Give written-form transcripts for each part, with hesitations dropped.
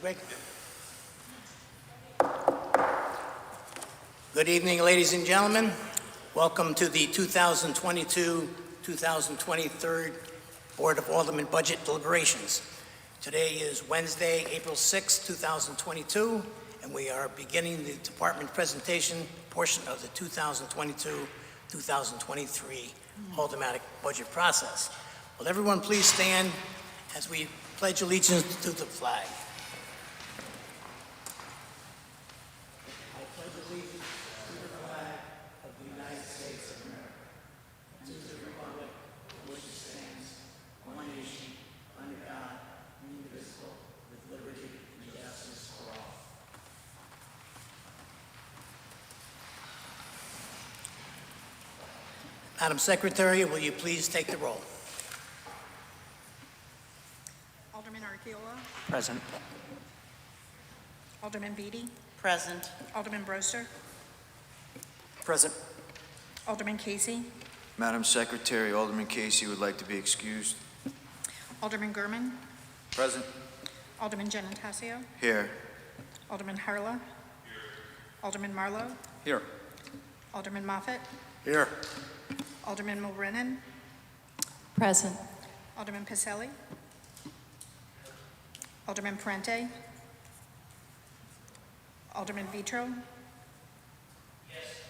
Greg. Good evening, ladies and gentlemen. Welcome to the 2022-2023 Board of Aldermen Budget Deliberations. Today is Wednesday, April 6, 2022, and we are beginning the department presentation portion of the 2022-2023 Aldermanic budget process. Will everyone please stand as we pledge allegiance to the flag. I pledge allegiance to the flag of the United States of America, and to the republic for which it stands, one nation, under God, indivisible, with liberty and justice for all. Madam Secretary, will you please take the roll? Present. Alderman Beatty. Present. Alderman Broster. Present. Alderman Casey. Madam Secretary, Alderman Casey would like to be excused. Alderman Gurman. Present. Alderman Genintasio. Here. Alderman Harla. Alderman Marlowe. Here. Alderman Moffett. Here. Alderman Mulrennan. Present. Alderman Pacelli. Alderman Parente. Alderman Vitro. Yes.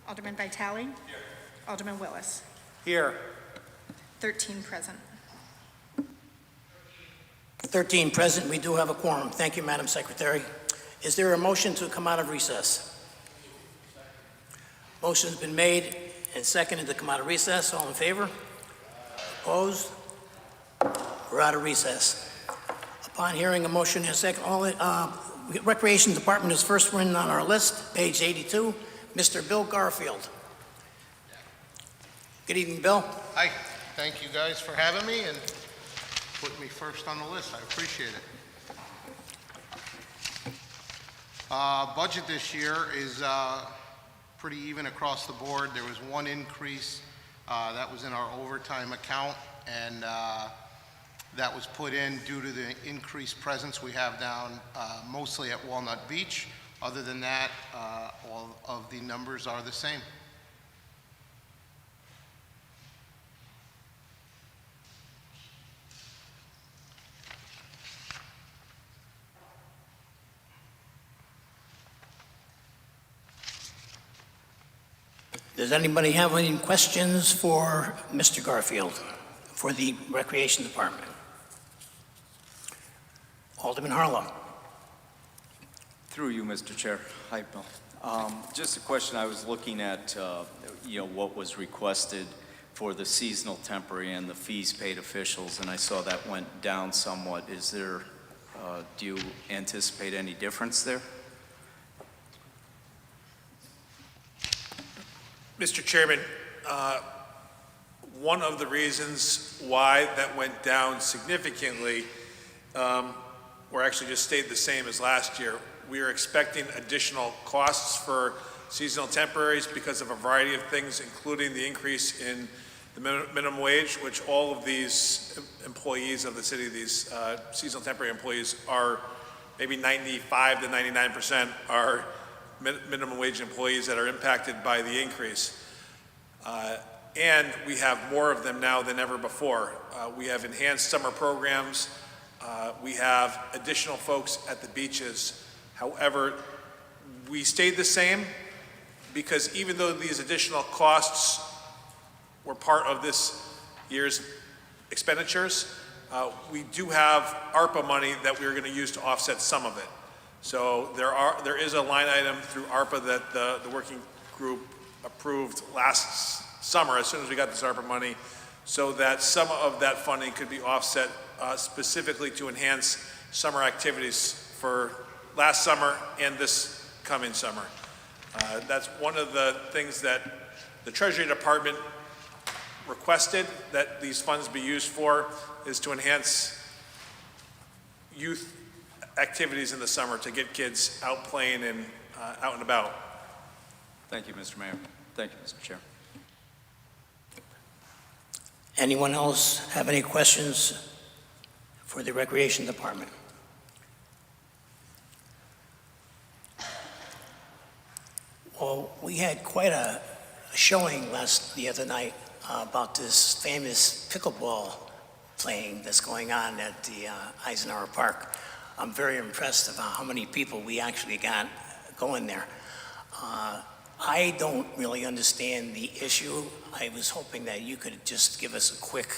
Alderman Vitale. Here. Alderman Willis. Here. 13 present. 13 present. We do have a quorum. Thank you, Madam Secretary. Is there a motion to come out of recess? Motion's been made and seconded to come out of recess. All in favor? Opposed? We're out of recess. Upon hearing a motion and a second, Recreation Department is first one on our list, page 82, Mr. Bill Garfield. Good evening, Bill. Hi, thank you guys for having me and putting me first on the list. I appreciate it. Budget this year is pretty even across the board. There was one increase that was in our overtime account, and that was put in due to the increased presence we have down mostly at Walnut Beach. Other than that, all of the numbers are the same. Does anybody have any questions for Mr. Garfield for the Recreation Department? Alderman Harlow. Through you, Mr. Chair. Hi, Bill. Just a question. I was looking at, what was requested for the seasonal temporary and the fees paid officials, and I saw that went down somewhat. Is there, do you anticipate any difference there? Mr. Chairman, one of the reasons why that went down significantly, or actually just stayed the same as last year, we are expecting additional costs for seasonal temporaries because of a variety of things, including the increase in the minimum wage, which all of these employees of the city, these seasonal temporary employees, are maybe 95 to 99% are minimum wage employees that are impacted by the increase. And we have more of them now than ever before. We have enhanced summer programs. We have additional folks at the beaches. However, we stayed the same because even though these additional costs were part of this year's expenditures, we do have ARPA money that we're going to use to offset some of it. So there is a line item through ARPA that the working group approved last summer as soon as we got this ARPA money, so that some of that funding could be offset specifically to enhance summer activities for last summer and this coming summer. That's one of the things that the Treasury Department requested that these funds be used for, is to enhance youth activities in the summer to get kids out playing and out and about. Thank you, Mr. Mayor. Thank you, Mr. Chair. Anyone else have any questions for the Recreation Department? Well, we had quite a showing the other night about this famous pickleball playing that's going on at the Eisenhower Park. I'm very impressed about how many people we actually got going there. I don't really understand the issue. I was hoping that you could just give us a quick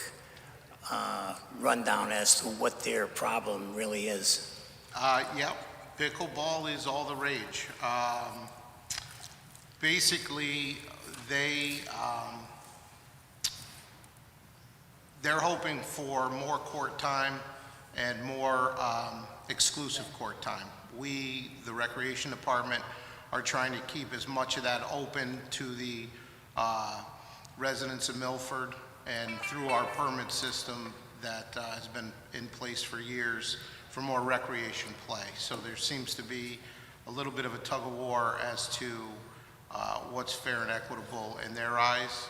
rundown as to what their problem really is. Yep, pickleball is all the rage. Basically, they're hoping for more court time and more exclusive court time. We, the Recreation Department, are trying to keep as much of that open to the residents of Melford, and through our permit system that has been in place for years for more recreation play. So there seems to be a little bit of a tug of war as to what's fair and equitable in their eyes.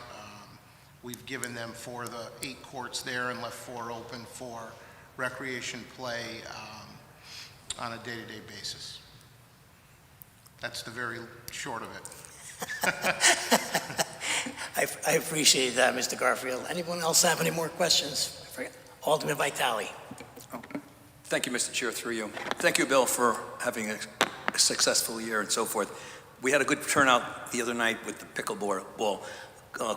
We've given them for the 8 courts there and left 4 open for recreation play on a day-to-day basis. That's the very short of it. I appreciate that, Mr. Garfield. Anyone else have any more questions? Alderman Vitale. Thank you, Mr. Chair, through you. Thank you, Bill, for having a successful year and so forth. We had a good turnout the other night with the pickleball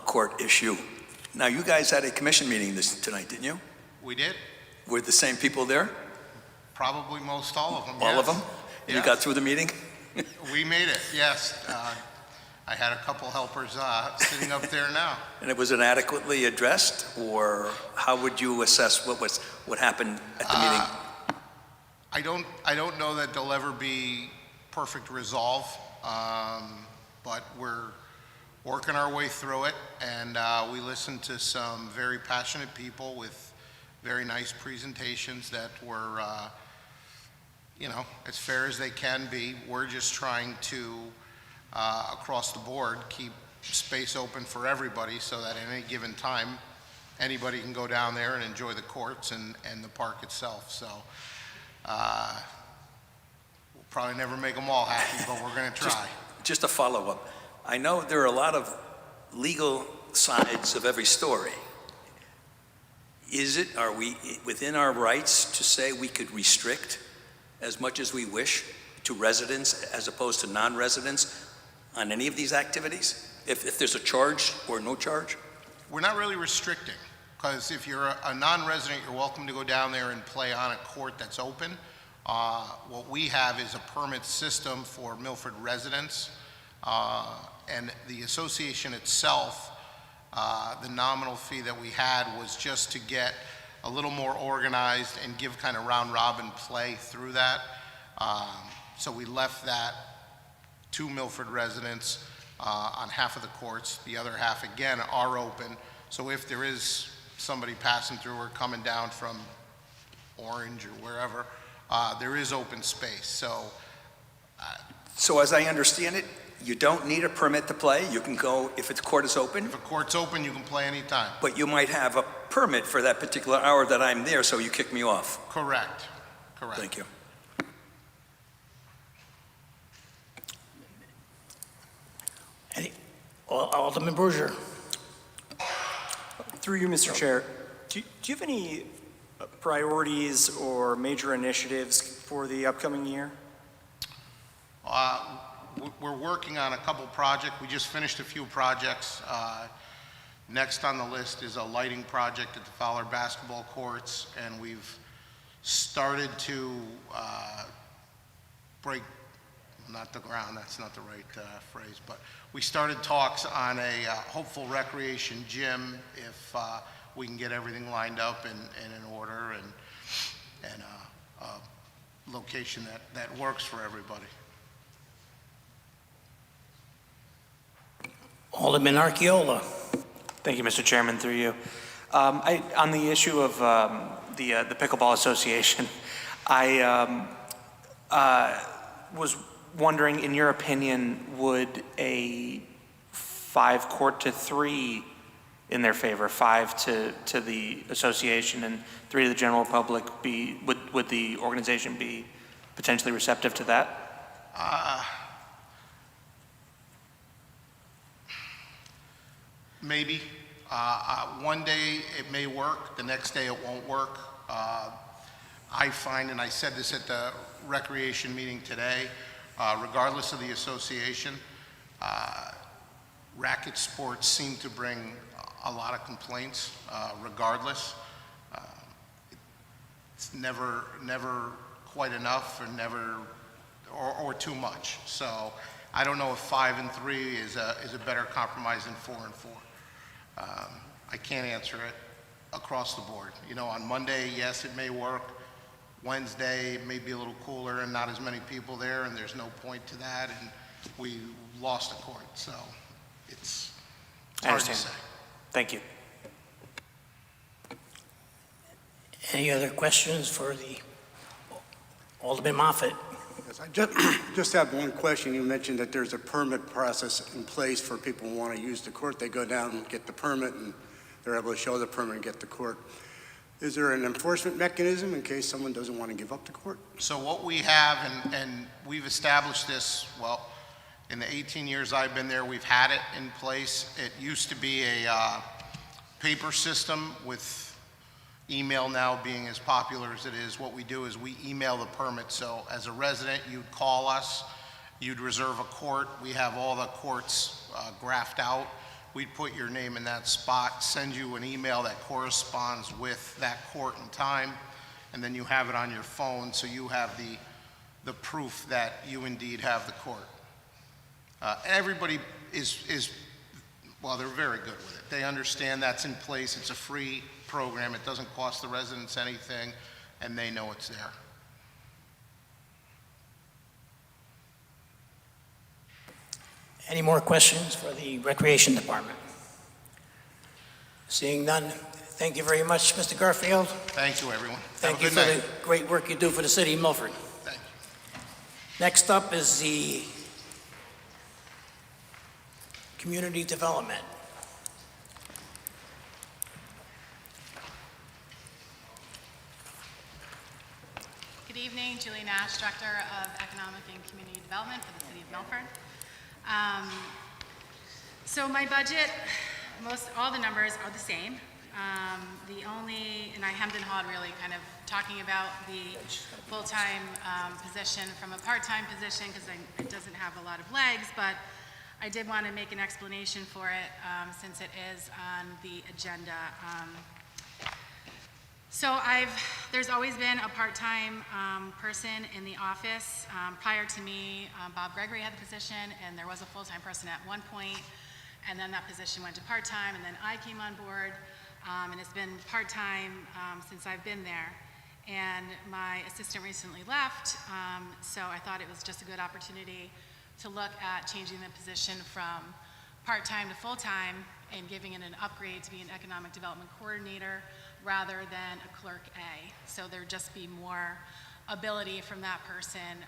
court issue. Now, you guys had a commission meeting tonight, didn't you? We did. Were the same people there? Probably most all of them, All yes. of them? And you Yes. got through the meeting? We made it, yes. I had a couple helpers sitting up there now. And was it adequately addressed, or how would you assess what happened at the meeting? I don't know that there'll ever be perfect resolve, but we're working our way through it, and we listened to some very passionate people with very nice presentations that were, as fair as they can be. We're just trying to, across the board, keep space open for everybody so that at any given time, anybody can go down there and enjoy the courts and the park itself. So we'll probably never make them all happy, but we're going to try. Just a follow-up. I know there are a lot of legal sides of every story. Are we within our rights to say we could restrict as much as we wish to residents as opposed to non-residents on any of these activities? If there's a charge or no charge? We're not really restricting, because if you're a non-resident, you're welcome to go down there and play on a court that's open. What we have is a permit system for Milford residents, and the association itself, the nominal fee that we had was just to get a little more organized and give kind of round-robin play through that. So we left that to Milford residents on half of the courts. The other half, again, are open. So if there is somebody passing through or coming down from Orange or wherever, there is open space. So as I understand it, you don't need a permit to play. You can go if the court is open. If a court's open, you can play anytime. But you might have a permit for that particular hour that I'm there, so you kick me off. Correct. Thank you. Alderman Bruiser. Through you, Mr. Chair, do you have any priorities or major initiatives for the upcoming year? We're working on a couple projects. We just finished a few projects. Next on the list is a lighting project at the Fowler basketball courts, and we've started to break, not the ground, that's not the right phrase, but we started talks on a hopeful recreation gym if we can get everything lined up and in order and a location that works for everybody. Alderman Archiola. Thank you, Mr. Chairman, through you. On the issue of the Pickleball Association, I was wondering, in your opinion, would a 5-court to 3 in their favor, 5 to the association and 3 to the general public, would the organization be potentially receptive to that? Maybe. One day it may work, the next day it won't work. I find, and I said this at the recreation meeting today, regardless of the association, racket sports seem to bring a lot of complaints, regardless. It's never quite enough, or too much. So I don't know if 5 and 3 is a better compromise than 4 and 4. I can't answer it across the board. You know, on Monday, yes, it may work. Wednesday, it may be a little cooler and not as many people there, and there's no point to that, and we lost a court. So it's I hard to understand. say. Thank you. Any other questions for the Alderman Moffett? Yes, I just have one question. You mentioned that there's a permit process in place for people who want to use the court. They go down and get the permit, and they're able to show the permit and get the court. Is there an enforcement mechanism in case someone doesn't want to give up the court? So what we have, and we've established this, well, in the 18 years I've been there, we've had it in place. It used to be a paper system, with email now being as popular as it is. What we do is we email the permit. So as a resident, you'd call us, you'd reserve a court. We have all the courts graphed out. We'd put your name in that spot, send you an email that corresponds with that court and time, and then you have it on your phone, so you have the proof that you indeed have the court. Everybody is, well, they're very good with it. They understand that's in place. It's a free program. It doesn't cost the residents anything, and they know it's there. Any more questions for the Recreation Department? Seeing none, thank you very much, Mr. Garfield. Thank you, everyone. Thank Have a you good for night. the great work you do for the city of Melford. Thank you. Next up is the Community Development. Good evening, Julian, Director of Economic and Community Development for the City of Melford. So my budget, all the numbers are the same. The only, and I hemmed and hawed really kind of talking about the full-time position from a part-time position because it doesn't have a lot of legs, but I did want to make an explanation for it since it is on the agenda. So there's always been a part-time person in the office. Prior to me, Bob Gregory had the position, and there was a full-time person at one point, and then that position went to part-time, and then I came on board, and it's been part-time since I've been there. And my assistant recently left, so I thought it was just a good opportunity to look at changing the position from part-time to full-time and giving it an upgrade to be an economic development coordinator rather than a clerk A. So there'd just be more ability from that person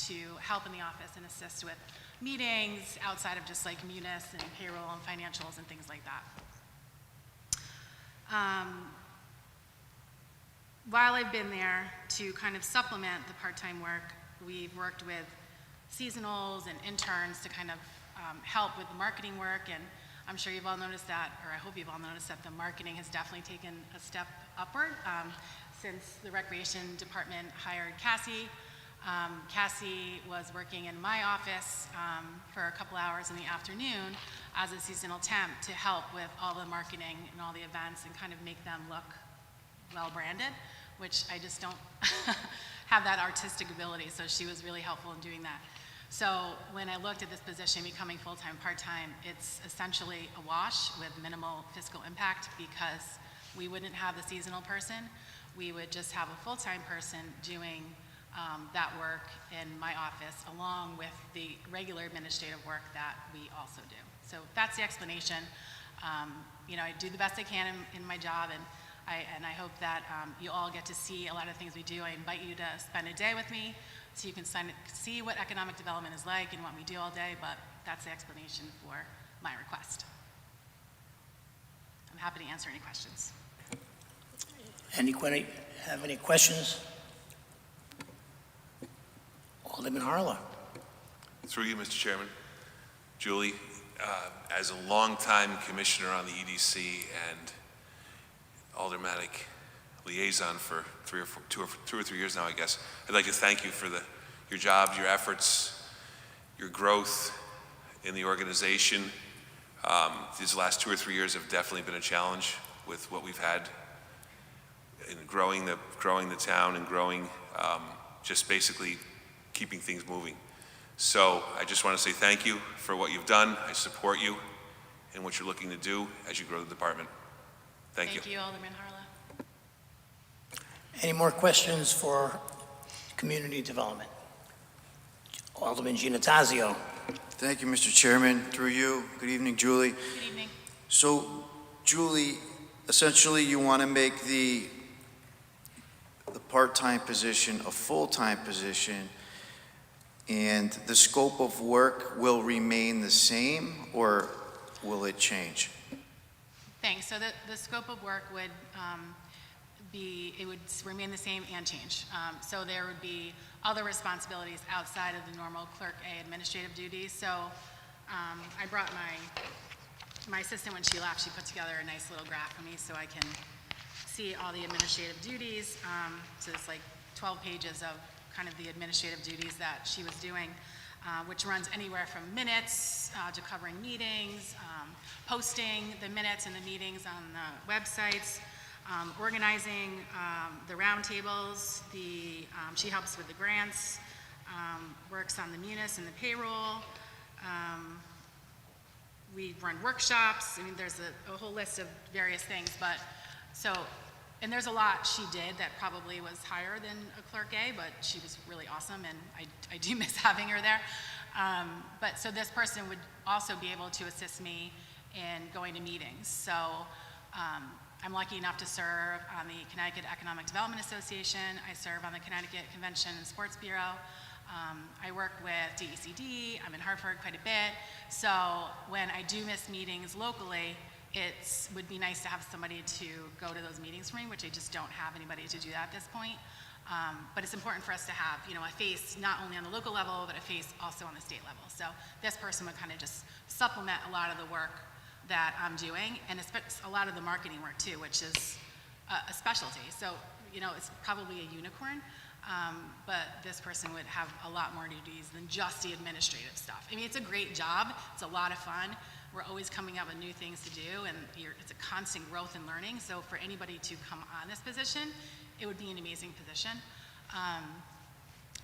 to help in the office and assist with meetings outside of just like munis and payroll and financials and things like that. While I've been there, to kind of supplement the part-time work, we've worked with seasonals and interns to kind of help with the marketing work, and I'm sure you've all noticed that, or I hope you've all noticed that the marketing has definitely taken a step upward since the Recreation Department hired Cassie. Cassie was working in my office for a couple hours in the afternoon as a seasonal temp to help with all the marketing and all the events and kind of make them look well-branded, which I just don't have that artistic ability, so she was really helpful in doing that. So when I looked at this position becoming full-time, part-time, it's essentially a wash with minimal fiscal impact because we wouldn't have the seasonal person. We would just have a full-time person doing that work in my office along with the regular administrative work that we also do. So that's the explanation. You know, I do the best I can in my job, and I hope that you all get to see a lot of things we do. I invite you to spend a day with me so you can see what economic development is like and what we do all day, but that's the explanation for my request. I'm happy to answer any questions. Anybody have any questions? Alderman Harlow. Through you, Mr. Chairman. Julie, as a longtime commissioner on the EDC and aldermanic liaison for 2 or 3 years now, I guess, I'd like to thank you for your job, your efforts, your growth in the organization. These last 2 or 3 years have definitely been a challenge with what we've had in growing the town and growing, just basically keeping things moving. So I just want to say thank you for what you've done. I support you in what you're looking to do as you grow the department. Thank you. Thank you, Alderman Harlow. Any more questions for community development? Alderman Giannattasio. Thank you, Mr. Chairman. Through you, good evening, Julie. Good evening. So, Julie, essentially you want to make the part-time position a full-time position, and the scope of work will remain the same, or will it change? Thanks. So the scope of work would it would remain the same and change. So there would be other responsibilities outside of the normal Clerk A administrative duties. So I brought my assistant, when she left, she put together a nice little graph for me so I can see all the administrative duties. So it's like 12 pages of kind of the administrative duties that she was doing, which runs anywhere from minutes to covering meetings, posting the minutes and the meetings on the websites, organizing the roundtables. She helps with the grants, works on the munis and the payroll. We run workshops. I mean, there's a whole list of various things, but and there's a lot she did that probably was higher than a Clerk A, but she was really awesome, and I do miss having her there. But so this person would also be able to assist me in going to meetings. So I'm lucky enough to serve on the Connecticut Economic Development Association. I serve on the Connecticut Convention and Sports Bureau. I work with DECD. I'm in Hartford quite a bit. So when I do miss meetings locally, it would be nice to have somebody to go to those meetings for me, which I just don't have anybody to do that at this point. But it's important for us to have, a face not only on the local level, but a face also on the state level. So this person would kind of just supplement a lot of the work that I'm doing, and a lot of the marketing work too, which is a specialty. So, it's probably a unicorn, but this person would have a lot more duties than just the administrative stuff. I mean, it's a great job. It's a lot of fun. We're always coming up with new things to do, and it's a constant growth and learning. So for anybody to come on this position, it would be an amazing position.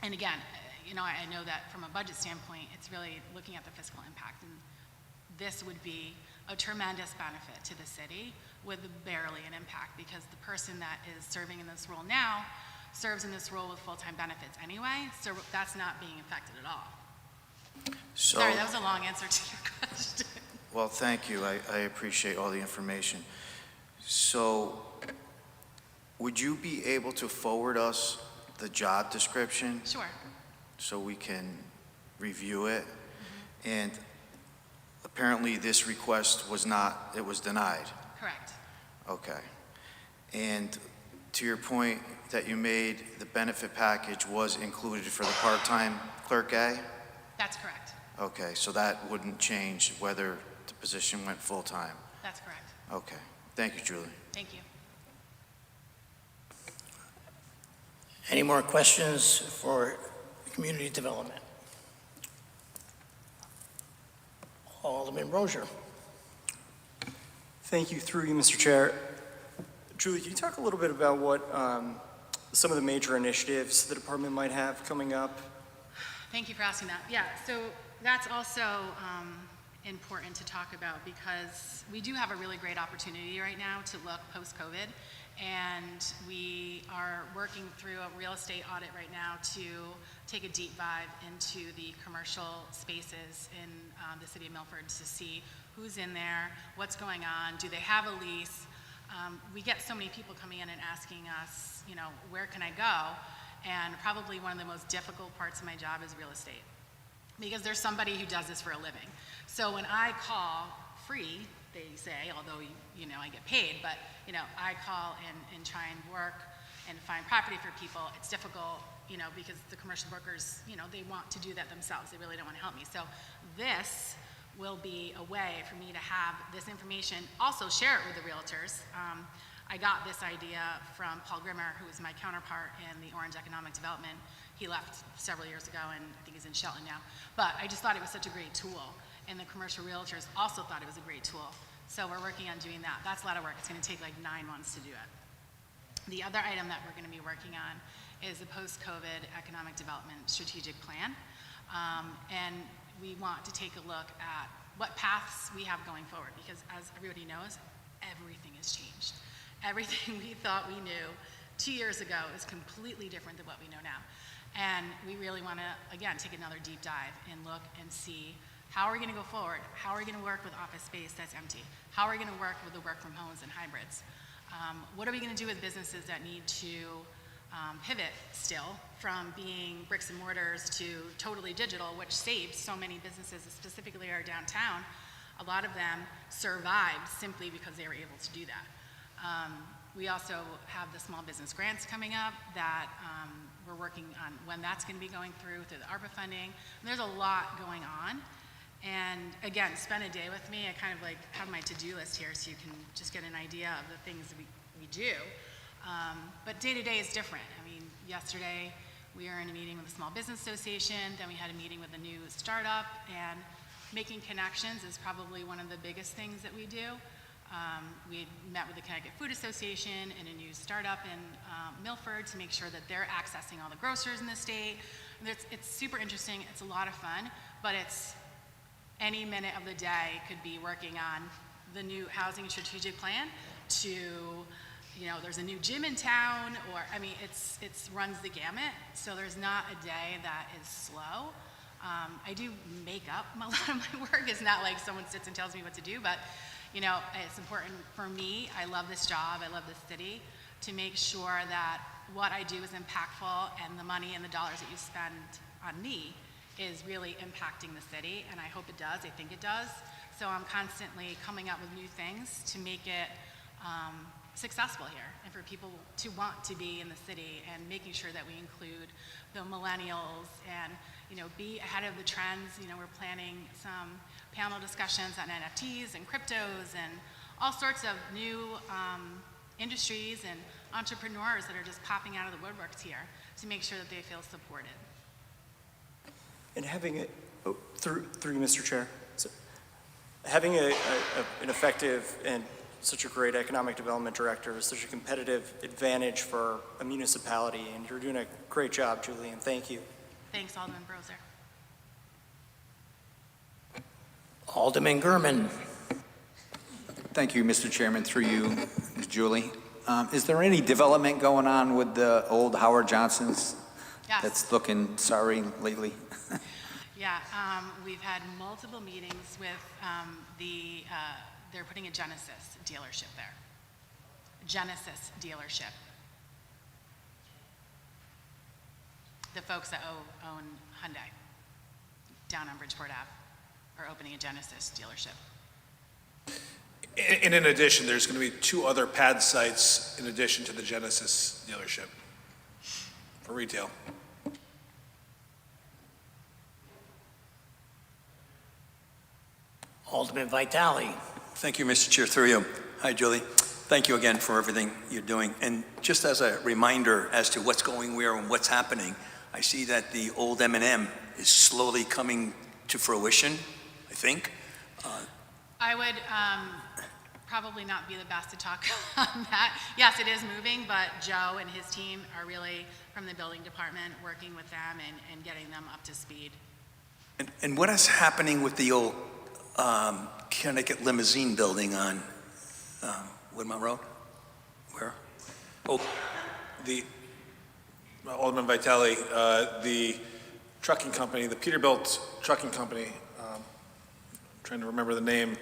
And again, I know that from a budget standpoint, it's really looking at the fiscal impact, and this would be a tremendous benefit to the city with barely an impact, because the person that is serving in this role now serves in this role with full-time benefits anyway, so that's not being affected at all. So, sorry, that was a long answer to your question. Well, thank you. I appreciate all the information. So, would you be able to forward us the job description? Sure. So we can review it? Mm-hmm. And apparently this request was denied. Correct. Okay. And to your point that you made, the benefit package was included for the part-time Clerk A? That's correct. Okay, so that wouldn't change whether the position went full-time? That's correct. Okay. Thank you, Julie. Thank you. Any more questions for community development? Alderman Rozier. Thank you, through you, Mr. Chair. Julie, can you talk a little bit about what some of the major initiatives the department might have coming up? Thank you for asking that. Yeah, so that's also important to talk about, because we do have a really great opportunity right now to look post-COVID, and we are working through a real estate audit right now to take a deep dive into the commercial spaces in the city of Melford to see who's in there, what's going on, do they have a lease. We get so many people coming in and asking us, where can I go? And probably one of the most difficult parts of my job is real estate, because there's somebody who does this for a living. So when I call free, they say, although I get paid, but I call and try and work and find property for people. It's difficult, because the commercial brokers, they want to do that themselves. They really don't want to help me. So this will be a way for me to have this information, also share it with the realtors. I got this idea from Paul Grimmer, who is my counterpart in the Orange Economic Development. He left several years ago, and I think he's in Shelton now. But I just thought it was such a great tool, and the commercial realtors also thought it was a great tool. So we're working on doing that. That's a lot of work. It's going to take like 9 months to do it. The other item that we're going to be working on is the post-COVID economic development strategic plan. And we want to take a look at what paths we have going forward, because as everybody knows, everything has changed. Everything we thought we knew 2 years ago is completely different than what we know now. And we really want to, again, take another deep dive and look and see how are we going to go forward? How are we going to work with office space that's empty? How are we going to work with the work from homes and hybrids? What are we going to do with businesses that need to pivot still from being bricks and mortars to totally digital, which saves so many businesses, specifically our downtown. A lot of them survived simply because they were able to do that. We also have the small business grants coming up that we're working on when that's going to be going through the Arbor funding. And there's a lot going on. And again, spend a day with me. I kind of like have my to-do list here so you can just get an idea of the things that we do. But day to day is different. I mean, yesterday we were in a meeting with the Small Business Association, then we had a meeting with a new startup, and making connections is probably one of the biggest things that we do. We met with the Connecticut Food Association and a new startup in Melford to make sure that they're accessing all the grocers in the state. And it's super interesting, it's a lot of fun, but it's any minute of the day could be working on the new housing strategic plan to, you know, there's a new gym in town, or, I mean, it's runs the gamut. So there's not a day that is slow. I do make up a lot of my work. It's not like someone sits and tells me what to do, but, you know, it's important for me. I love this job. I love this city, to make sure that what I do is impactful, and the money and the dollars that you spend on me is really impacting the city, and I hope it does. I think it does. So I'm constantly coming up with new things to make it successful here, and for people to want to be in the city, and making sure that we include the millennials and, you know, be ahead of the trends. You know, we're planning some panel discussions on NFTs and cryptos and all sorts of new industries and entrepreneurs that are just popping out of the woodworks here, to make sure that they feel supported. And having it, through you, Mr. Chair, so having an effective and such a great economic development director is such a competitive advantage for a municipality, and you're doing a great job, Julian. Thank you. Thanks, Alderman Brozer. Alderman Gurman. Thank you, Mr. Chairman. Through you, Ms. Julie. Is there any development going on with the old Howard Johnson's? Yes. That's looking sorry lately? Yeah, we've had multiple meetings with they're putting a Genesis dealership there. Genesis dealership. The folks that own Hyundai down on Bridgeport Ave are opening a Genesis dealership. And in addition, there's going to be 2 other pad sites in addition to the Genesis dealership for retail. Alderman Vitale. Thank you, Mr. Chair, through you. Hi, Julie. Thank you again for everything you're doing. And just as a reminder as to what's going where and what's happening, I see that the old M&M is slowly coming to fruition, I think. I would probably not be the best to talk on that. Yes, it is moving, but Joe and his team are really, from the building department, working with them and getting them up to speed. And what is happening with the old Connecticut limousine building on Woodmont Road? Where? Oh, Alderman Vitale, the trucking company, the Peterbilt Trucking Company, trying to remember the name,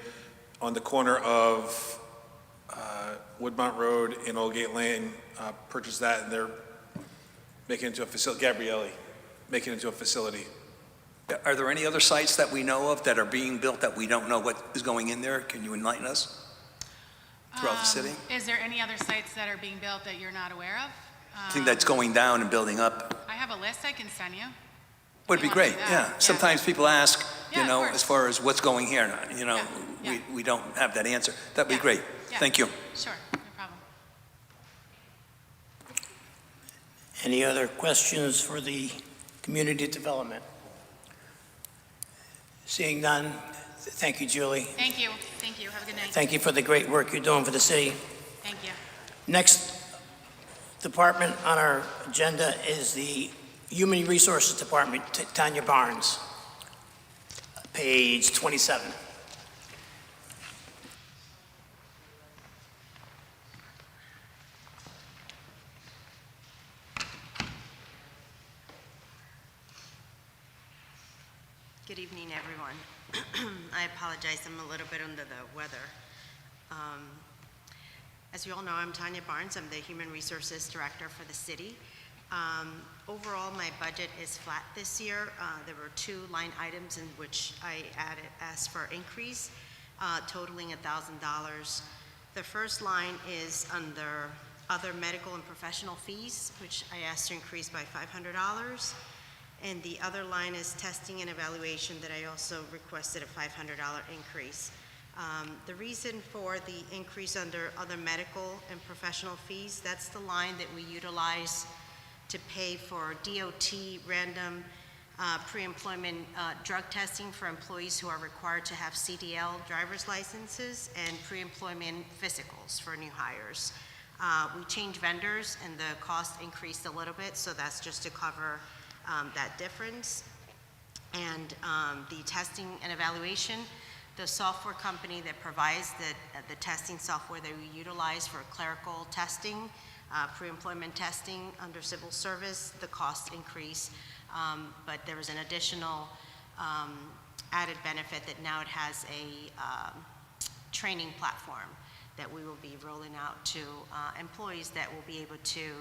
on the corner of Woodmont Road and Old Gate Lane, purchased that, and they're making it into a facility. Gabrielli, making it into a facility. are there any other sites that we know of that are being built that we don't know what is going in there? Can you enlighten us throughout the city? Is there any other sites that are being built that you're not aware of? I think that's going down and building up. I have a list I can send you. Would be great, yeah. Sometimes people ask, Yeah, you know, of course. as far as what's going here, you know, Yeah, yeah. we don't have that answer. That'd be Yeah, great. yeah. Thank you. Sure, no problem. Any other questions for the community development? Seeing none, thank you, Julie. Thank you, thank you, have a good night. Thank you for the great work you're doing for the city. Thank you. Next department on our agenda is the Human Resources Department, Tanya Barnes, page 27. Good evening, everyone. I apologize, I'm a little bit under the weather. As you all know, I'm Tanya Barnes. I'm the Human Resources Director for the city. Overall, my budget is flat this year. There were 2 line items in which I asked for increase, totaling $1,000. The first line is under other medical and professional fees, which I asked to increase by $500. And the other line is testing and evaluation that I also requested a $500 increase. The reason for the increase under other medical and professional fees, that's the line that we utilize to pay for DOT random pre-employment drug testing for employees who are required to have CDL driver's licenses and pre-employment physicals for new hires. We changed vendors and the cost increased a little bit, so that's just to cover that difference. And the testing and evaluation, the software company that provides the testing software that we utilize for clerical testing, pre-employment testing under civil service, the cost increase, but there was an additional added benefit that now it has a training platform that we will be rolling out to employees that will be able to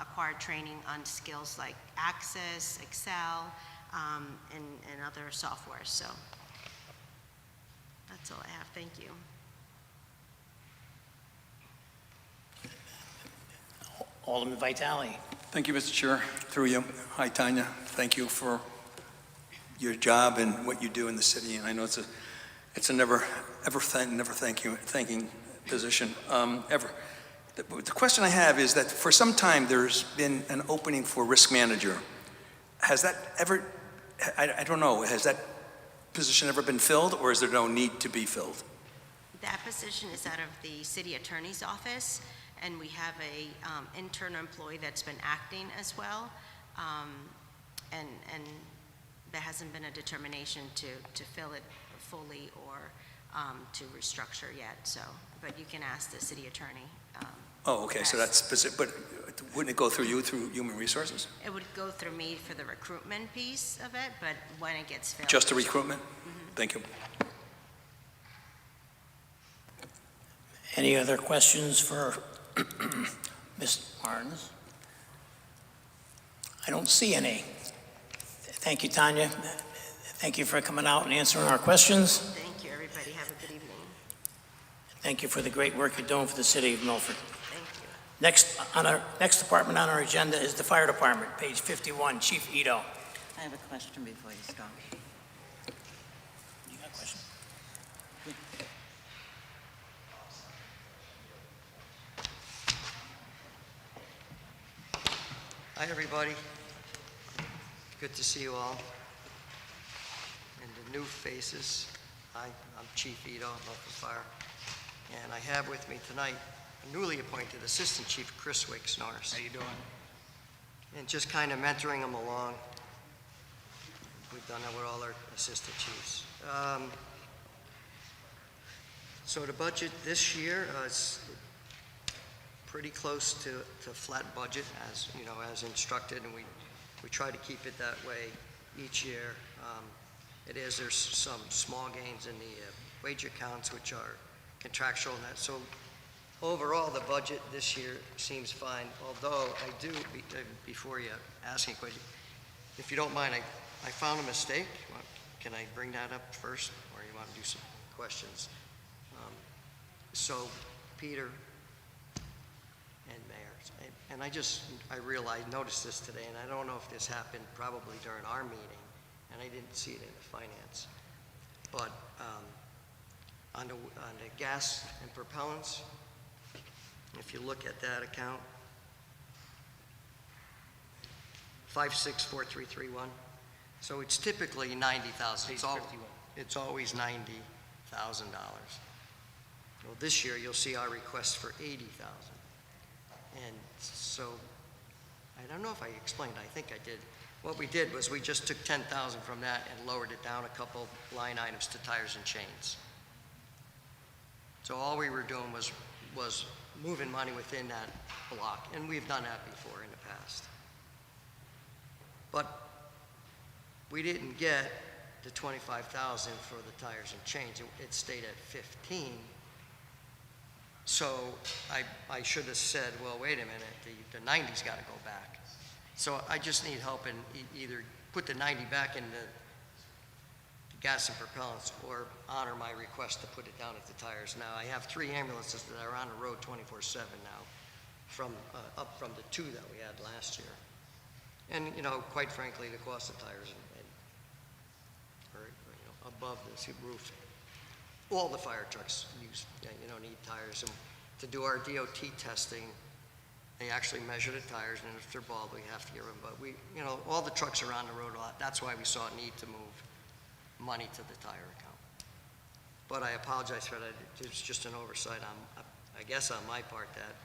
acquire training on skills like Access, Excel, and other software. So that's all I have. Thank you. Alderman Vitale. Thank you, Mr. Chair. Through you. Hi, Tanya. Thank you for your job and what you do in the city. And I know it's a never thanking position, ever. The question I have is that for some time there's been an opening for risk manager. Has that ever, I don't know, has that position ever been filled, or is there no need to be filled? That position is out of the city attorney's office, and we have a internal employee that's been acting as well, and there hasn't been a determination to fill it fully or to restructure yet. So, but you can ask the city attorney. Oh, okay, so that's specific, but wouldn't it go through you, through Human Resources? It would go through me for the recruitment piece of it, but when it gets filled. Just the recruitment? Thank you. Any other questions for Ms. Barnes? I don't see any. Thank you, Tanya. Thank you for coming out and answering our questions. Thank you, everybody. Have a good evening. Thank you for the great work you're doing for the city of Melford. Thank you. Next department on our agenda is the fire department, page 51, Chief Ito. I have a question before you start. You got a question? Hi, everybody. Good to see you all. And the new faces. Hi, I'm Chief Ito, Melford Fire. And I have with me tonight a newly appointed Assistant Chief, Chris Wicks Norris. How you doing? And just kind of mentoring them along. We've done that with all our assistant chiefs. So the budget this year is pretty close to flat budget, as you know, as instructed, and we try to keep it that way each year. There's some small gains in the wage accounts, which are contractual and that. So overall, the budget this year seems fine, although I do, before you ask any question, if you don't mind, I found a mistake. Can I bring that up first, or you want to do some questions? So Peter and Mayor, and I noticed this today, and I don't know if this happened probably during our meeting, and I didn't see it in the finance. But on the gas and propellants, if you look at that account, 564331. So it's typically 90,000. It's always $90,000. Well, this year you'll see our request for 80,000. And so I don't know if I explained. I think I did. What we did was we just took 10,000 from that and lowered it down a couple line items to tires and chains. So all we were doing was moving money within that block, and we've done that before in the past. But we didn't get the 25,000 for the tires and chains. It stayed at 15. So I should have said, well, wait a minute, the 90's got to go back. So I just need help in either put the 90 back in the gas and propellants or honor my request to put it down at the tires. Now, I have 3 ambulances that are on the road 24/7 now, up from the 2 that we had last year. And, quite frankly, the cost of tires are above the roof. All the fire trucks need tires. And to do our DOT testing, they actually measure the tires, and if they're bald, we have to get rid of them. But all the trucks are on the road a lot. That's why we saw a need to move money to the tire account. But I apologize for that. It was just an oversight I guess on my part, that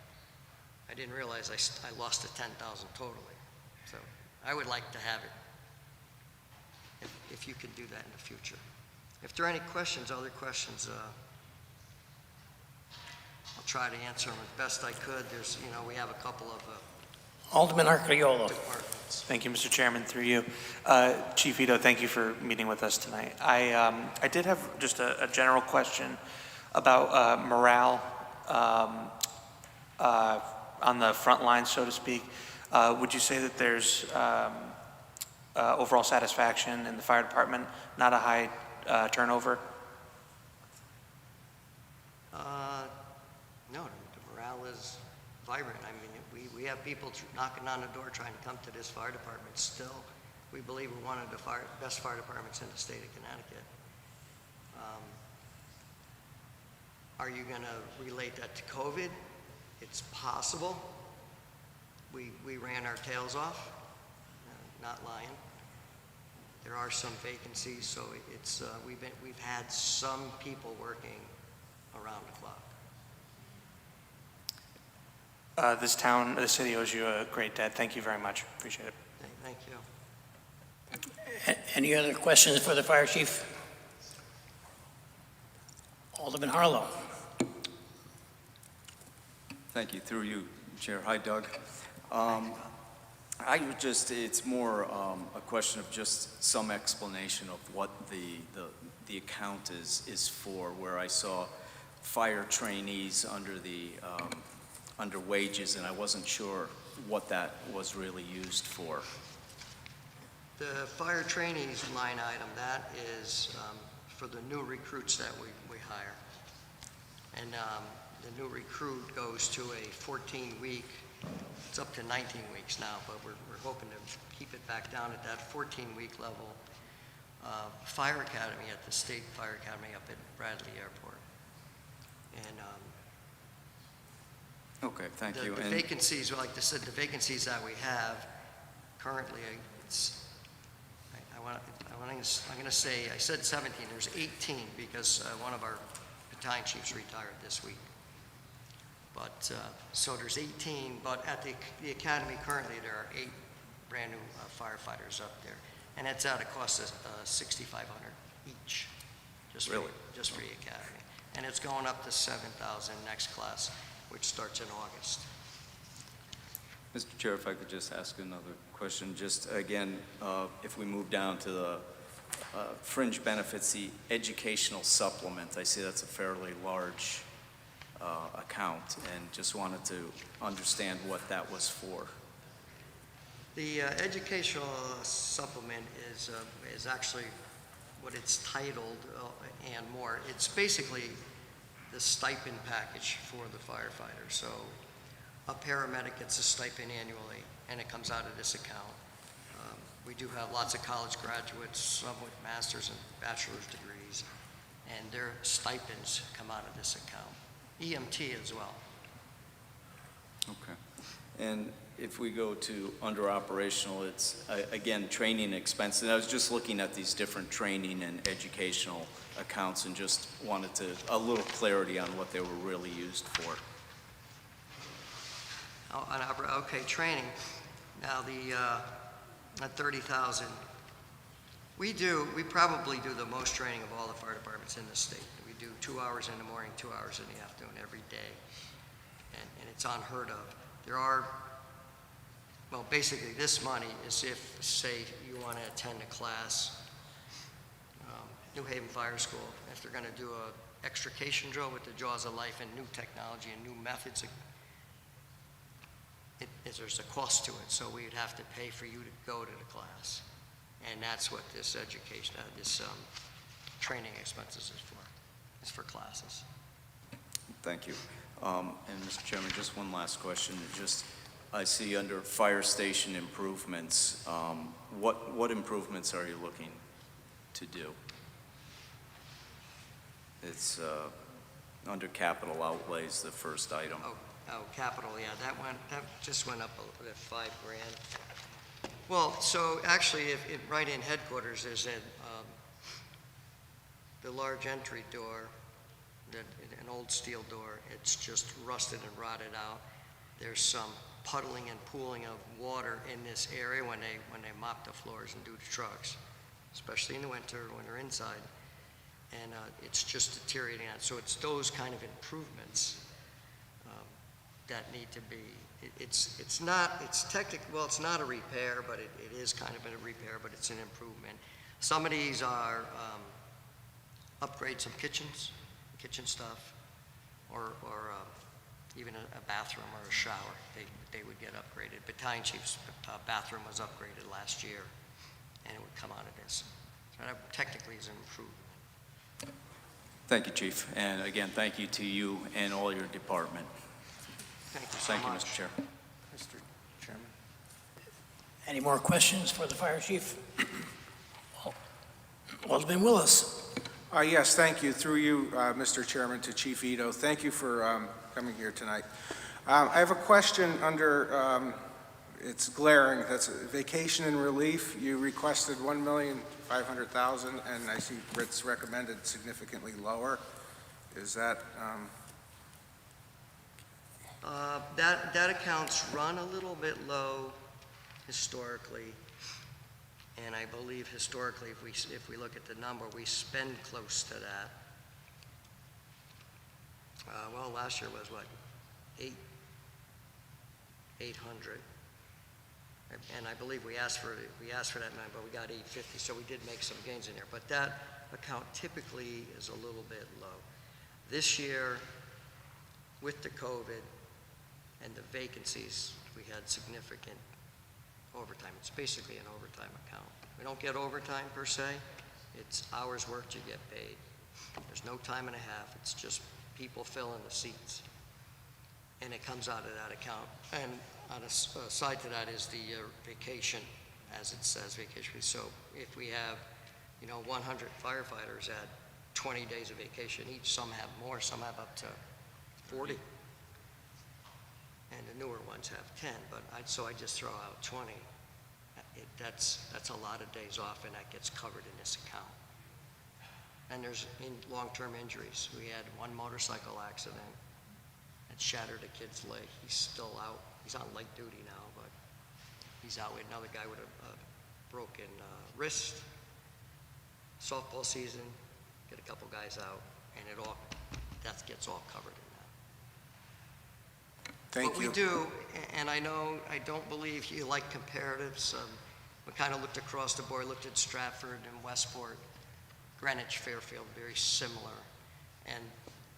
I didn't realize I lost the 10,000 totally. So I would like to have it, if you could do that in the future. If there are any questions, other questions, I'll try to answer them as best I could. We have a couple of Alderman Arcaiolo. departments. Thank you, Mr. Chairman, through you. Chief Ito, thank you for meeting with us tonight. I did have just a general question about morale on the front line, so to speak. Would you say that there's overall satisfaction in the fire department, not a high turnover? No, the morale is vibrant. I mean, we have people knocking on the door trying to come to this fire department still. We believe we're one of the best fire departments in the state of Connecticut. Are you going to relate that to COVID? It's possible. We ran our tails off, not lying. There are some vacancies, so it's we've had some people working around the clock. This town, the city owes you a great debt. Thank you very much. Appreciate it. Thank you. Any other questions for the fire chief? Alderman Harlow. Thank you. Through you, Chair. Hi, Doug. It's more a question of just some explanation of what the account is for, where I saw fire trainees under wages, and I wasn't sure what that was really used for. The fire trainees line item, that is for the new recruits that we hire. And the new recruit goes to a 14-week, it's up to 19 weeks now, but we're hoping to keep it back down at that 14-week level. Fire Academy at the State Fire Academy up at Bradley Airport. And Okay, thank you. the vacancies, like I said, the vacancies that we have currently, I'm going to say, I said 17, there's 18 because one of our battalion chiefs retired this week. But, so there's 18, but at the academy currently, there are 8 brand new firefighters up there. And it's at a cost of $6,500 each, just for the academy. And it's going up to $7,000 next class, which starts in August. Mr. Chair, if I could just ask another question, just again, if we move down to the fringe benefits, the educational supplement, I see that's a fairly large account, and just wanted to understand what that was for. The educational supplement is actually what it's titled and more. It's basically the stipend package for the firefighter. So a paramedic gets a stipend annually, and it comes out of this account. We do have lots of college graduates, some with master's and bachelor's degrees, and their stipends come out of this account. EMT as well. Okay. And if we go to under operational, it's, again, training expenses. And I was just looking at these different training and educational accounts and just wanted a little clarity on what they were really used for. Okay, training. Now, at 30,000, we probably do the most training of all the fire departments in the state. We do 2 hours in the morning, 2 hours in the afternoon every day, and it's unheard of. There are, well, basically this money is if, say, you want to attend a class, New Haven Fire School, if they're going to do a extrication drill with the jaws of life and new technology and new methods, there's a cost to it, so we'd have to pay for you to go to the class. And that's what this education, training expenses is for classes. Thank you. And Mr. Chairman, just one last question. I see under fire station improvements, what improvements are you looking to do? It's under capital outlays, the first item. Oh, capital, yeah, that just went up at $5,000. Well, so actually, right in headquarters, there's the large entry door, an old steel door. It's just rusted and rotted out. There's some puddling and pooling of water in this area when they mop the floors and do the trucks, especially in the winter when they're inside. And it's just deteriorating out. So it's those kind of improvements that need to be, it's not a repair, but it is kind of a repair, but it's an improvement. Some of these are upgrade some kitchen stuff, or even a bathroom or a shower. They would get upgraded. Battalion Chief's bathroom was upgraded last year, and it would come out of this. So that technically is an improvement. Thank you, Chief. And again, thank you to you and all your department. Thank you so much. Mr. Chair. Mr. Chairman. Any more questions for the fire chief? Alderman Willis. Yes, thank you. Through you, Mr. Chairman, to Chief Ito. Thank you for coming here tonight. I have a question under, it's glaring, that's vacation and relief. You requested $1,500,000, and I see Britt's recommended significantly lower. Is that? That account's run a little bit low historically, and I believe historically, if we look at the number, we spend close to that. Well, last year was what, 800, and I believe we asked for that number, but we got 850, so we did make some gains in there. But that account typically is a little bit low. This year, with the COVID and the vacancies, we had significant overtime. It's basically an overtime account. We don't get overtime per se. It's hours worked, you get paid. There's no time and a half. It's just people filling the seats. And it comes out of that account. And on a side to that is the vacation, as it says, vacation. So if we have, 100 firefighters at 20 days of vacation each, some have more, some have up to 40. And the newer ones have 10, but so I just throw out 20. That's a lot of days off, and that gets covered in this account. And there's long-term injuries. We had one motorcycle accident that shattered a kid's leg. He's still out. He's on light duty now, but he's out with another guy with a broken wrist. Softball season, get a couple guys out, and that gets all covered in that. Thank you. What we do, and I don't believe you like comparatives. We kind of looked across the board, looked at Stratford and Westport, Greenwich, Fairfield, very similar. And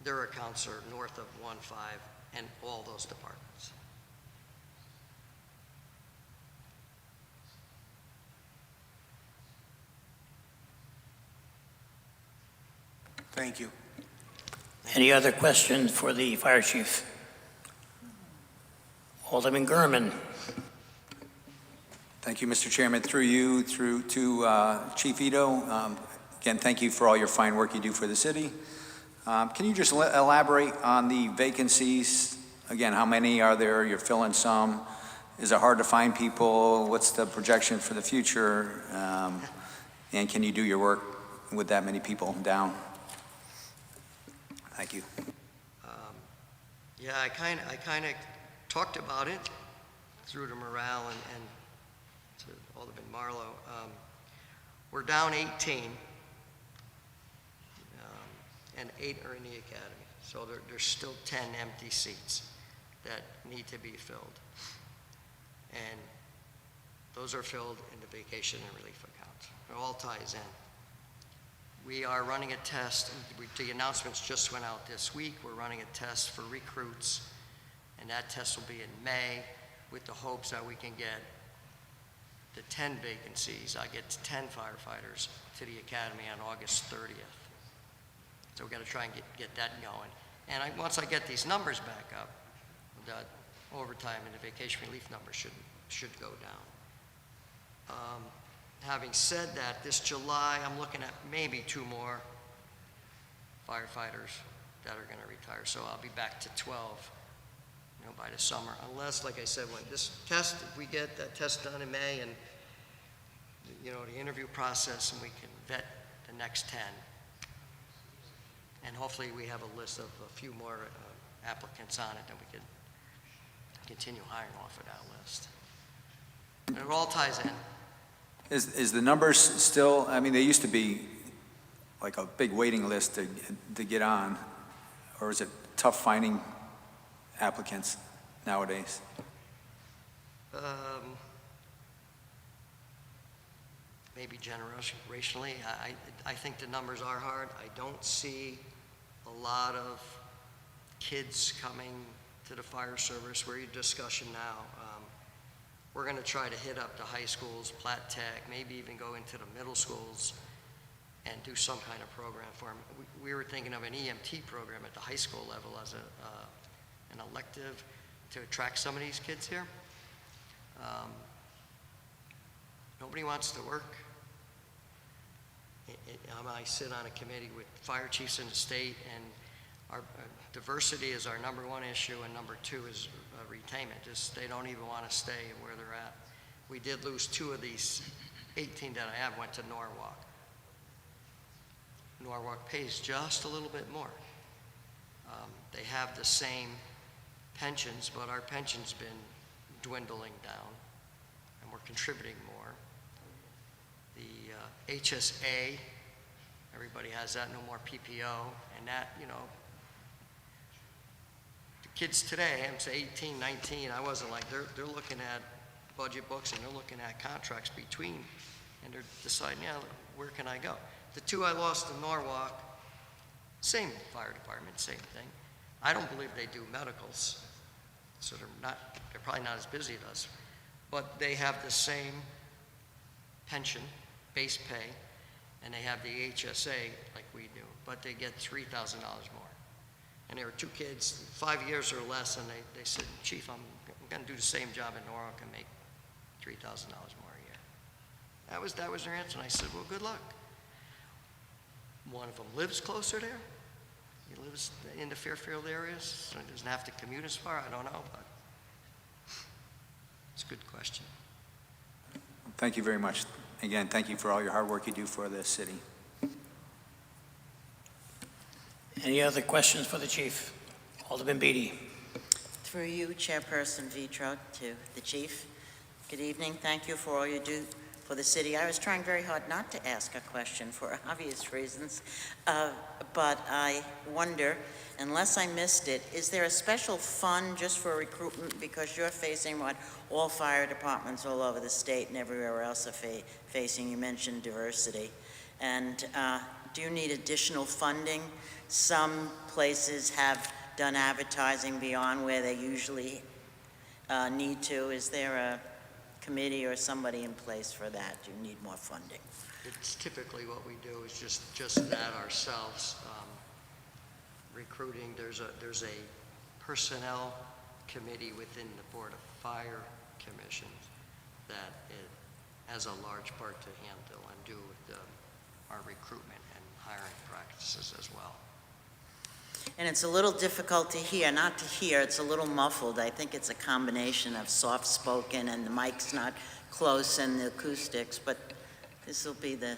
their accounts are north of 1.5 and all those departments. Thank you. Any other questions for the fire chief? Alderman Gurman. Thank you, Mr. Chairman. Through you, through to Chief Ito. Again, thank you for all your fine work you do for the city. Can you just elaborate on the vacancies? Again, how many are there? You're filling some. Is it hard to find people? What's the projection for the future? And can you do your work with that many people down? Thank you. Yeah, I kind of talked about it through to Morale and to Alderman Marlowe. We're down 18, and 8 are in the academy. So there's still 10 empty seats that need to be filled. And those are filled in the vacation and relief accounts. It all ties in. We are running a test. The announcements just went out this week. We're running a test for recruits, and that test will be in May with the hopes that we can get the 10 vacancies. I get 10 firefighters to the academy on August 30th. So we've got to try and get that going. And once I get these numbers back up, the overtime and the vacation relief numbers should go down. Having said that, this July, I'm looking at maybe 2 more firefighters that are going to retire. So I'll be back to 12, by the summer. Unless, like I said, when this test, if we get that test done in May and, the interview process and we can vet the next 10. And hopefully we have a list of a few more applicants on it, then we could continue hiring off of that list. And it all ties in. Is the numbers still, they used to be like a big waiting list to get on, or is it tough finding applicants nowadays? Maybe generationally, I think the numbers are hard. I don't see a lot of kids coming to the fire service. We're in discussion now. We're going to try to hit up the high schools, Platt Tech, maybe even go into the middle schools and do some kind of program for them. We were thinking of an EMT program at the high school level as an elective to attract some of these kids here. Nobody wants to work. I sit on a committee with fire chiefs in the state, and our diversity is our number 1 issue, and number 2 is retainment. Just they don't even want to stay where they're at. We did lose 2 of these 18 that I have went to Norwalk. Norwalk pays just a little bit more. They have the same pensions, but our pension's been dwindling down, and we're contributing more. The HSA, everybody has that, no more PPO, and that, the kids today, I'm say 18, 19, I wasn't like, they're looking at budget books and they're looking at contracts between, and they're deciding, where can I go? The 2 I lost in Norwalk, same fire department, same thing. I don't believe they do medicals, so they're probably not as busy as us, but they have the same pension, base pay, and they have the HSA like we do, but they get $3,000 more. And there were 2 kids, 5 years or less, and they said, Chief, I'm going to do the same job in Norwalk and make $3,000 more a year. That was their answer, and I said, well, good luck. One of them lives closer there. He lives in the Fairfield area, so he doesn't have to commute as far. I don't know, but it's a good question. Thank you very much. Again, thank you for all your hard work you do for this city. Any other questions for the chief? Alderman Beatty. Through you, Chairperson Vitro, to the chief. Good evening. Thank you for all you do for the city. I was trying very hard not to ask a question for obvious reasons, but I wonder, unless I missed it, is there a special fund just for recruitment? Because you're facing what all fire departments all over the state and everywhere else are facing. You mentioned diversity. And do you need additional funding? Some places have done advertising beyond where they usually need to. Is there a committee or somebody in place for that? Do you need more funding? It's typically what we do is just that ourselves. Recruiting, there's a personnel committee within the Board of Fire Commissions that it has a large part to handle and do with our recruitment and hiring practices as well. And it's a little difficult to hear, not to hear, it's a little muffled. I think it's a combination of soft-spoken and the mic's not close and the acoustics, but this will be the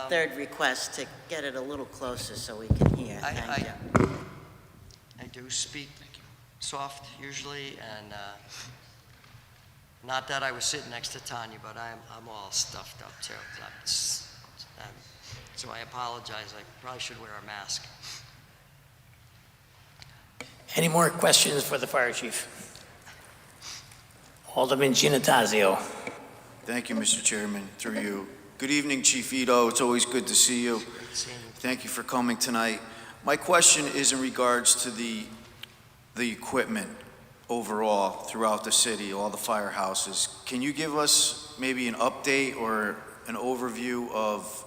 third request to get it a little closer so we can hear. Thank you. I do speak soft usually, and not that I was sitting next to Tanya, but I'm all stuffed up too. So I apologize. I probably should wear a mask. Any more questions for the fire chief? Alderman Giannattasio. Thank you, Mr. Chairman, through you. Good evening, Chief Ito. It's always good to see you. Thank you for coming tonight. My question is in regards to the equipment overall throughout the city, all the firehouses. Can you give us maybe an update or an overview of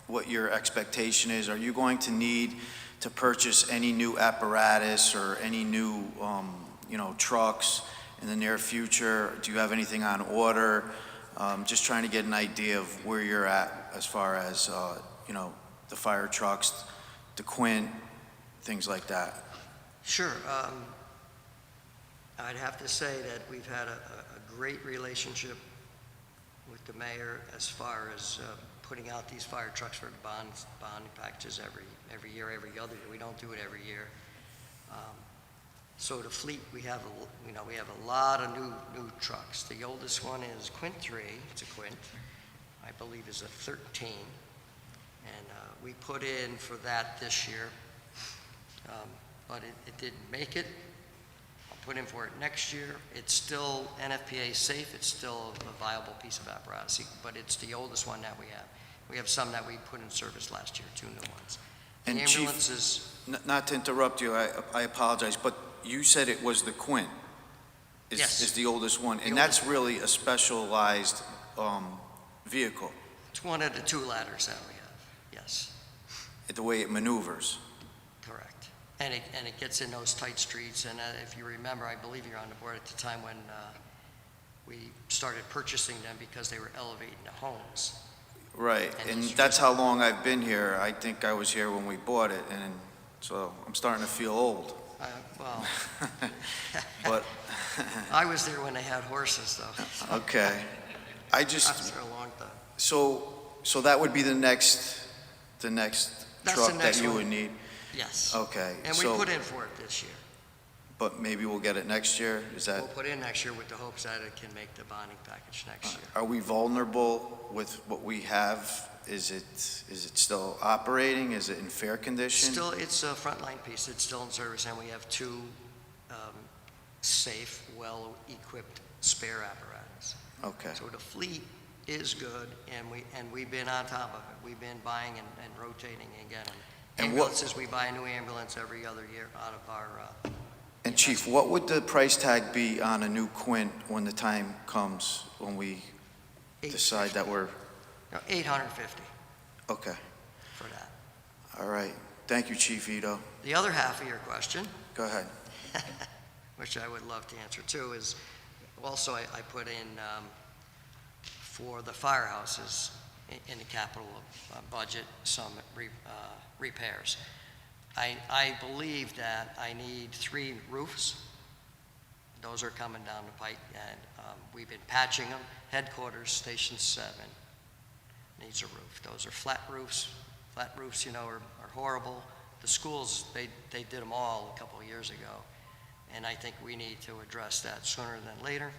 what your expectation is? Are you going to need to purchase any new apparatus or any new, trucks in the near future? Do you have anything on order? Just trying to get an idea of where you're at as far as, the fire trucks, the Quint, things like that. Sure. I'd have to say that we've had a great relationship with the mayor as far as putting out these fire trucks for bond packages every year, every other year. We don't do it every year. So the fleet, we have a lot of new trucks. The oldest one is Quint 3. It's a Quint. I believe is a 13. And we put in for that this year, but it didn't make it. I'll put in for it next year. It's still NFPA safe. It's still a viable piece of apparatus, but it's the oldest one that we have. We have some that we put in service last year, 2 new ones. And the ambulances. Chief, not to interrupt you, I apologize, but you said it was the Quint. Yes. Is the oldest one, and that's really a specialized vehicle. It's one of the 2 ladders that we have, yes. The way it maneuvers. Correct. And it gets in those tight streets, and if you remember, I believe you're on the board at the time when we started purchasing them because they were elevating the homes. Right, and that's how long I've been here. I think I was here when we bought it, and so I'm starting to feel old. Well, but I was there when they had horses, though. Okay. I was there a long time. So that would be the next truck that you would need? Yes. Okay. And we put in for it this year. But maybe we'll get it next year? Is that? We'll put in next year with the hopes that it can make the bonding package next year. Are we vulnerable with what we have? Is it still operating? Is it in fair condition? It's a frontline piece. It's still in service, and we have 2 safe, well-equipped spare apparatus. Okay. So the fleet is good, and we've been on top of it. We've been buying and rotating again. Ambulances, we buy a new ambulance every other year out of our. And Chief, what would the price tag be on a new Quint when the time comes, when we decide that we're? $850. Okay. For that. All right. Thank you, Chief Ito. The other half of your question. Go ahead. Which I would love to answer too, is also I put in for the firehouses in the capital budget some repairs. I believe that I need 3 roofs. Those are coming down the pike, and we've been patching them. Headquarters, Station 7, needs a roof. Those are flat roofs. Flat roofs, are horrible. The schools, they did them all a couple of years ago, and I think we need to address that sooner than later.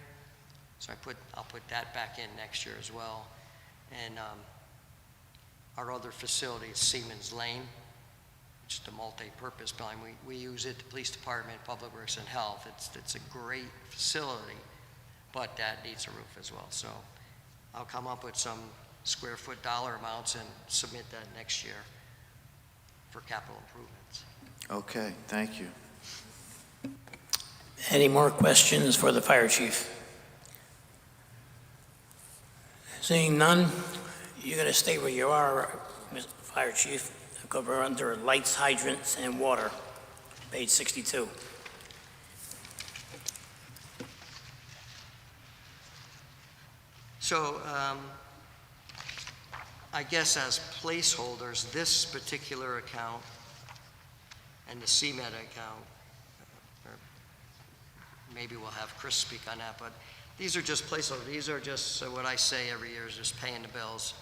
So I'll put that back in next year as well. And our other facility is Siemens Lane, which is the multi-purpose building. We use it, the police department, public works, and health. It's a great facility, but that needs a roof as well. So I'll come up with some square foot dollar amounts and submit that next year for capital improvements. Okay, thank you. Any more questions for the fire chief? Seeing none, you're going to stay where you are, Mr. Fire Chief. Cover under lights, hydrants, and water, page 62. So I guess as placeholders, this particular account and the CMed account, or maybe we'll have Chris speak on that, but these are just placeholders. These are just what I say every year is just paying the bills.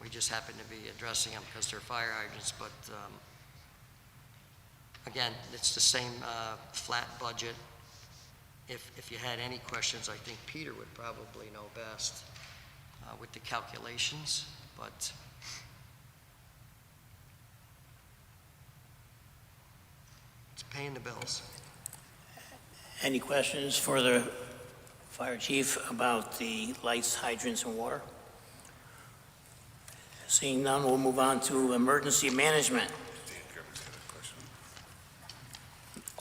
We just happen to be addressing them because they're fire hydrants, but again, it's the same flat budget. If you had any questions, I think Peter would probably know best with the calculations, but it's paying the bills. Any questions for the fire chief about the lights, hydrants, and water? Seeing none, we'll move on to emergency management.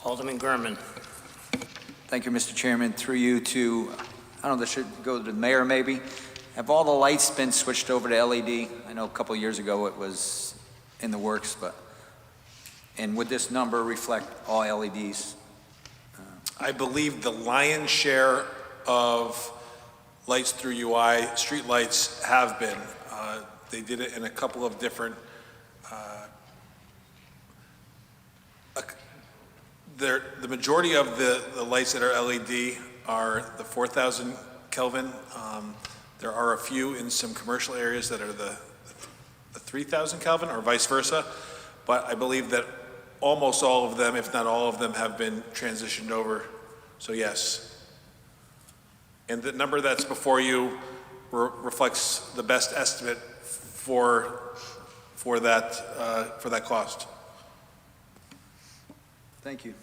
Alderman Gurman. Thank you, Mr. Chairman. Through you to, I don't know, this should go to the mayor maybe. Have all the lights been switched over to LED? I know a couple of years ago it was in the works, but, and would this number reflect all LEDs? I believe the lion's share of lights through UI, street lights have been. They did it in a couple of different, the majority of the lights that are LED are the 4,000 Kelvin. There are a few in some commercial areas that are the 3,000 Kelvin or vice versa, but I believe that almost all of them, if not all of them, have been transitioned over, so yes. And the number that's before you reflects the best estimate for that cost. Thank you.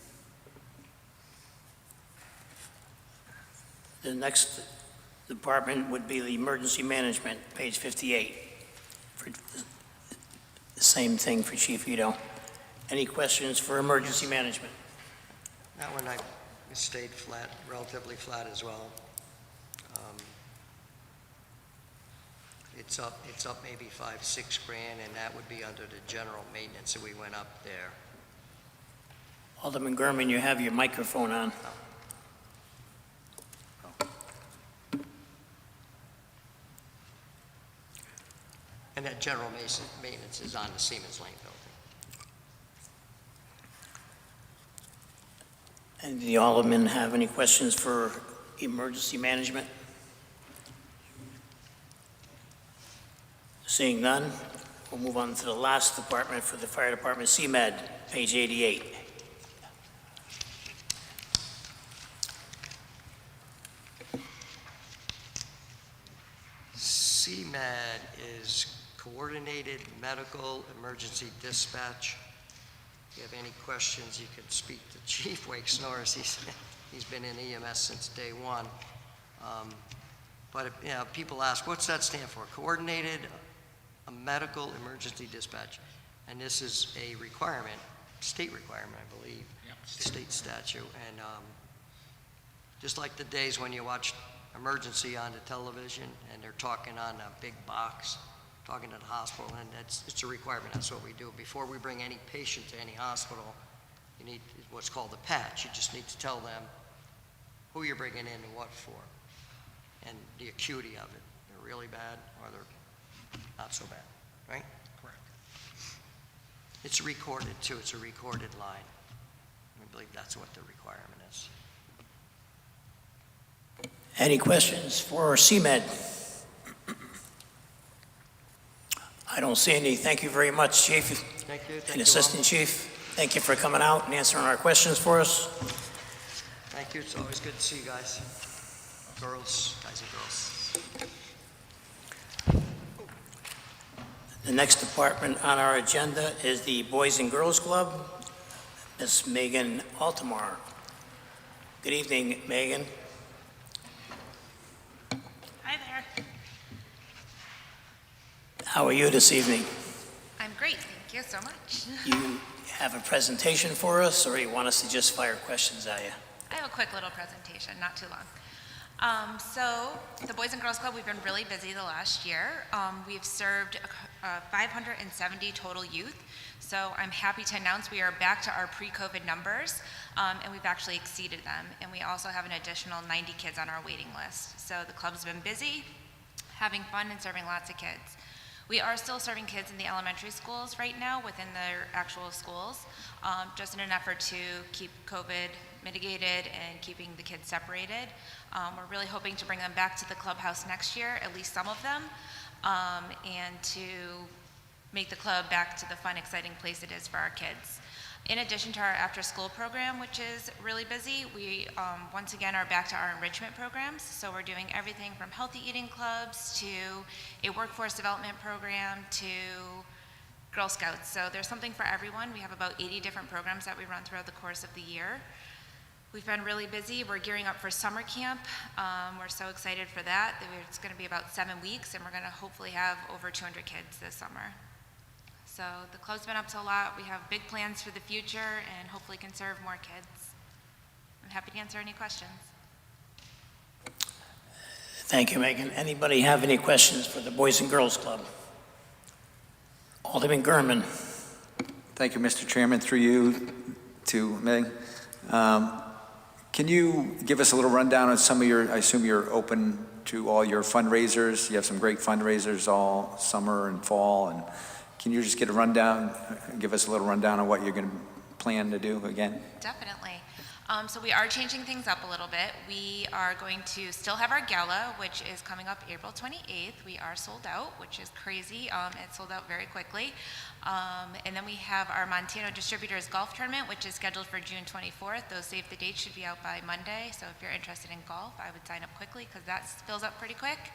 The next department would be the emergency management, page 58. For the same thing for Chief Ito. Any questions for emergency management? That one I stayed flat, relatively flat as well. It's up maybe $5-6 grand, and that would be under the general maintenance, so we went up there. Alderman Gurman, you have your microphone on. And that general maintenance is on the Siemens Lane building. And do the Aldermen have any questions for emergency management? Seeing none, we'll move on to the last department for the fire department, CMed, page 88. CMed is Coordinated Medical Emergency Dispatch. If you have any questions, you can speak to Chief Wake Norris. He's been in EMS since day one. But if, people ask, what's that stand for? Coordinated Medical Emergency Dispatch. And this is a requirement, state requirement, I believe, state statute. And just like the days when you watch emergency on the television and they're talking on a big box, talking to the hospital, and it's a requirement. That's what we do. Before we bring any patient to any hospital, you need what's called a patch. You just need to tell them who you're bringing in and what for, and the acuity of it. They're really bad or they're not so bad, right? Correct. It's recorded too. It's a recorded line. I believe that's what the requirement is. Any questions for CMed? I don't see any. Thank you very much, Chief. Thank you. And Assistant Chief. Thank you for coming out and answering our questions for us. Thank you. It's always good to see you guys. Girls, guys and girls. The next department on our agenda is the Boys and Girls Club. Ms. Megan Altamar. Good evening, Megan. Hi there. How are you this evening? I'm great, thank you so much. You have a presentation for us, or you want us to just fire questions at you? I have a quick little presentation, not too long. So the Boys and Girls Club, we've been really busy the last year. We've served 570 total youth. So I'm happy to announce we are back to our pre-COVID numbers, and we've actually exceeded them. And we also have an additional 90 kids on our waiting list. So the club's been busy, having fun and serving lots of kids. We are still serving kids in the elementary schools right now within their actual schools, just in an effort to keep COVID mitigated and keeping the kids separated. We're really hoping to bring them back to the clubhouse next year, at least some of them, and to make the club back to the fun, exciting place it is for our kids. In addition to our after-school program, which is really busy, we once again are back to our enrichment programs. So we're doing everything from healthy eating clubs to a workforce development program to Girl Scouts. So there's something for everyone. We have about 80 different programs that we run throughout the course of the year. We've been really busy. We're gearing up for summer camp. We're so excited for that. It's going to be about 7 weeks, and we're going to hopefully have over 200 kids this summer. So the club's been up to a lot. We have big plans for the future and hopefully can serve more kids. I'm happy to answer any questions. Thank you, Megan. Anybody have any questions for the Boys and Girls Club? Alderman Gurman. Thank you, Mr. Chairman. Through you to Meg. Can you give us a little rundown on some of your, I assume you're open to all your fundraisers. You have some great fundraisers all summer and fall. And can you just get a rundown, give us a little rundown on what you're going to plan to do again? Definitely. So we are changing things up a little bit. We are going to still have our gala, which is coming up April 28th. We are sold out, which is crazy. It sold out very quickly. And then we have our Montano Distributors Golf Tournament, which is scheduled for June 24th. Those save the dates should be out by Monday. So if you're interested in golf, I would sign up quickly because that fills up pretty quick.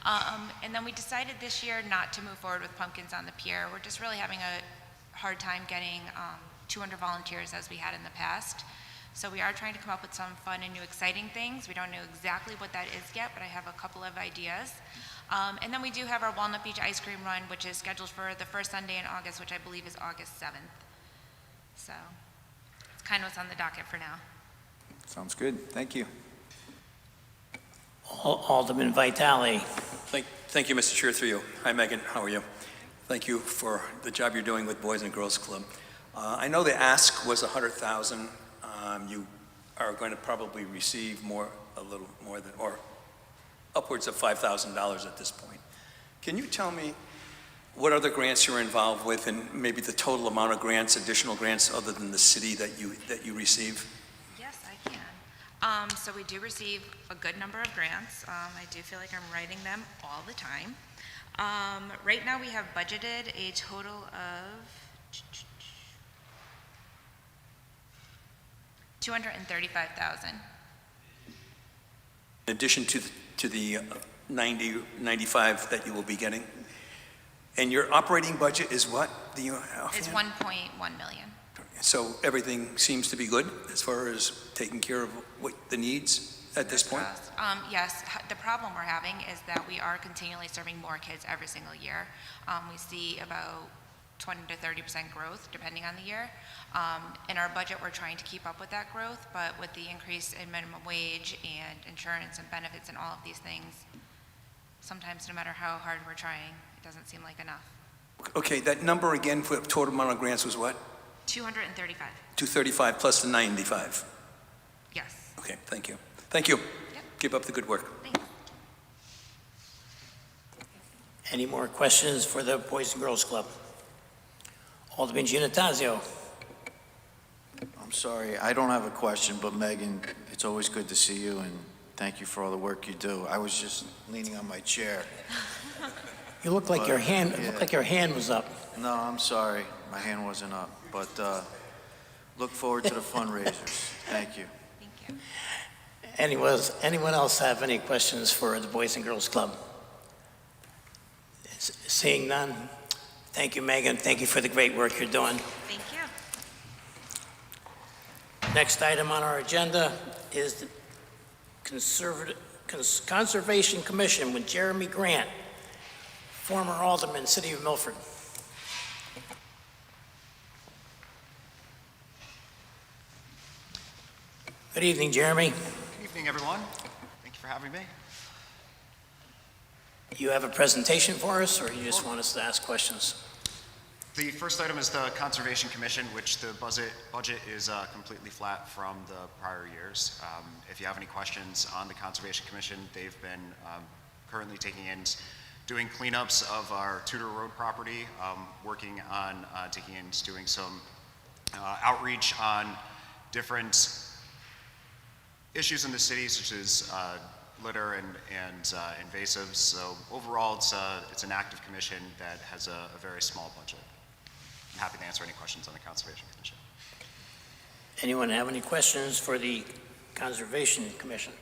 And then we decided this year not to move forward with pumpkins on the pier. We're just really having a hard time getting 200 volunteers as we had in the past. So we are trying to come up with some fun and new exciting things. We don't know exactly what that is yet, but I have a couple of ideas. And then we do have our Walnut Beach Ice Cream Run, which is scheduled for the first Sunday in August, which I believe is August 7th. So it's kind of what's on the docket for now. Sounds good. Thank you. Alderman Vitale. Thank you, Mr. Chair, through you. Hi, Megan. How are you? Thank you for the job you're doing with Boys and Girls Club. I know the ask was $100,000. You are going to probably receive a little more than, or upwards of $5,000 at this point. Can you tell me what other grants you're involved with and maybe the total amount of grants, additional grants other than the city that you receive? Yes, I can. So we do receive a good number of grants. I do feel like I'm writing them all the time. Right now we have budgeted a total of $235,000. In addition to the 95 that you will be getting? And your operating budget is what? It's 1.1 million. So everything seems to be good as far as taking care of the needs at this point? Yes, the problem we're having is that we are continually serving more kids every single year. We see about 20 to 30% growth depending on the year. In our budget, we're trying to keep up with that growth, but with the increase in minimum wage and insurance and benefits and all of these things, sometimes no matter how hard we're trying, it doesn't seem like enough. Okay, that number again for the total amount of grants was what? 235. 235 plus the 95? Yes. Okay, thank you. Thank you. Yep. Keep up the good work. Thanks. Any more questions for the Boys and Girls Club? Alderman Giannattasio. I'm sorry, I don't have a question, but Megan, it's always good to see you, and thank you for all the work you do. I was just leaning on my chair. You look like your hand. Yeah. It looked like your hand was up. No, I'm sorry, my hand wasn't up, but look forward to the fundraisers. Thank you. Thank you. Anyone else have any questions for the Boys and Girls Club? Seeing none, thank you, Megan. Thank you for the great work you're doing. Thank you. Next item on our agenda is the Conservation Commission with Jeremy Grant, former Alderman, City of Melford. Good evening, Jeremy. Good evening, everyone. Thank you for having me. You have a presentation for us, or you just want us to ask questions? The first item is the Conservation Commission, which the budget is completely flat from the prior years. If you have any questions on the Conservation Commission, they've been currently doing cleanups of our Tudor Road property, working on doing some outreach on different issues in the city, such as litter and invasives. So overall, it's an active commission that has a very small budget. I'm happy to answer any questions on the Conservation Commission. Anyone have any questions for the Conservation Commission?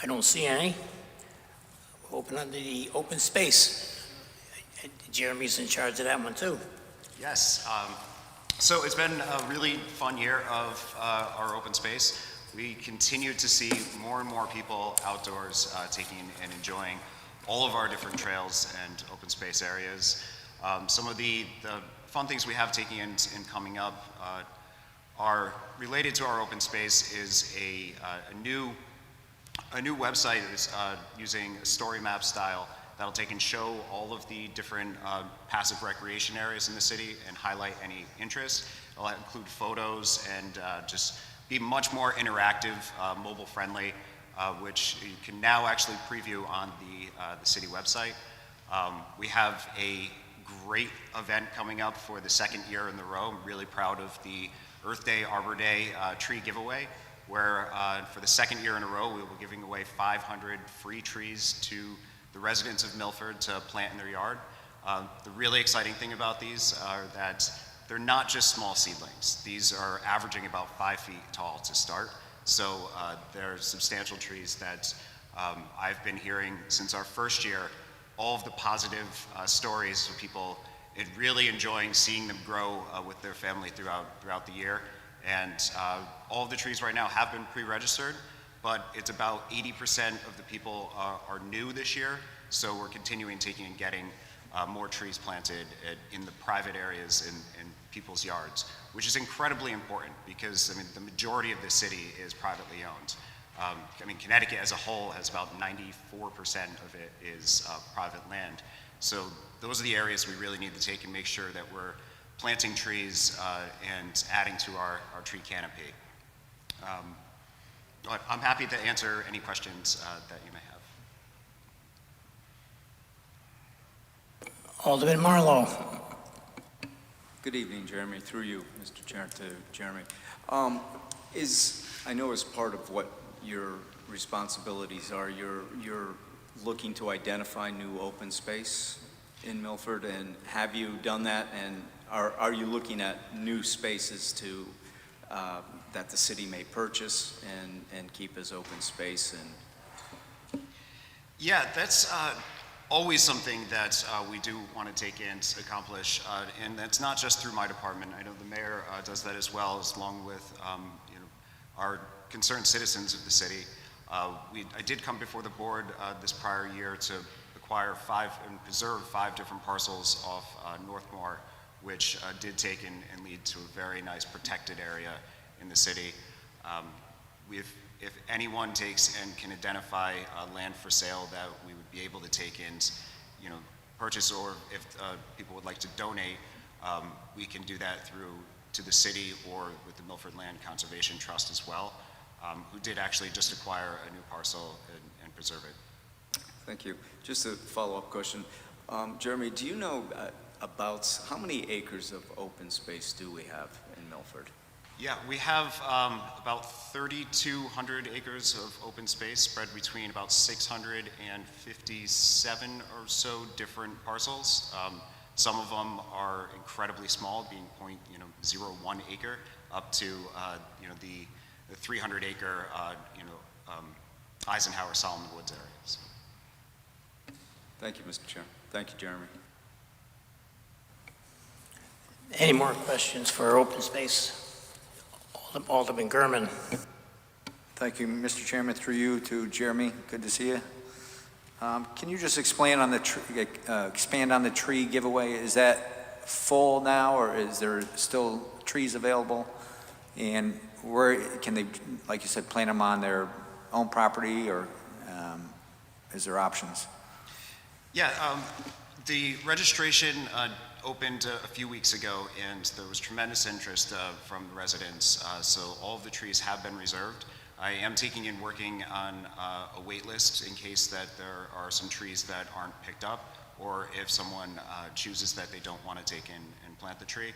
I don't see any. We'll open up the open space. Jeremy's in charge of that one too. Yes. So it's been a really fun year of our open space. We continue to see more and more people outdoors taking and enjoying all of our different trails and open space areas. Some of the fun things we have taking in coming up are related to our open space is a new website is using a story map style that'll take and show all of the different passive recreation areas in the city and highlight any interest. It'll include photos and just be much more interactive, mobile friendly, which you can now actually preview on the city website. We have a great event coming up for the second year in a row. I'm really proud of the Earth Day, Arbor Day tree giveaway, where for the second year in a row, we will be giving away 500 free trees to the residents of Melford to plant in their yard. The really exciting thing about these are that they're not just small seedlings. These are averaging about 5 feet tall to start. So they're substantial trees that I've been hearing since our first year, all of the positive stories of people really enjoying seeing them grow with their family throughout the year. And all of the trees right now have been pre-registered, but it's about 80% of the people are new this year. So we're continuing taking and getting more trees planted in the private areas in people's yards, which is incredibly important because, I mean, the majority of the city is privately owned. I mean, Connecticut as a whole has about 94% of it is private land. So those are the areas we really need to take and make sure that we're planting trees and adding to our tree canopy. I'm happy to answer any questions that you may have. Alderman Marlowe. Good evening, Jeremy. Through you, Mr. Chair, to Jeremy. I know as part of what your responsibilities are, you're looking to identify new open space in Milford, and have you done that? And are you looking at new spaces to that the city may purchase and keep as open space? And yeah, that's always something that we do want to take in to accomplish, and that's not just through my department. I know the mayor does that as well, along with our concerned citizens of the city. I did come before the board this prior year to acquire and preserve 5 different parcels off Northmore, which did take and lead to a very nice protected area in the city. If anyone takes and can identify land for sale that we would be able to take in, purchase, or if people would like to donate, we can do that through to the city or with the Milford Land Conservation Trust as well, who did actually just acquire a new parcel and preserve it. thank you. Just a follow-up question. Jeremy, do you know about how many acres of open space do we have in Milford? Yeah, we have about 3,200 acres of open space spread between about 657 or so different parcels. Some of them are incredibly small, being 0.01 acre, up to the 300 acre Eisenhower Solomon Woods areas. Thank you, Mr. Chair. Thank you, Jeremy. Any more questions for open space? Alderman Gurman. Thank you, Mr. Chairman. Through you to Jeremy. Good to see you. Can you just expand on the tree giveaway? Is that full now, or is there still trees available? And where can they, like you said, plant them on their own property, or is there options? Yeah, the registration opened a few weeks ago, and there was tremendous interest from the residents, so all of the trees have been reserved. I am taking and working on a wait list in case that there are some trees that aren't picked up, or if someone chooses that they don't want to take in and plant the tree.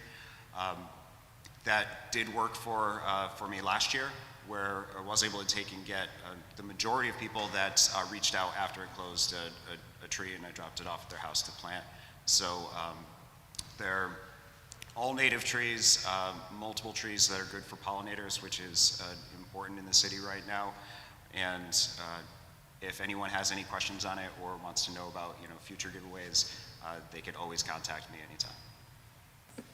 That did work for me last year, where I was able to take and get the majority of people that reached out after it closed a tree, and I dropped it off at their house to plant. So they're all native trees, multiple trees that are good for pollinators, which is important in the city right now. And if anyone has any questions on it or wants to know about future giveaways, they could always contact me anytime.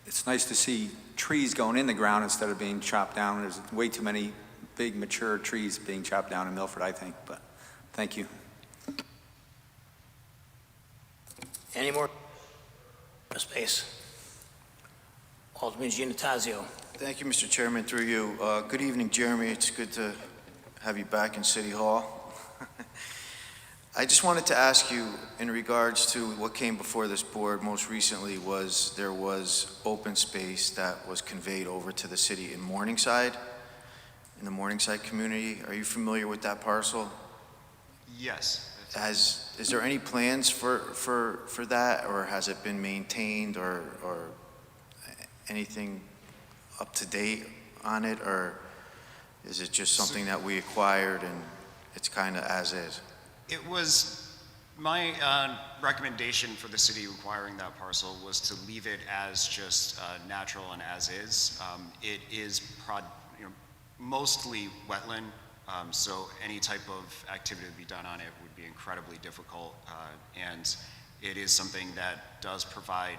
It's nice to see trees going in the ground instead of being chopped down. There's way too many big mature trees being chopped down in Melford, I think, but thank you. Any more space? Alderman Giannattasio. Thank you, Mr. Chairman, through you. Good evening, Jeremy. It's good to have you back in City Hall. I just wanted to ask you, in regards to what came before this board most recently, there was open space that was conveyed over to the city in Morningside, in the Morningside community. Are you familiar with that parcel? Yes. Is there any plans for that, or has it been maintained, or anything up to date on it, or is it just something that we acquired and it's kind of as is? It was my recommendation for the city acquiring that parcel was to leave it as just natural and as is. It is mostly wetland, so any type of activity to be done on it would be incredibly difficult, and it is something that does provide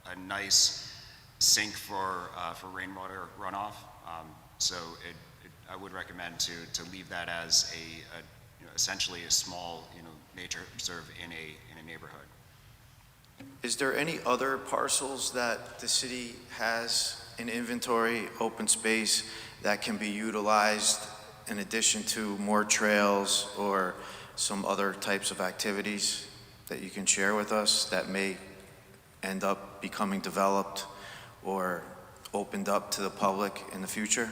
a nice sink for rainwater runoff. So I would recommend to leave that as essentially a small nature reserve in a neighborhood. Is there any other parcels that the city has in inventory, open space, that can be utilized in addition to more trails or some other types of activities that you can share with us that may end up becoming developed or opened up to the public in the future?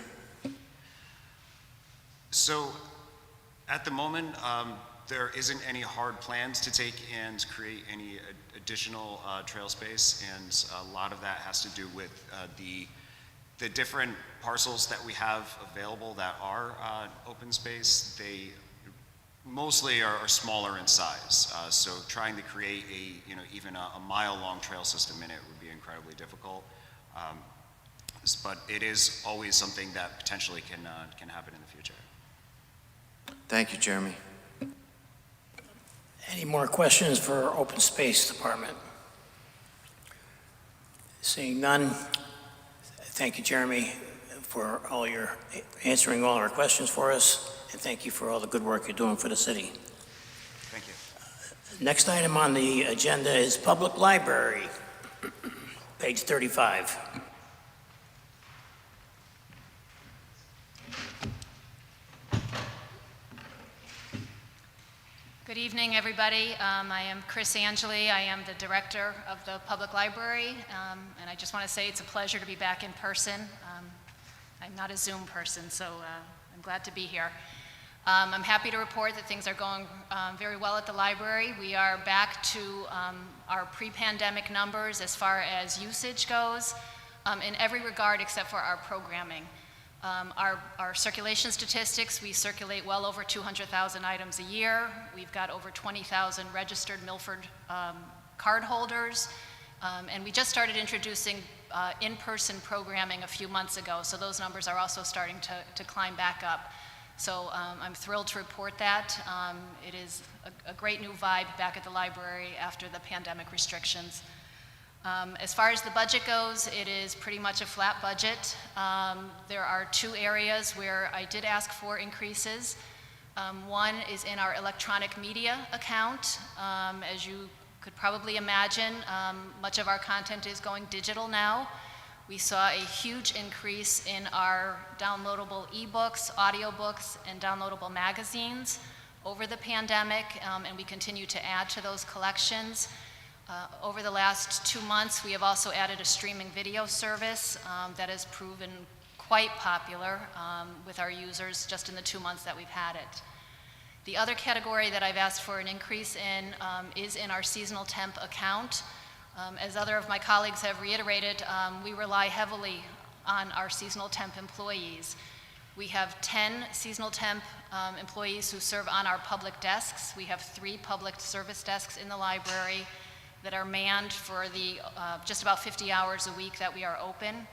So at the moment, there isn't any hard plans to take and create any additional trail space, and a lot of that has to do with the different parcels that we have available that are open space. They mostly are smaller in size, so trying to create even a mile-long trail system in it would be incredibly difficult. But it is always something that potentially can happen in the future. Thank you, Jeremy. Any more questions for our Open Space Department? Seeing none, thank you, Jeremy, for answering all our questions for us, and thank you for all the good work you're doing for the city. Thank you. Next item on the agenda is Public Library, page 35. Good evening, everybody. I am Chris Angeli. I am the director of the Public Library, and I just want to say it's a pleasure to be back in person. I'm not a Zoom person, so I'm glad to be here. I'm happy to report that things are going very well at the library. We are back to our pre-pandemic numbers as far as usage goes, in every regard except for our programming. Our circulation statistics, we circulate well over 200,000 items a year. We've got over 20,000 registered Melford card holders, and we just started introducing in-person programming a few months ago, so those numbers are also starting to climb back up. So I'm thrilled to report that. It is a great new vibe back at the library after the pandemic restrictions. As far as the budget goes, it is pretty much a flat budget. There are two areas where I did ask for increases. One is in our electronic media account. As you could probably imagine, much of our content is going digital now. We saw a huge increase in our downloadable ebooks, audiobooks, and downloadable magazines over the pandemic, and we continue to add to those collections. Over the last 2 months, we have also added a streaming video service that has proven quite popular with our users just in the 2 months that we've had it. The other category that I've asked for an increase in is in our seasonal temp account. As other of my colleagues have reiterated, we rely heavily on our seasonal temp employees. We have 10 seasonal temp employees who serve on our public desks. We have 3 public service desks in the library that are manned for the just about 50 hours a week that we are open.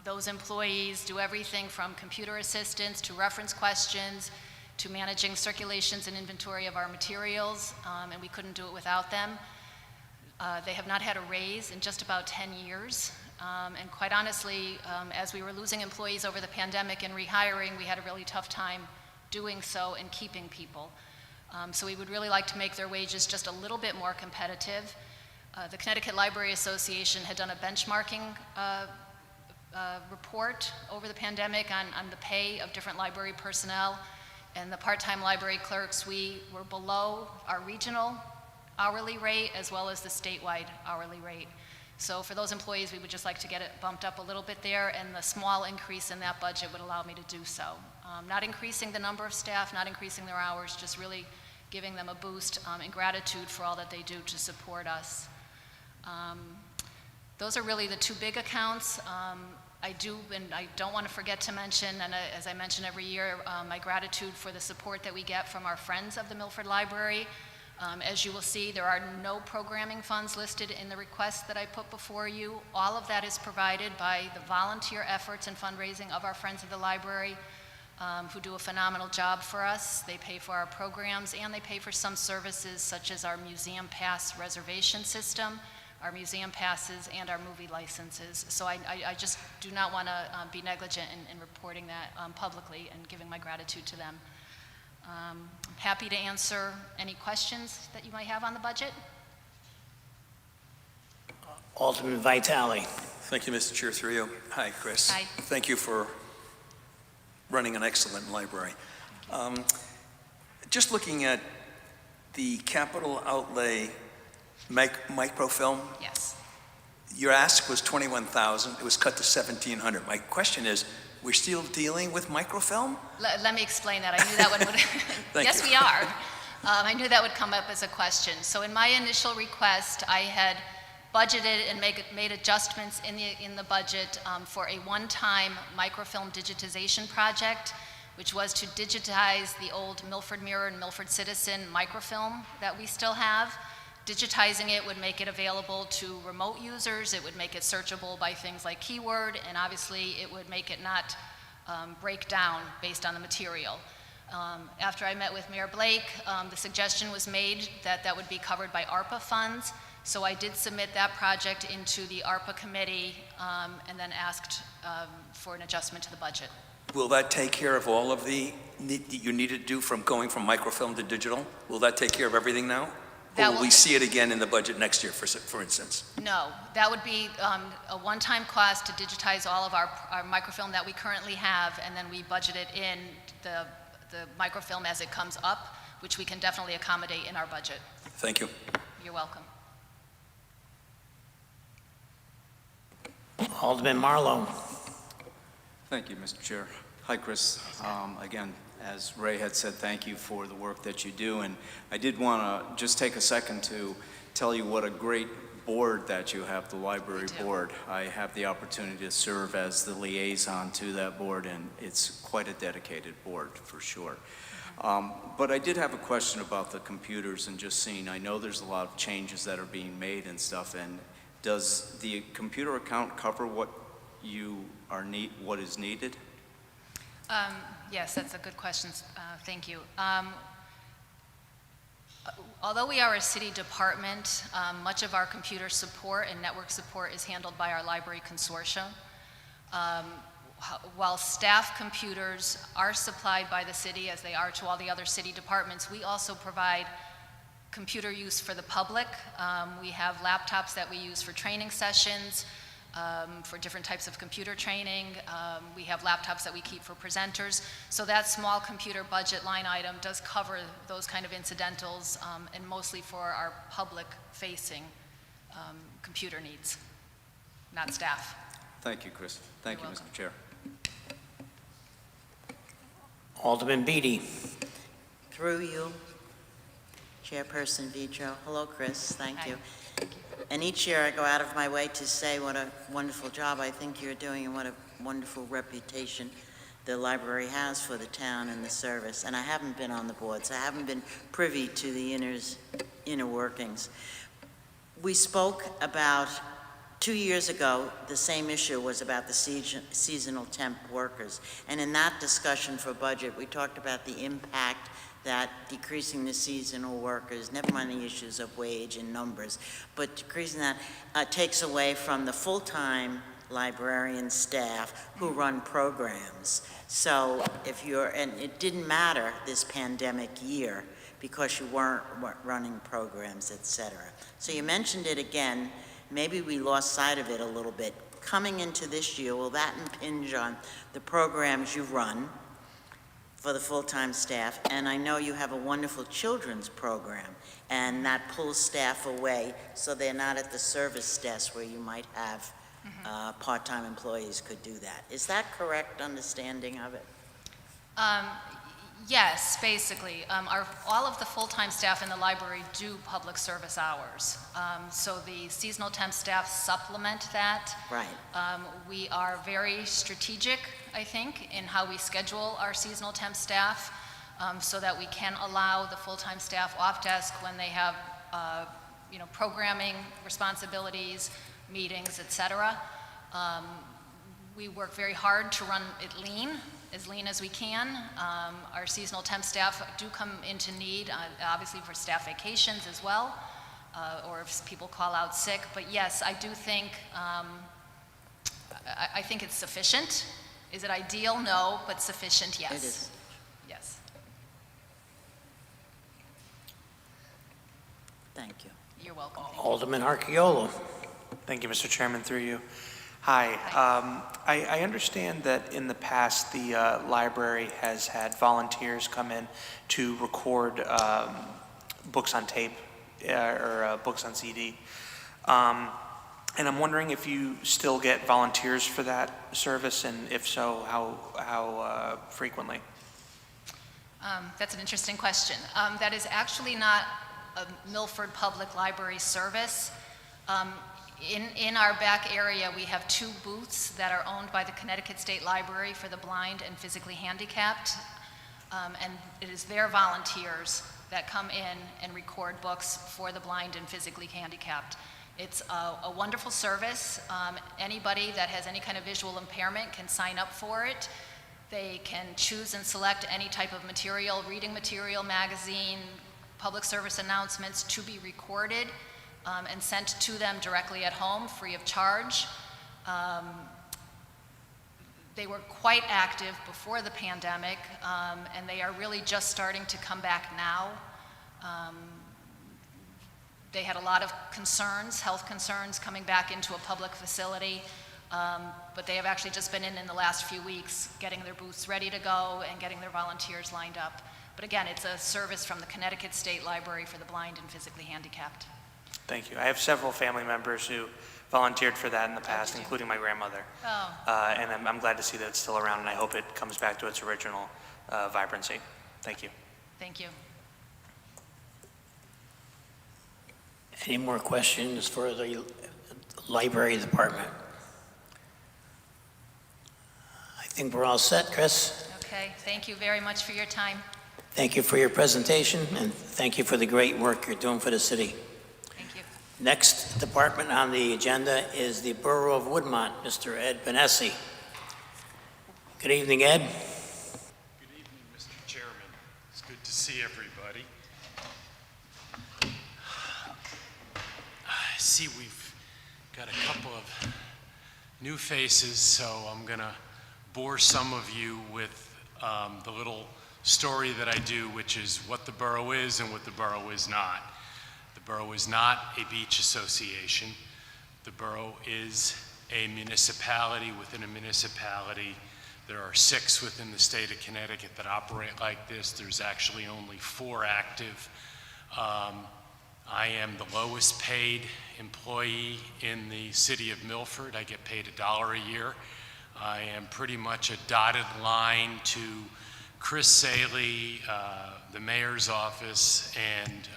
Those employees do everything from computer assistance to reference questions to managing circulations and inventory of our materials, and we couldn't do it without them. They have not had a raise in just about 10 years, and quite honestly, as we were losing employees over the pandemic and rehiring, we had a really tough time doing so and keeping people. So we would really like to make their wages just a little bit more competitive. The Connecticut Library Association had done a benchmarking report over the pandemic on the pay of different library personnel, and the part-time library clerks, we were below our regional hourly rate as well as the statewide hourly rate. So for those employees, we would just like to get it bumped up a little bit there, and the small increase in that budget would allow me to do so. Not increasing the number of staff, not increasing their hours, just really giving them a boost in gratitude for all that they do to support us. Those are really the 2 big accounts. I don't want to forget to mention, and as I mention every year, my gratitude for the support that we get from our friends of the Melford Library. As you will see, there are no programming funds listed in the request that I put before you. All of that is provided by the volunteer efforts and fundraising of our friends of the library, who do a phenomenal job for us. They pay for our programs, and they pay for some services such as our museum pass reservation system, our museum passes, and our movie licenses. So I just do not want to be negligent in reporting that publicly and giving my gratitude to them. I'm happy to answer any questions that you might have on the budget. Alderman Vitale. Thank you, Mr. Chair, through you. Hi, Chris. Hi. Thank you for running an excellent library. Just looking at the capital outlay microfilm. Yes. Your ask was $21,000. It was cut to $1,700. My question is, we're still dealing with microfilm? Let me explain that. I knew that one would. Yes, we are. I knew that would come up as a question. So in my initial request, I had budgeted and made adjustments in the budget for a one-time microfilm digitization project, which was to digitize the old Milford Mirror and Milford Citizen microfilm that we still have. Digitizing it would make it available to remote users, it would make it searchable by things like keyword, and obviously it would make it not break down based on the material. After I met with Mayor Blake, the suggestion was made that that would be covered by ARPA funds, so I did submit that project into the ARPA committee and then asked for an adjustment to the budget. Will that take care of all of the you need to do from going from microfilm to digital? Will that take care of everything now? Or will we see it again in the budget next year, for instance? No, that would be a one-time cost to digitize all of our microfilm that we currently have, and then we budget it in the microfilm as it comes up, which we can definitely accommodate in our budget. Thank you. You're welcome. Alderman Marlowe. Thank you, Mr. Chair. Hi, Chris. Again, as Ray had said, thank you for the work that you do. And I did want to just take a second to tell you what a great board that you have, the library board. I have the opportunity to serve as the liaison to that board, and it's quite a dedicated board for sure. But I did have a question about the computers and just seeing, I know there's a lot of changes that are being made and stuff, and does the computer account cover what what is needed? Yes, that's a good question. Thank you. Although we are a city department, much of our computer support and network support is handled by our library consortium. While staff computers are supplied by the city, as they are to all the other city departments, we also provide computer use for the public. We have laptops that we use for training sessions. for different types of computer training. We have laptops that we keep for presenters. So that small computer budget line item does cover those kind of incidentals, and mostly for our public-facing computer needs, not staff. Thank you, Chris. Thank you, Mr. Chair. Alderman Beatty. Through you, Chairperson Vitro. Hello, Chris. Thank you. And each year I go out of my way to say what a wonderful job I think you're doing and what a wonderful reputation the library has for the town and the service. And I haven't been on the board, so I haven't been privy to the inner workings. We spoke about 2 years ago, the same issue was about the seasonal temp workers. And in that discussion for budget, we talked about the impact that decreasing the seasonal workers, never mind the issues of wage and numbers, but decreasing that takes away from the full-time librarian staff who run programs. So if you're, and it didn't matter this pandemic year because you weren't running programs, et cetera. So you mentioned it again. Maybe we lost sight of it a little bit. Coming into this year, will that impinge on the programs you run for the full-time staff? And I know you have a wonderful children's program, and that pulls staff away so they're not at the service desk where you might have part-time employees could do that. Is that correct understanding of it? Yes, basically. All of the full-time staff in the library do public service hours. So the seasonal temp staff supplement that. Right. We are very strategic, I think, in how we schedule our seasonal temp staff, so that we can allow the full-time staff off-desk when they have, programming responsibilities, meetings, et cetera. We work very hard to run it as lean as we can. Our seasonal temp staff do come into need, obviously for staff vacations as well, or if people call out sick. But yes, I do think, I think it's sufficient. Is it ideal? No, but sufficient, yes. It is. Yes. Thank you. You're welcome. Alderman Archeolo. Thank you, Mr. Chairman, through you. Hi. I understand that in the past, the library has had volunteers come in to record books on tape or books on CD. And I'm wondering if you still get volunteers for that service, and if so, how frequently? That's an interesting question. That is actually not a Milford Public Library service. In our back area, we have 2 booths that are owned by the Connecticut State Library for the blind and physically handicapped. And it is their volunteers that come in and record books for the blind and physically handicapped. It's a wonderful service. Anybody that has any kind of visual impairment can sign up for it. They can choose and select any type of material, reading material, magazine, public service announcements to be recorded and sent to them directly at home, free of charge. They were quite active before the pandemic, and they are really just starting to come back now. They had a lot of concerns, health concerns, coming back into a public facility, but they have actually just been in the last few weeks, getting their booths ready to go and getting their volunteers lined up. But again, it's a service from the Connecticut State Library for the blind and physically handicapped. Thank you. I have several family members who volunteered for that in the past, including my grandmother. And I'm glad to see that it's still around, and I hope it comes back to its original vibrancy. Thank you. Thank you. Any more questions for the library department? I think we're all set, Chris. Okay, thank you very much for your time. Thank you for your presentation, and thank you for the great work you're doing for the city. Thank you. Next department on the agenda is the Borough of Woodmont, Mr. Ed Benessi. Good evening, Ed. Good evening, Mr. Chairman. It's good to see everybody. I see we've got a couple of new faces, so I'm going to bore some of you with the little story that I do, which is what the borough is and what the borough is not. The borough is not a beach association. The borough is a municipality within a municipality. There are 6 within the state of Connecticut that operate like this. There's actually only 4 active. I am the lowest paid employee in the city of Milford. I get paid $1 a year. I am pretty much a dotted line to Chris Saley, the mayor's office, and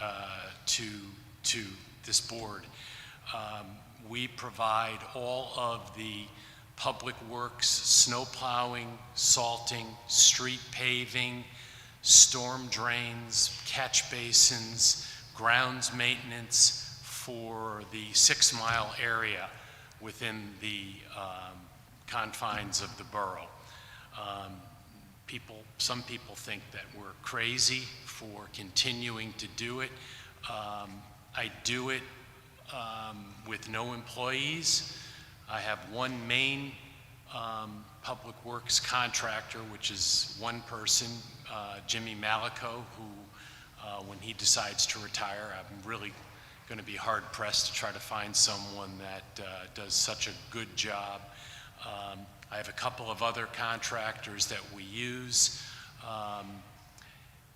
to this board. We provide all of the public works, snow plowing, salting, street paving, storm drains, catch basins, grounds maintenance for the 6-mile area within the confines of the borough. Some people think that we're crazy for continuing to do it. I do it with no employees. I have one main public works contractor, which is one person, Jimmy Malico, who when he decides to retire, I'm really going to be hard pressed to try to find someone that does such a good job. I have a couple of other contractors that we use.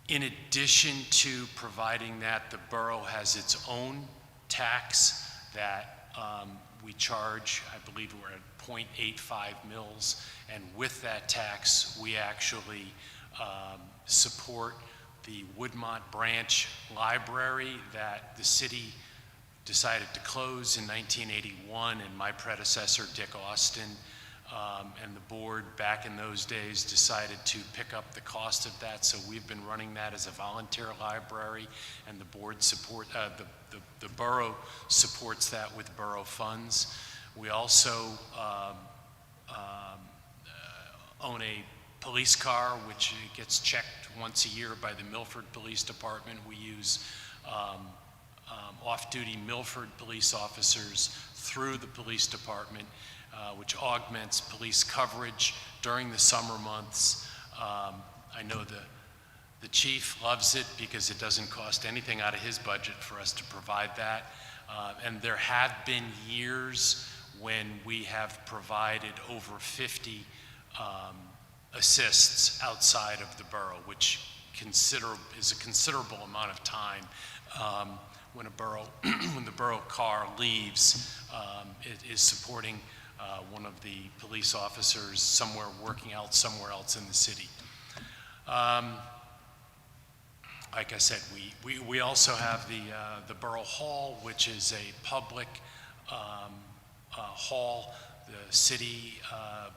In addition to providing that, the borough has its own tax that we charge. I believe we're at 0.85 mils, and with that tax, we actually support the Woodmont branch library that the city decided to close in 1981, and my predecessor, Dick Austin, and the board back in those days decided to pick up the cost of that. So we've been running that as a volunteer library, and the board support, the borough supports that with borough funds. We also own a police car, which gets checked once a year by the Melford Police Department. We use off-duty Melford police officers through the police department, which augments police coverage during the summer months. I know the chief loves it because it doesn't cost anything out of his budget for us to provide that. And there have been years when we have provided over 50 assists outside of the borough, which is a considerable amount of time. When when the borough car leaves, it is supporting one of the police officers working out somewhere else in the city. Like I said, we also have the Borough Hall, which is a public hall. The City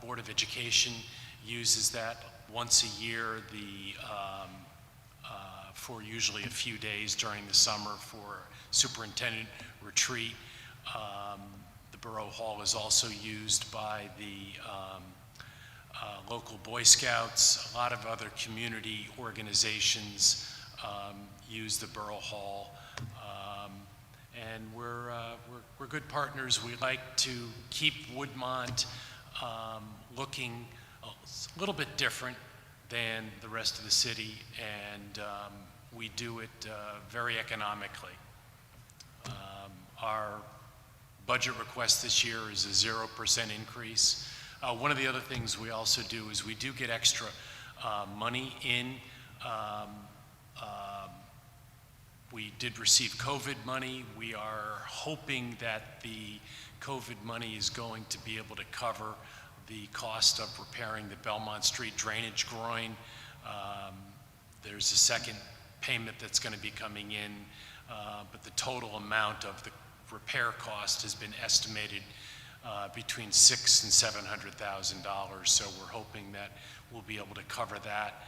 Board of Education uses that once a year for usually a few days during the summer for superintendent retreat. The Borough Hall is also used by the local Boy Scouts. A lot of other community organizations use the Borough Hall. And we're good partners. We like to keep Woodmont looking a little bit different than the rest of the city, and we do it very economically. Our budget request this year is a 0% increase. One of the other things we also do is we do get extra money in. We did receive COVID money. We are hoping that the COVID money is going to be able to cover the cost of repairing the Belmont Street drainage groin. There's a second payment that's going to be coming in, but the total amount of the repair cost has been estimated between $600,000 and $700,000. So we're hoping that we'll be able to cover that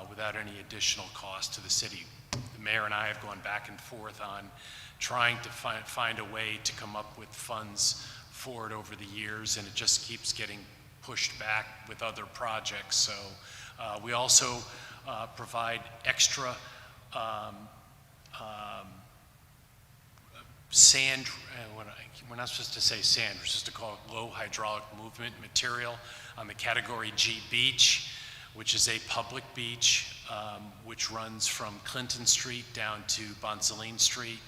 without any additional cost to the city. The mayor and I have gone back and forth on trying to find a way to come up with funds for it over the years, and it just keeps getting pushed back with other projects. So we also provide extra sand, we're not supposed to say sand, we're supposed to call it low hydraulic movement material on the Category G beach, which is a public beach which runs from Clinton Street down to Bonsaline Street.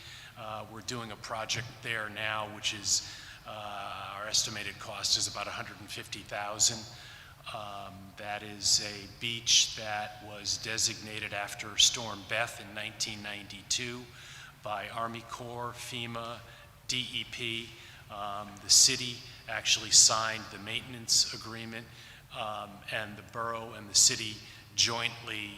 We're doing a project there now which is Our estimated cost is about $150,000. That is a beach that was designated after Storm Beth in 1992 by Army Corps, FEMA, DEP. The city actually signed the maintenance agreement, and the borough and the city jointly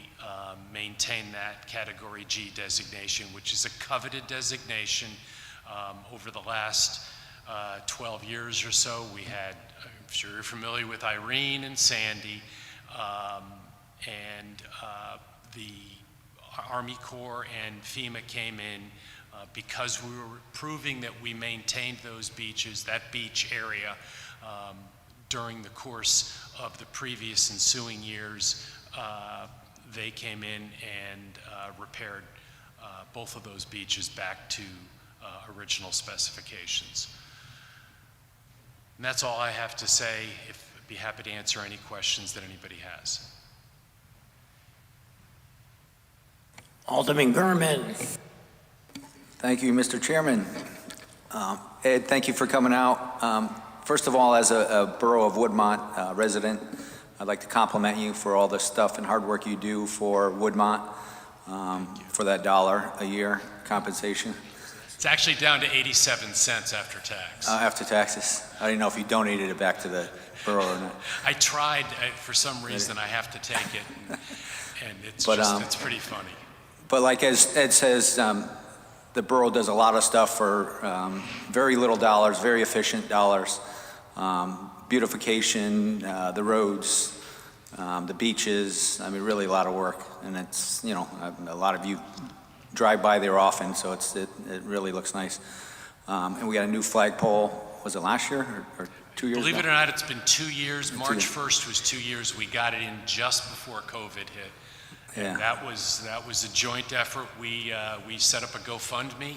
maintain that Category G designation, which is a coveted designation. Over the last 12 years or so, we had, I'm sure you're familiar with Irene and Sandy, and the Army Corps and FEMA came in because we were proving that we maintained those beaches, that beach area, during the course of the previous ensuing years. They came in and repaired both of those beaches back to original specifications. And that's all I have to say. I'd be happy to answer any questions that anybody has. Alderman Gurman. Thank you, Mr. Chairman. Ed, thank you for coming out. First of all, as a Borough of Woodmont resident, I'd like to compliment you for all the stuff and hard work you do for Woodmont, for that $1 a year compensation. It's actually down to 87 cents after tax. After taxes. I didn't know if you donated it back to the borough or not. I tried. For some reason, I have to take it, and it's it's pretty funny. But like as Ed says, the borough does a lot of stuff for very little dollars, very efficient dollars. Beautification, the roads, the beaches, I mean, really a lot of work. And it's, you know, a lot of you drive by there often, so it really looks nice. And we got a new flagpole, was it last year or 2 years ago? Believe it or not, it's been 2 years. March 1st was 2 years. We got it in just before COVID hit. And that was a joint effort. We set up a GoFundMe.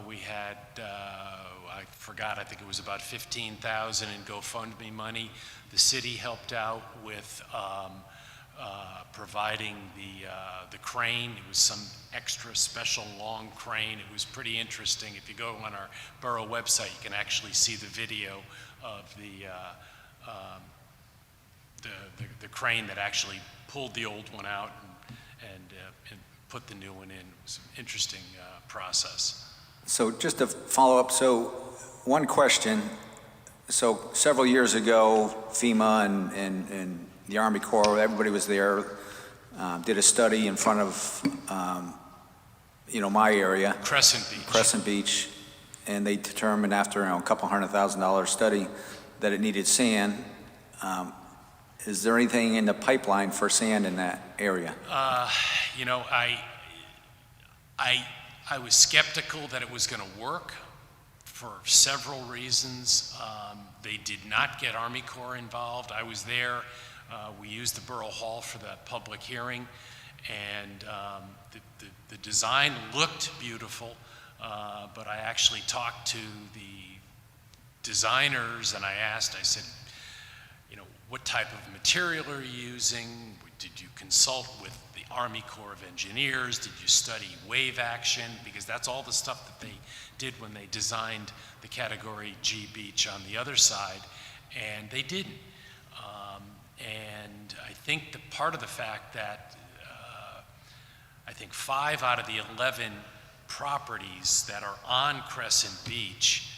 We had, I forgot, I think it was about $15,000 in GoFundMe money. The city helped out with providing the crane. It was some extra special long crane. It was pretty interesting. If you go on our borough website, you can actually see the video of the crane that actually pulled the old one out and put the new one in. It was an interesting process. So just to follow up, so one question. So several years ago, FEMA and the Army Corps, everybody was there, did a study in front of, my area. Crescent Beach. And they determined after a couple $100,000 study that it needed sand. Is there anything in the pipeline for sand in that area? I was skeptical that it was going to work for several reasons. They did not get Army Corps involved. I was there. We used the Borough Hall for that public hearing, and the design looked beautiful, but I actually talked to the designers, and I said, what type of material are you using? Did you consult with the Army Corps of Engineers? Did you study wave action? Because that's all the stuff that they did when they designed the Category G beach on the other side, and they didn't. And I think that part of the fact that I think 5 out of the 11 properties that are on Crescent Beach,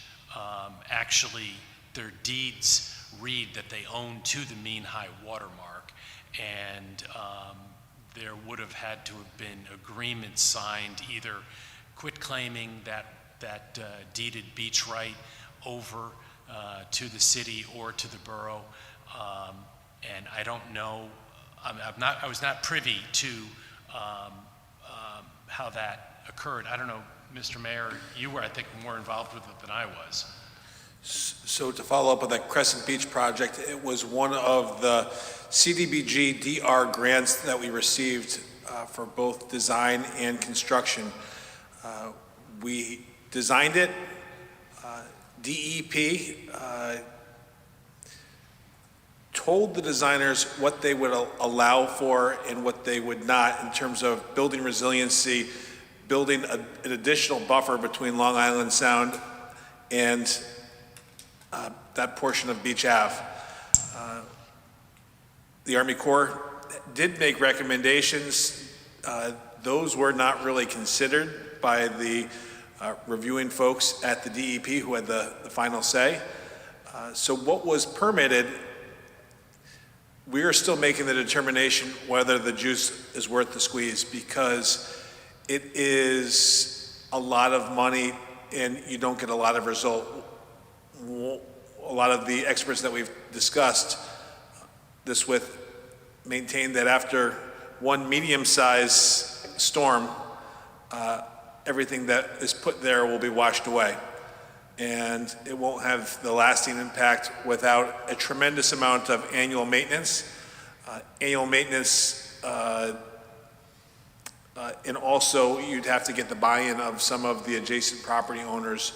actually their deeds read that they own to the mean high water mark, and there would have had to have been agreements signed, either quit claiming that deeded beach right over to the city or to the borough. And I don't know, I was not privy to how that occurred. I don't know, Mr. Mayor, you were, I think, more involved with it than I was. So to follow up on that Crescent Beach project, it was one of the CDBG DR grants that we received for both design and construction. We designed it. DEP told the designers what they would allow for and what they would not in terms of building resiliency, building an additional buffer between Long Island Sound and that portion of Beach Ave. The Army Corps did make recommendations. Those were not really considered by the reviewing folks at the DEP who had the final say. So what was permitted, we are still making the determination whether the juice is worth the squeeze, because it is a lot of money and you don't get a lot of result. A lot of the experts that we've discussed this with maintain that after one medium-sized storm, everything that is put there will be washed away. And it won't have the lasting impact without a tremendous amount of annual maintenance. And also you'd have to get the buy-in of some of the adjacent property owners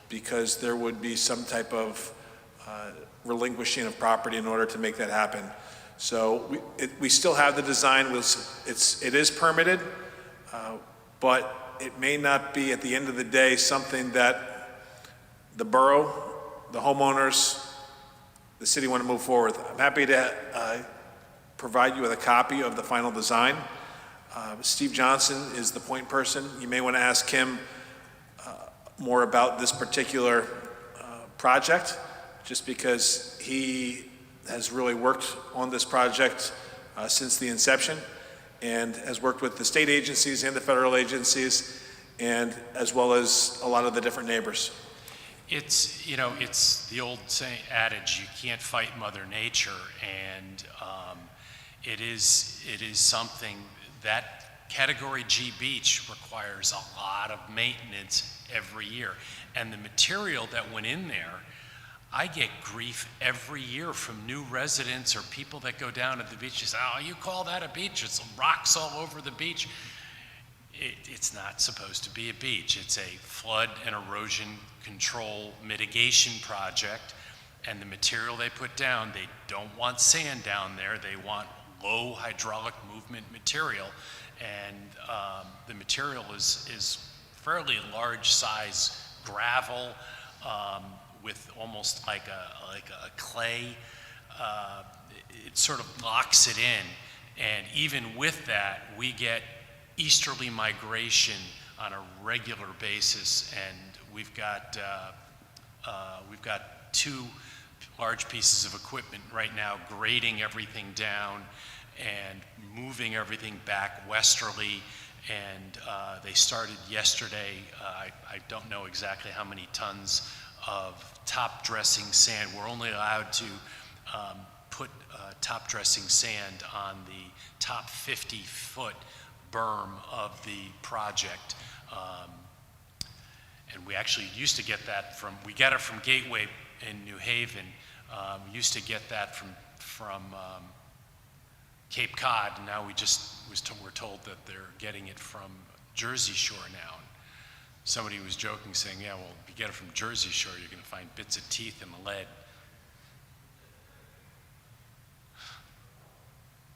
because there would be some type of relinquishing of property in order to make that happen. So we still have the design, it is permitted, but it may not be at the end of the day something that the borough, the homeowners, the city want to move forward with. I'm happy to provide you with a copy of the final design. Steve Johnson is the point person. You may want to ask him more about this particular project, just because he has really worked on this project since the inception and has worked with the state agencies and the federal agencies, and as well as a lot of the different neighbors. It's, you know, it's the old saying, adage, you can't fight Mother Nature, and it is something that Category G beach requires a lot of maintenance every year. And the material that went in there, I get grief every year from new residents or people that go down to the beach and say, oh, you call that a beach? It's rocks all over the beach. It's not supposed to be a beach. It's a flood and erosion control mitigation project. And the material they put down, they don't want sand down there. They want low hydraulic movement material. And the material is fairly large size gravel with almost like a clay. It sort of locks it in. And even with that, we get easterly migration on a regular basis, and we've got two large pieces of equipment right now grading everything down and moving everything back westerly, and they started yesterday. I don't know exactly how many tons of top dressing sand. We're only allowed to put top dressing sand on the top 50-foot berm of the project. And we actually used to get that we got it from Gateway in New Haven. We used to get that from Cape Cod, and now we're told that they're getting it from Jersey Shore now. Somebody was joking, saying, yeah, well, if you get it from Jersey Shore, you're going to find bits of teeth in the lead.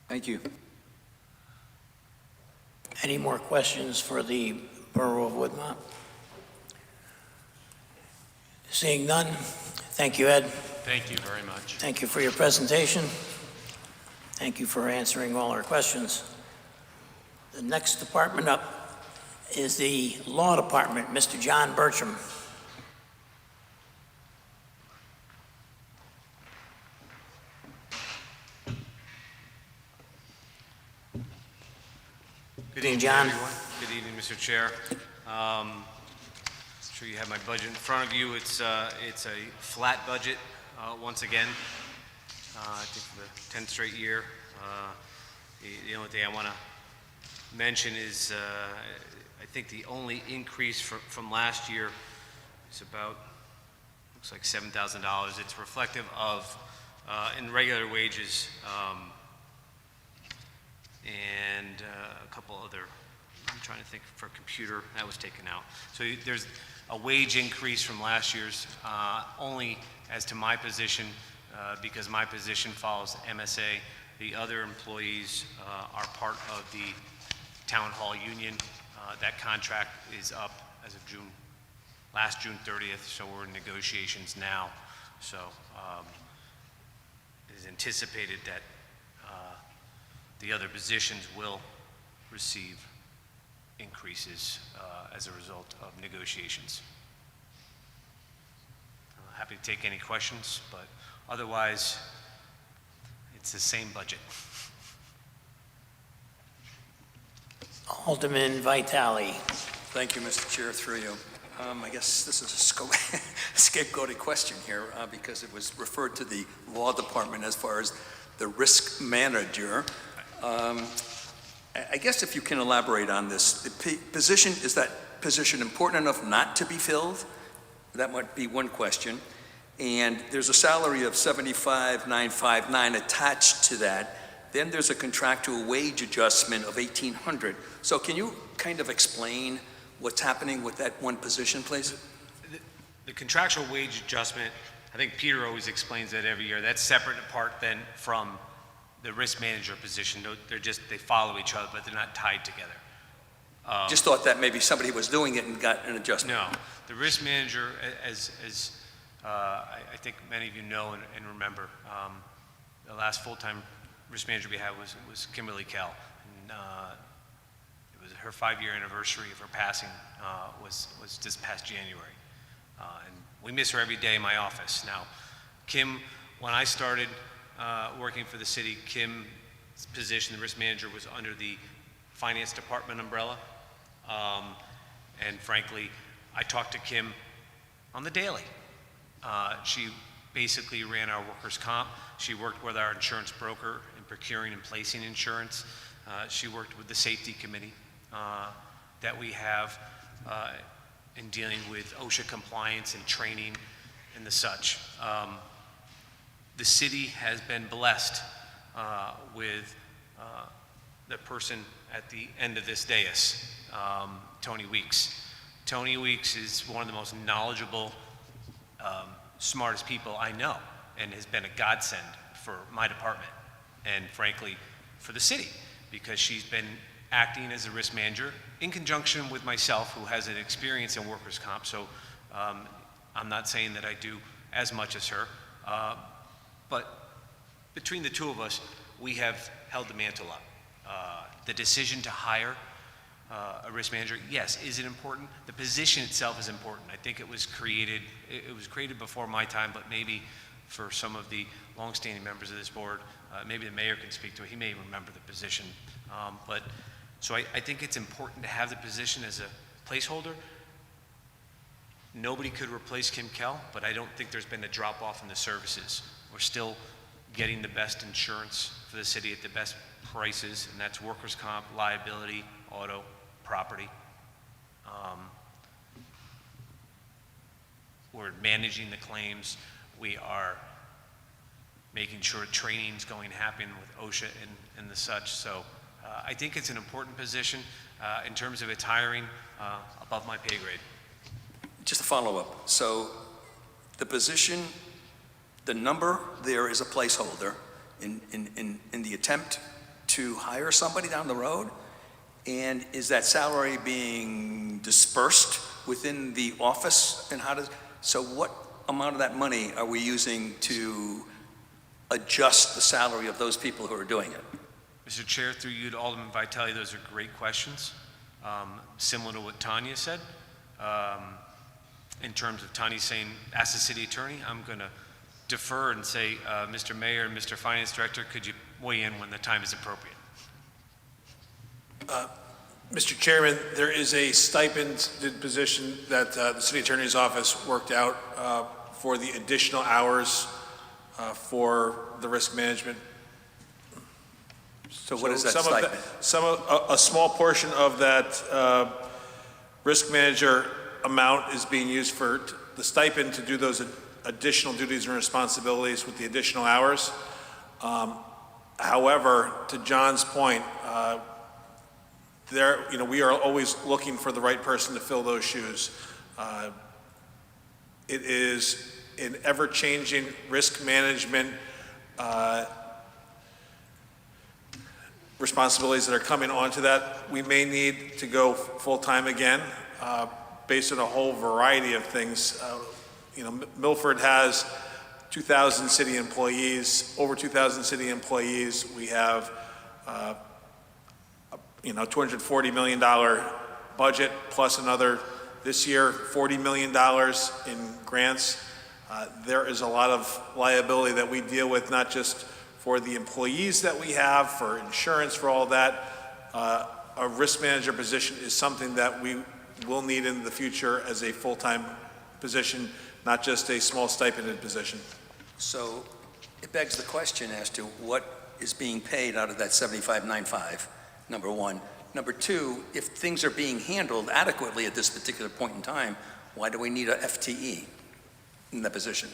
Thank you. Any more questions for the Borough of Woodmont? Seeing none, thank you, Ed. Thank you very much. Thank you for your presentation. Thank you for answering all our questions. The next department up is the Law Department, Mr. John Bertram. Good evening, John. everyone. Good evening, Mr. Chair. I'm sure you have my budget in front of you. It's a flat budget once again. I think for the 10th straight year. The only thing I want to mention is I think the only increase from last year is about, looks like $7,000. It's reflective of in regular wages and a couple other, I'm trying to think, for computer, that was taken out. So there's a wage increase from last year's, only as to my position, because my position follows MSA. The other employees are part of the Town Hall Union. That contract is up as of June last June 30th, so we're in negotiations now. So it is anticipated that the other positions will receive increases as a result of negotiations. Happy to take any questions, but otherwise, it's the same budget. Alderman Vitale. Thank you, Mr. Chair, through you. I guess this is a scapegoated question here because it was referred to the law department as far as the risk manager. I guess if you can elaborate on this, the position, is that position important enough not to be filled? That might be one question. And there's a salary of $75,959 attached to that. Then there's a contractual wage adjustment of $1,800. So can you kind of explain what's happening with that one position, please? The contractual wage adjustment, I think Peter always explains that every year. That's separate and apart then from the risk manager position. They follow each other, but they're not tied together. Just thought that maybe somebody was doing it and got an adjustment. No, the risk manager, as I think many of you know and remember, the last full-time risk manager we had was Kimberly Kell. And, it was her 5-year anniversary of her passing was this past January. And we miss her every day in my office. Now, Kim, when I started working for the city, Kim's position, the risk manager, was under the finance department umbrella. And frankly, I talked to Kim on the daily. She basically ran our workers' comp. She worked with our insurance broker in procuring and placing insurance. She worked with the safety committee that we have in dealing with OSHA compliance and training and the such. The city has been blessed with the person at the end of this dais, Tony Weeks. Tony Weeks is one of the most knowledgeable, smartest people I know, and has been a godsend for my department and frankly for the city, because she's been acting as a risk manager in conjunction with myself, who has an experience in workers' comp. So I'm not saying that I do as much as her, but between the two of us, we have held the mantle up. The decision to hire a risk manager, yes. Is it important? The position itself is important. I think it was created before my time, but maybe for some of the longstanding members of this board, maybe the mayor can speak to it. He may remember the position. So I think it's important to have the position as a placeholder. Nobody could replace Kim Kell, but I don't think there's been a drop off in the services. We're still getting the best insurance for the city at the best prices, and that's workers' comp, liability, auto, property. We're managing the claims. We are making sure training's going to happen with OSHA and the such. So I think it's an important position in terms of its hiring, above my pay grade. Just a follow-up. So the position, the number there is a placeholder in the attempt to hire somebody down the road? And is that salary being dispersed within the office? And so what amount of that money are we using to adjust the salary of those people who are doing it? Mr. Chair, through you to Alderman Vitale, those are great questions. Similar to what Tanya said. In terms of Tanya saying, ask the city attorney, I'm going to defer and say, Mr. Mayor and Mr. Finance Director, could you weigh in when the time is appropriate? Mr. Chairman, there is a stipend position that the city attorney's office worked out for the additional hours for the risk management. So what is that stipend? A small portion of that risk manager amount is being used for the stipend to do those additional duties and responsibilities with the additional hours. However, to John's point, we are always looking for the right person to fill those shoes. It is an ever-changing risk management responsibilities that are coming onto that. We may need to go full-time again, based on a whole variety of things. Milford has 2,000 city employees, over 2,000 city employees. We have, $240 million budget plus another, this year, $40 million in grants. There is a lot of liability that we deal with, not just for the employees that we have, for insurance, for all that. A risk manager position is something that we will need in the future as a full-time position, not just a small stipended position. So it begs the question as to what is being paid out of that 75.95, number one. Number two, if things are being handled adequately at this particular point in time, why do we need a FTE in that position?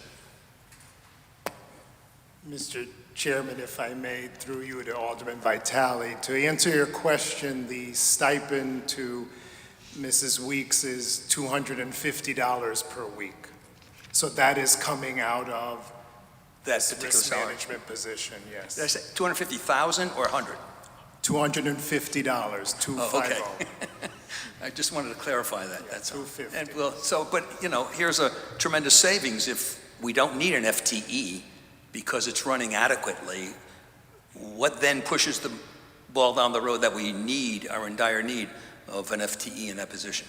Mr. Chairman, if I may, through you to Alderman Vitale, to answer your question, the stipend to Mrs. Weeks is $250 per week. So that is coming out of that this particular risk salary management position, yes. Did I say 250,000 or 100? $250, 250. Oh, okay. I just wanted to clarify that, that's all. 250. And well, but here's a tremendous savings if we don't need an FTE because it's running adequately. What then pushes the ball down the road that we are in dire need of an FTE in that position?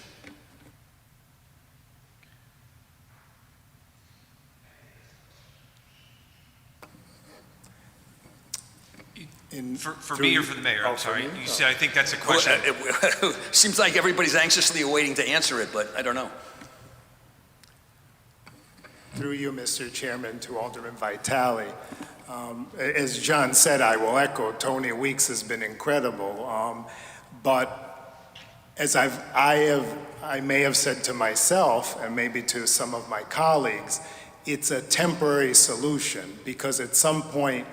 For me or for the mayor? I'm sorry. You said, I think that's a question. Seems like everybody's anxiously awaiting to answer it, but I don't know. Through you, Mr. Chairman, to Alderman Vitale. As John said, I will echo, Tony Weeks has been incredible. But as I may have said to myself, and maybe to some of my colleagues, it's a temporary solution, because at some point,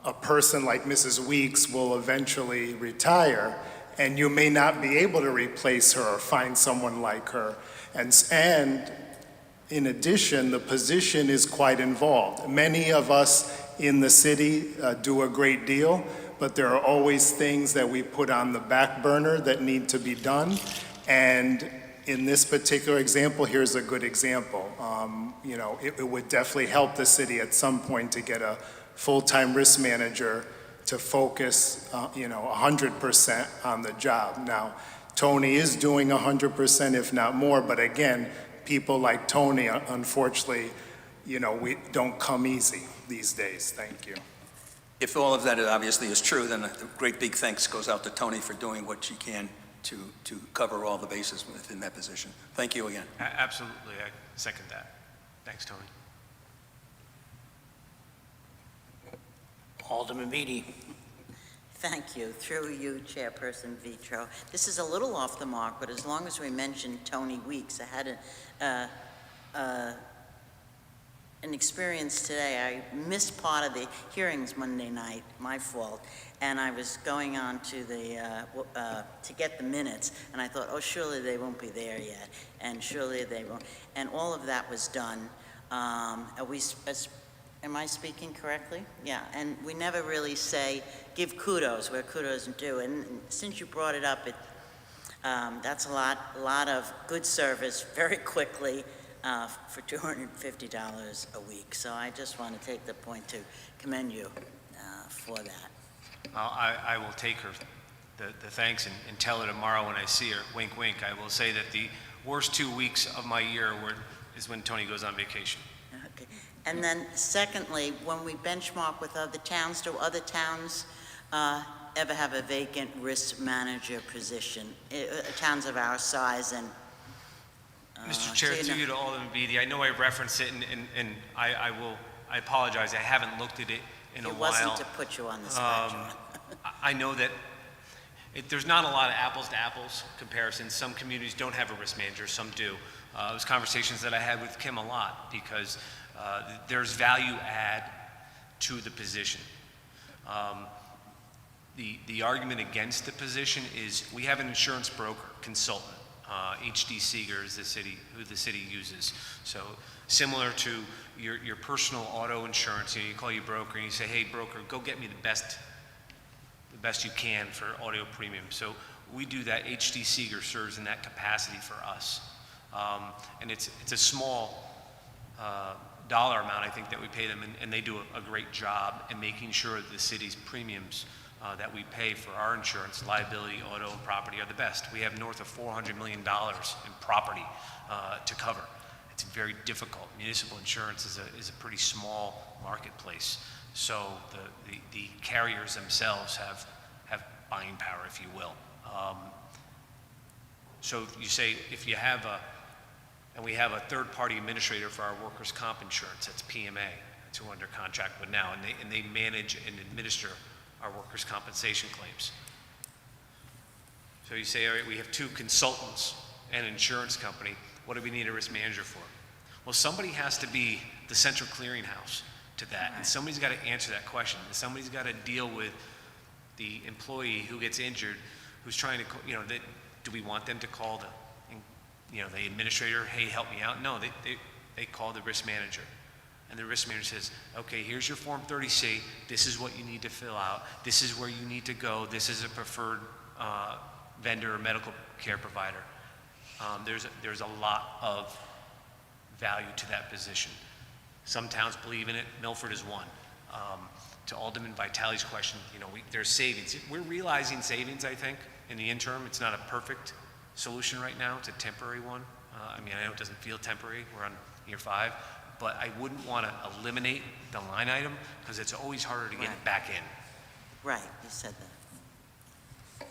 a person like Mrs. Weeks will eventually retire, and you may not be able to replace her or find someone like her. And in addition, the position is quite involved. Many of us in the city do a great deal, but there are always things that we put on the back burner that need to be done. And in this particular example, here's a good example. It would definitely help the city at some point to get a full-time risk manager to focus, 100% on the job. Now, Tony is doing 100%, if not more, but again, people like Tony, unfortunately, we don't come easy these days. Thank you. If all of that obviously is true, then a great big thanks goes out to Tony for doing what she can to cover all the bases within that position. Thank you again. Absolutely, I second that. Thanks, Tony. Alderman Beatty. Thank you. Through you, Chairperson Vitro. This is a little off the mark, but as long as we mentioned Tony Weeks, I had an experience today. I missed part of the hearings Monday night, my fault, and I was going on to to get the minutes, and I thought, oh, surely they won't be there yet, and surely they won't. And all of that was done. Am I speaking correctly? Yeah, and we never really give kudos where kudos are due. And since you brought it up, that's a lot of good service very quickly for $250 a week. So I just want to take the point to commend you for that. I will take her the thanks and tell her tomorrow when I see her. Wink, wink. I will say that the worst 2 weeks of my year is when Tony goes on vacation. Okay. And then secondly, when we benchmark with other towns, do other towns ever have a vacant risk manager position? Towns of our size and... Mr. Chair, through you to Alderman Beatty, I know I referenced it and I apologize, I haven't looked at it in a while. It wasn't to put you on the spot, John. I know that there's not a lot of apples to apples comparisons. Some communities don't have a risk manager, some do. It was conversations that I had with Kim a lot because there's value add to the position. The argument against the position is we have an insurance broker consultant. HD Seeger is who the city uses. So similar to your personal auto insurance, you call your broker and you say, hey broker, go get me the best you can for auto premium. So we do that. HD Seeger serves in that capacity for us. And it's a small dollar amount, I think, that we pay them, and they do a great job in making sure that the city's premiums that we pay for our insurance, liability, auto, and property, are the best. We have north of $400 million in property to cover. It's very difficult. Municipal insurance is a pretty small marketplace, so the carriers themselves have buying power, if you will. So you say if you have and we have a third-party administrator for our workers' comp insurance, that's PMA, that's who we're under contract with now, and they manage and administer our workers' compensation claims. So you say, all right, we have 2 consultants and an insurance company, what do we need a risk manager for? Well, somebody has to be the central clearinghouse to that, and somebody's got to answer that question, and somebody's got to deal with the employee who gets injured, who's trying to, do we want them to call the administrator, hey, help me out? No, they call the risk manager. And the risk manager says, okay, here's your Form 30C. This is what you need to fill out. This is where you need to go. This is a preferred vendor or medical care provider. There's a lot of value to that position. Some towns believe in it. Melford is one. To Alderman Vitale's question, there's savings. We're realizing savings, I think, in the interim. It's not a perfect solution right now. It's a temporary one. I know it doesn't feel temporary. We're on year 5. But I wouldn't want to eliminate the line item because it's always harder to get it back in. Right, you said that.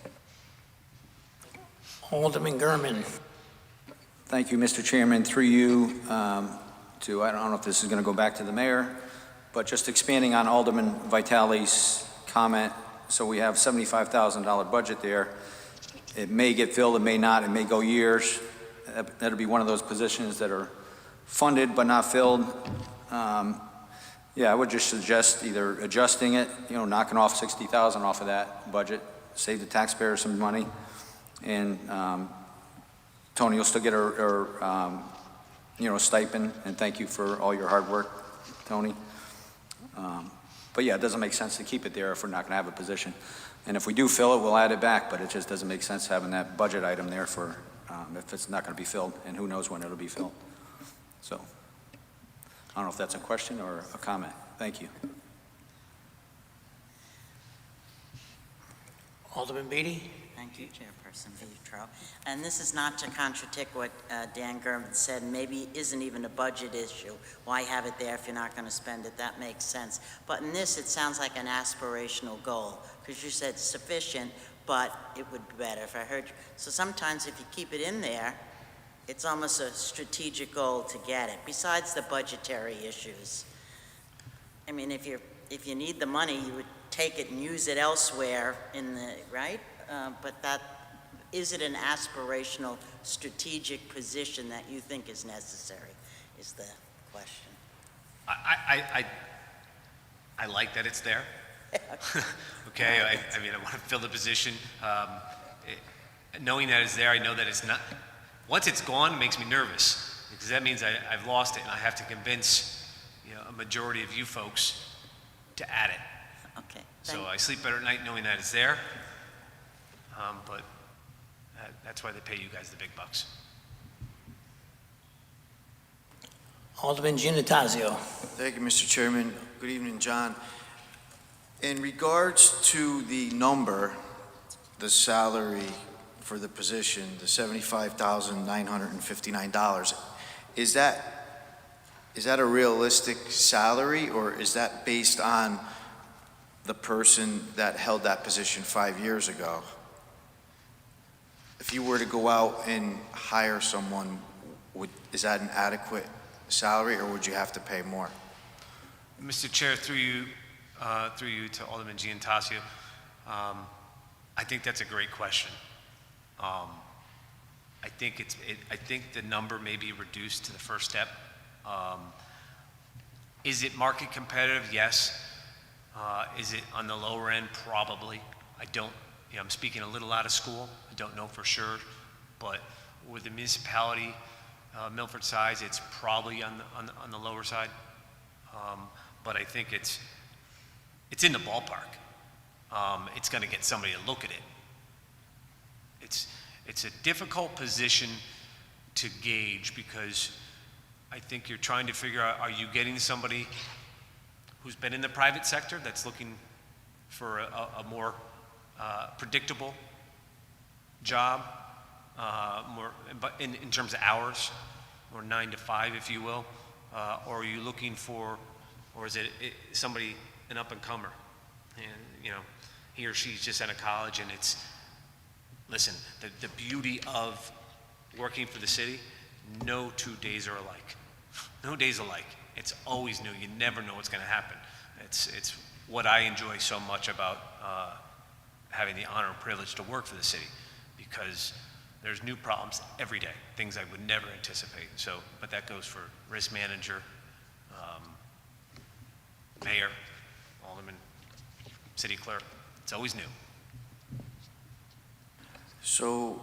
Alderman Gurman. Thank you, Mr. Chairman. Through you to, I don't know if this is going to go back to the mayor, but just expanding on Alderman Vitale's comment. So we have $75,000 budget there. It may get filled, it may not, it may go years. That'll be one of those positions that are funded but not filled. I would just suggest either adjusting it, knocking off $60,000 off of that budget, save the taxpayer some money, and Tony will still get her stipend, and thank you for all your hard work, Tony. But yeah, it doesn't make sense to keep it there if we're not going to have a position. And if we do fill it, we'll add it back, but it just doesn't make sense having that budget item there for if it's not going to be filled, and who knows when it'll be filled. So, I don't know if that's a question or a comment. Thank you. Alderman Beatty. Thank you, Chairperson Vitro. And this is not to contradict what Dan Gurman said, maybe isn't even a budget issue. Why have it there if you're not going to spend it? That makes sense. But in this, it sounds like an aspirational goal, because you said sufficient, but it would be better if I heard you. So sometimes if you keep it in there, it's almost a strategic goal to get it, besides the budgetary issues. I mean, if you need the money, you would take it and use it elsewhere right? But is it an aspirational strategic position that you think is necessary, is the question. I like that it's there. Okay, I want to fill the position. Knowing that it's there, I know that it's not. Once it's gone, it makes me nervous because that means I've lost it, and I have to convince a majority of you folks to add it. Okay. So I sleep better at night knowing that it's there. But that's why they pay you guys the big bucks. Alderman Giannattasio. Thank you, Mr. Chairman. Good evening, John. In regards to the number, the salary for the position, the $75,959, is that a realistic salary, or is that based on the person that held that position 5 years ago? If you were to go out and hire someone, is that an adequate salary, or would you have to pay more? Mr. Chair, through you to Alderman Giannattasio, I think that's a great question. I think the number may be reduced to the first step. Is it market competitive? Yes. Is it on the lower end? Probably. I don't. I'm speaking a little out of school. I don't know for sure, but with the municipality, Milford size, it's probably on the lower side. But I think it's in the ballpark. It's going to get somebody to look at it. it's a difficult position to gauge, because I think you're trying to figure out, are you getting somebody who's been in the private sector that's looking for a more predictable job, more, but in terms of hours, or 9 to 5, if you will, or are you looking for, or is it somebody, an up-and-comer, and you know, he or she's just out of college, and it's, listen, the beauty of working for the city, no 2 days are alike. No days alike. It's always new. You never know what's going to happen. It's what I enjoy so much about having the honor and privilege to work for the city, because there's new problems every day, things I would never anticipate. So, but that goes for risk manager, mayor, alderman, city clerk. It's always new. So,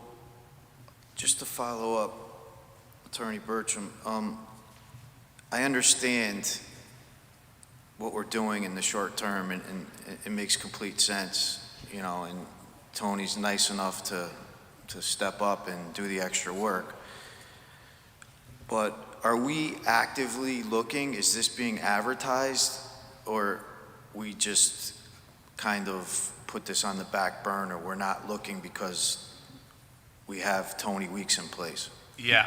just to follow up, Attorney Bertram, I understand what we're doing in the short term, and it makes complete sense, you know, and Tony's nice enough to step up and do the extra work. But are we actively looking? Is this being advertised, or we just kind of put this on the back burner? We're not looking because we have Tony Weeks in place. Yeah,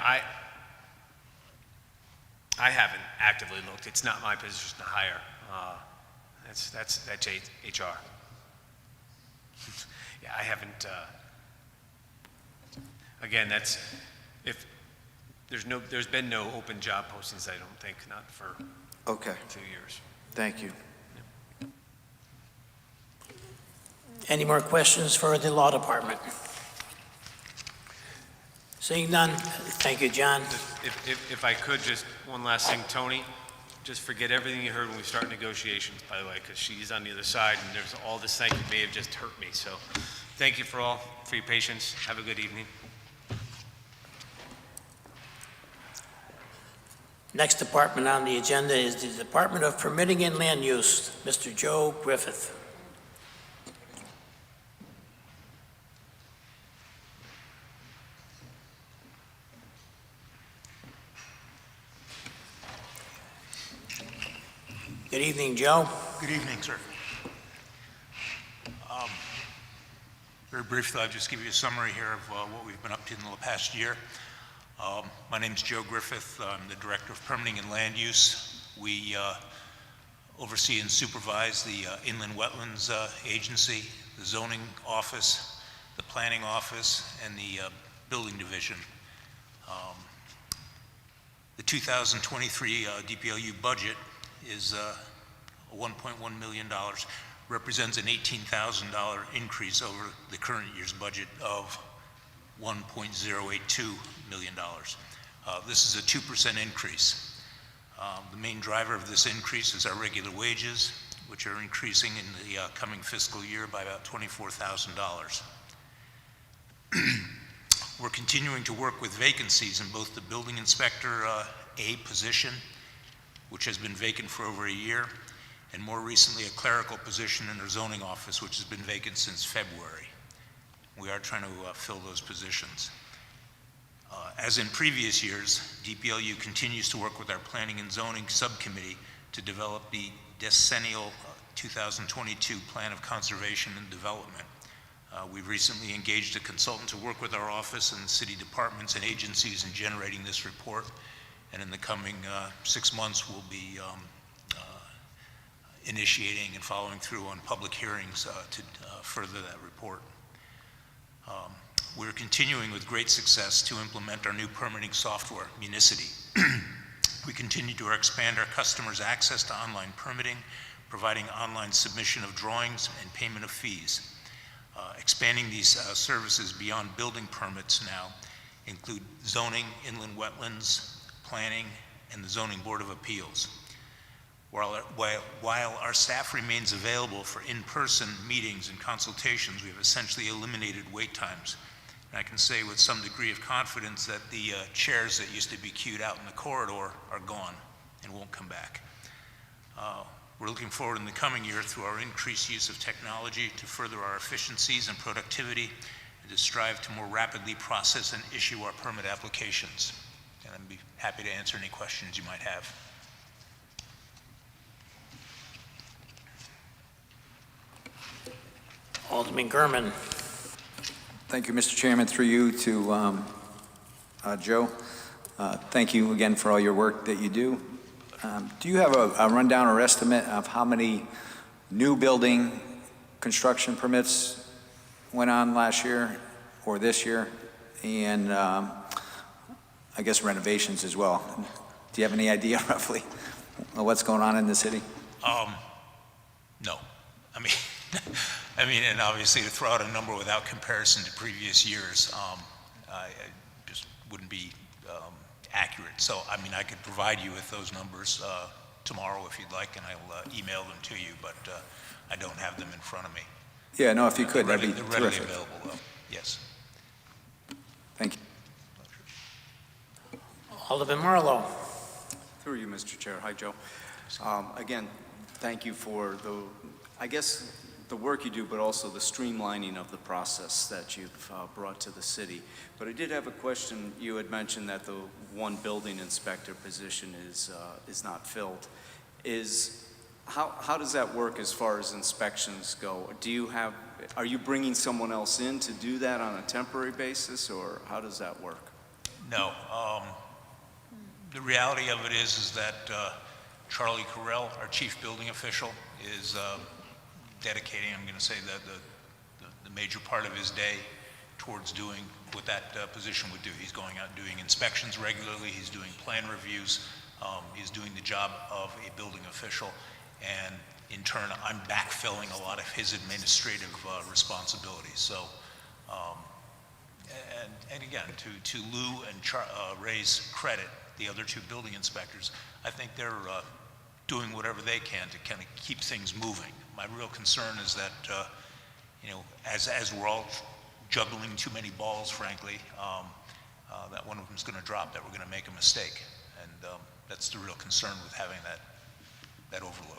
I haven't actively looked. It's not my position to hire. That's HR. Yeah, I haven't. Again, that's if there's been no open job postings. I don't think, not for Okay. 2 years. Thank you. Any more questions for the law department? Seeing none, thank you, John. If I could, just one last thing, Tony, just forget everything you heard when we start negotiations, by the way, because she's on the other side, and there's all this thank you may have just hurt me. So thank you for your patience. Have a good evening. Next department on the agenda is the Department of Permitting and Land Use, Mr. Joe Griffith. Good evening, Joe. Good evening, sir. Very briefly, I'll just give you a summary here of what we've been up to in the past year. My name's Joe Griffith. I'm the Director of Permitting and Land Use. We oversee and supervise the Inland Wetlands Agency, the Zoning Office, the Planning Office, and the Building Division. The 2023 DPLU budget is $1.1 million, represents an $18,000 increase over the current year's budget of $1.082 million. This is a 2% increase. The main driver of this increase is our regular wages, which are increasing in the coming fiscal year by about $24,000. We're continuing to work with vacancies in both the building inspector A position, which has been vacant for over a year, and more recently a clerical position in our zoning office, which has been vacant since February. We are trying to fill those positions. As in previous years, DPLU continues to work with our Planning and Zoning Subcommittee to develop the decennial 2022 Plan of Conservation and Development. We've recently engaged a consultant to work with our office and city departments and agencies in generating this report. And in the coming 6 months, we'll be initiating and following through on public hearings to further that report. We're continuing with great success to implement our new permitting software, Municity. We continue to expand our customers' access to online permitting, providing online submission of drawings and payment of fees. Expanding these services beyond building permits now include zoning, inland wetlands, planning, and the Zoning Board of Appeals. While our staff remains available for in-person meetings and consultations, we've essentially eliminated wait times. And I can say with some degree of confidence that the chairs that used to be queued out in the corridor are gone and won't come back. We're looking forward in the comcoming year through our increased use of technology to further our efficiencies and productivity, and to strive to more rapidly process and issue our permit applications. And I'd be happy to answer any questions you might have. Alderman Gurman. Thank you, Mr. Chairman. Through you to Joe. Thank you again for all your work that you do. Do you have a rundown or estimate of how many new building construction permits went on last year or this year? And I guess renovations as well. Do you have any idea roughly of what's going on in the city? No. I mean, and obviously to throw out a number without comparison to previous years, I just wouldn't be accurate. So, I mean, I could provide you with those numbers tomorrow if you'd like, and I'll email them to you, but I don't have them in front of me. Yeah, no, if you could, that'd be They're readily terrific. available, though. Yes. Thank you. Alderman Marlowe. Through you, Mr. Chair. Hi, Joe. Again, thank you for the work you do, but also the streamlining of the process that you've brought to the city. But I did have a question. You had mentioned that the one building inspector position is not filled. How does that work as far as inspections go? Are you bringing someone else in to do that on a temporary basis, or how does that work? No. The reality of it is that Charlie Carell, our chief building official, is dedicating, I'm going to say, that the major part of his day towards doing what that position would do. He's going out and doing inspections regularly. He's doing plan reviews. He's doing the job of a building official. And in turn, I'm backfilling a lot of his administrative responsibilities. So, and again, to Lou and Ray's credit, the other two building inspectors, I think they're doing whatever they can to kind of keep things moving. My real concern is that, as we're all juggling too many balls, frankly, that one of them's going to drop, that we're going to make a mistake. And that's the real concern with having that overload.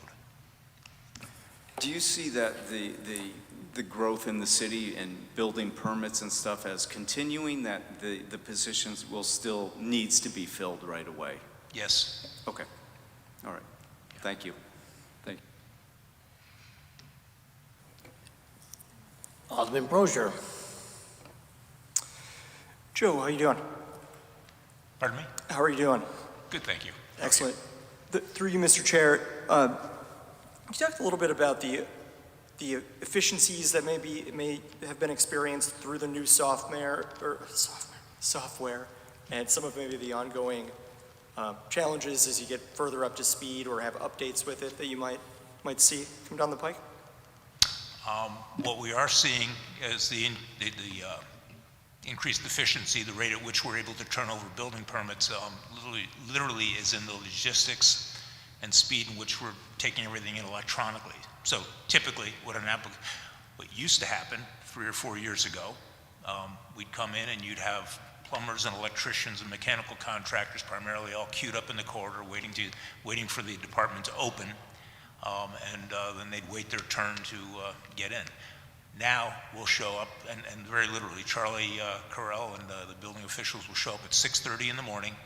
Do you see that the growth in the city and building permits and stuff as continuing, that the positions will still needs to be filled right away? Yes. Okay. All right. Thank you. Thank you. Alderman Brozier. Joe, how you doing? Pardon me? How are you doing? Good, thank you. Excellent. Through you, Mr. Chair, you talked a little bit about the efficiencies that may have been experienced through the new software, and some of maybe the ongoing challenges as you get further up to speed or have updates with it that you might see come down the pike? What we are seeing is the increased efficiency, the rate at which we're able to turn over building permits, literally is in the logistics and speed in which we're taking everything in electronically. So typically, what used to happen 3 or 4 years ago, we'd come in and you'd have plumbers and electricians and mechanical contractors primarily all queued up in the corridor waiting for the department to open, and then they'd wait their turn to get in. Now we'll show up, and very literally, Charlie Carell and the building officials will show up at 6:30 in the morning.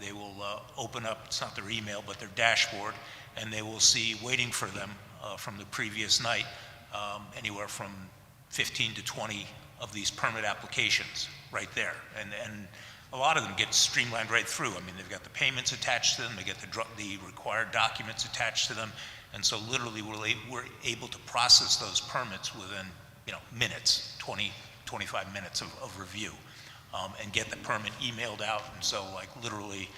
They will open up, it's not their email, but their dashboard, and they will see waiting for them from the previous night anywhere from 15 to 20 of these permit applications right there. And a lot of them get streamlined right through. I mean, they've got the payments attached to them, they get the required documents attached to them, and so literally we're able to process those permits within minutes, 20, 25 minutes of review, and get the permit emailed out. And so like literally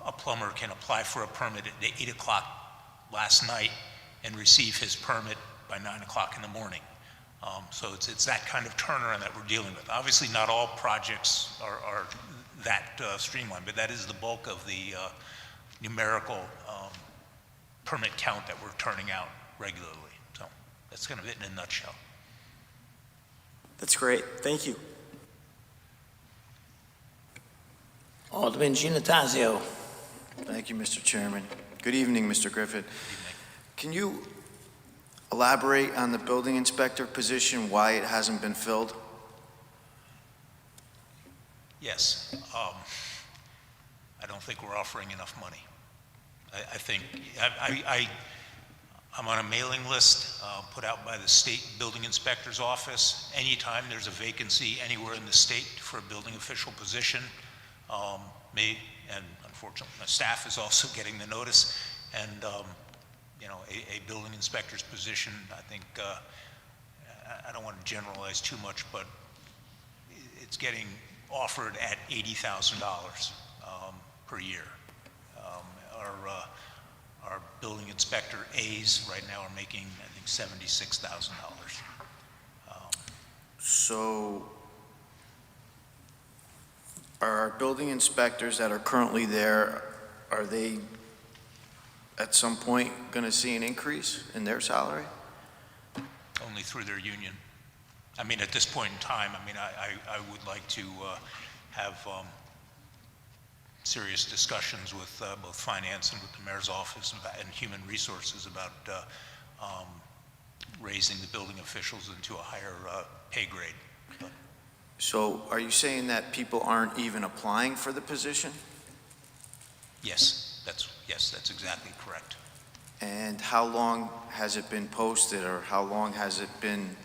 a plumber can apply for a permit at 8 o'clock last night and receive his permit by 9 o'clock in the morning. So it's that kind of turnaround that we're dealing with. Obviously, not all projects are that streamlined, but that is the bulk of the numerical permit count that we're turning out regularly. So that's kind of it in a nutshell. That's great. Thank you. Alderman Giannattasio. Thank you, Mr. Chairman. Good evening, Mr. Griffith. Can you elaborate on the building inspector position, why it hasn't been filled? Yes. I don't think we're offering enough money. I think, I'm on a mailing list put out by the State Building Inspector's Office. Anytime there's a vacancy anywhere in the state for a building official position, me and unfortunately my staff is also getting the notice. And you know, a building inspector's position, I think, I don't want to generalize too much, but it's getting offered at $80,000 per year. Our building inspector A's right now are making, I think, $76,000. So are our building inspectors that are currently there, are they at some point going to see an increase in their salary? Only through their union. I mean, at this point in time, I mean, I would like to have serious discussions with both finance and with the mayor's office and human resources about raising the building officials into a higher pay grade. So are you saying that people aren't even applying for the position? Yes, that's exactly correct. And how long has it been posted, or how long has it been,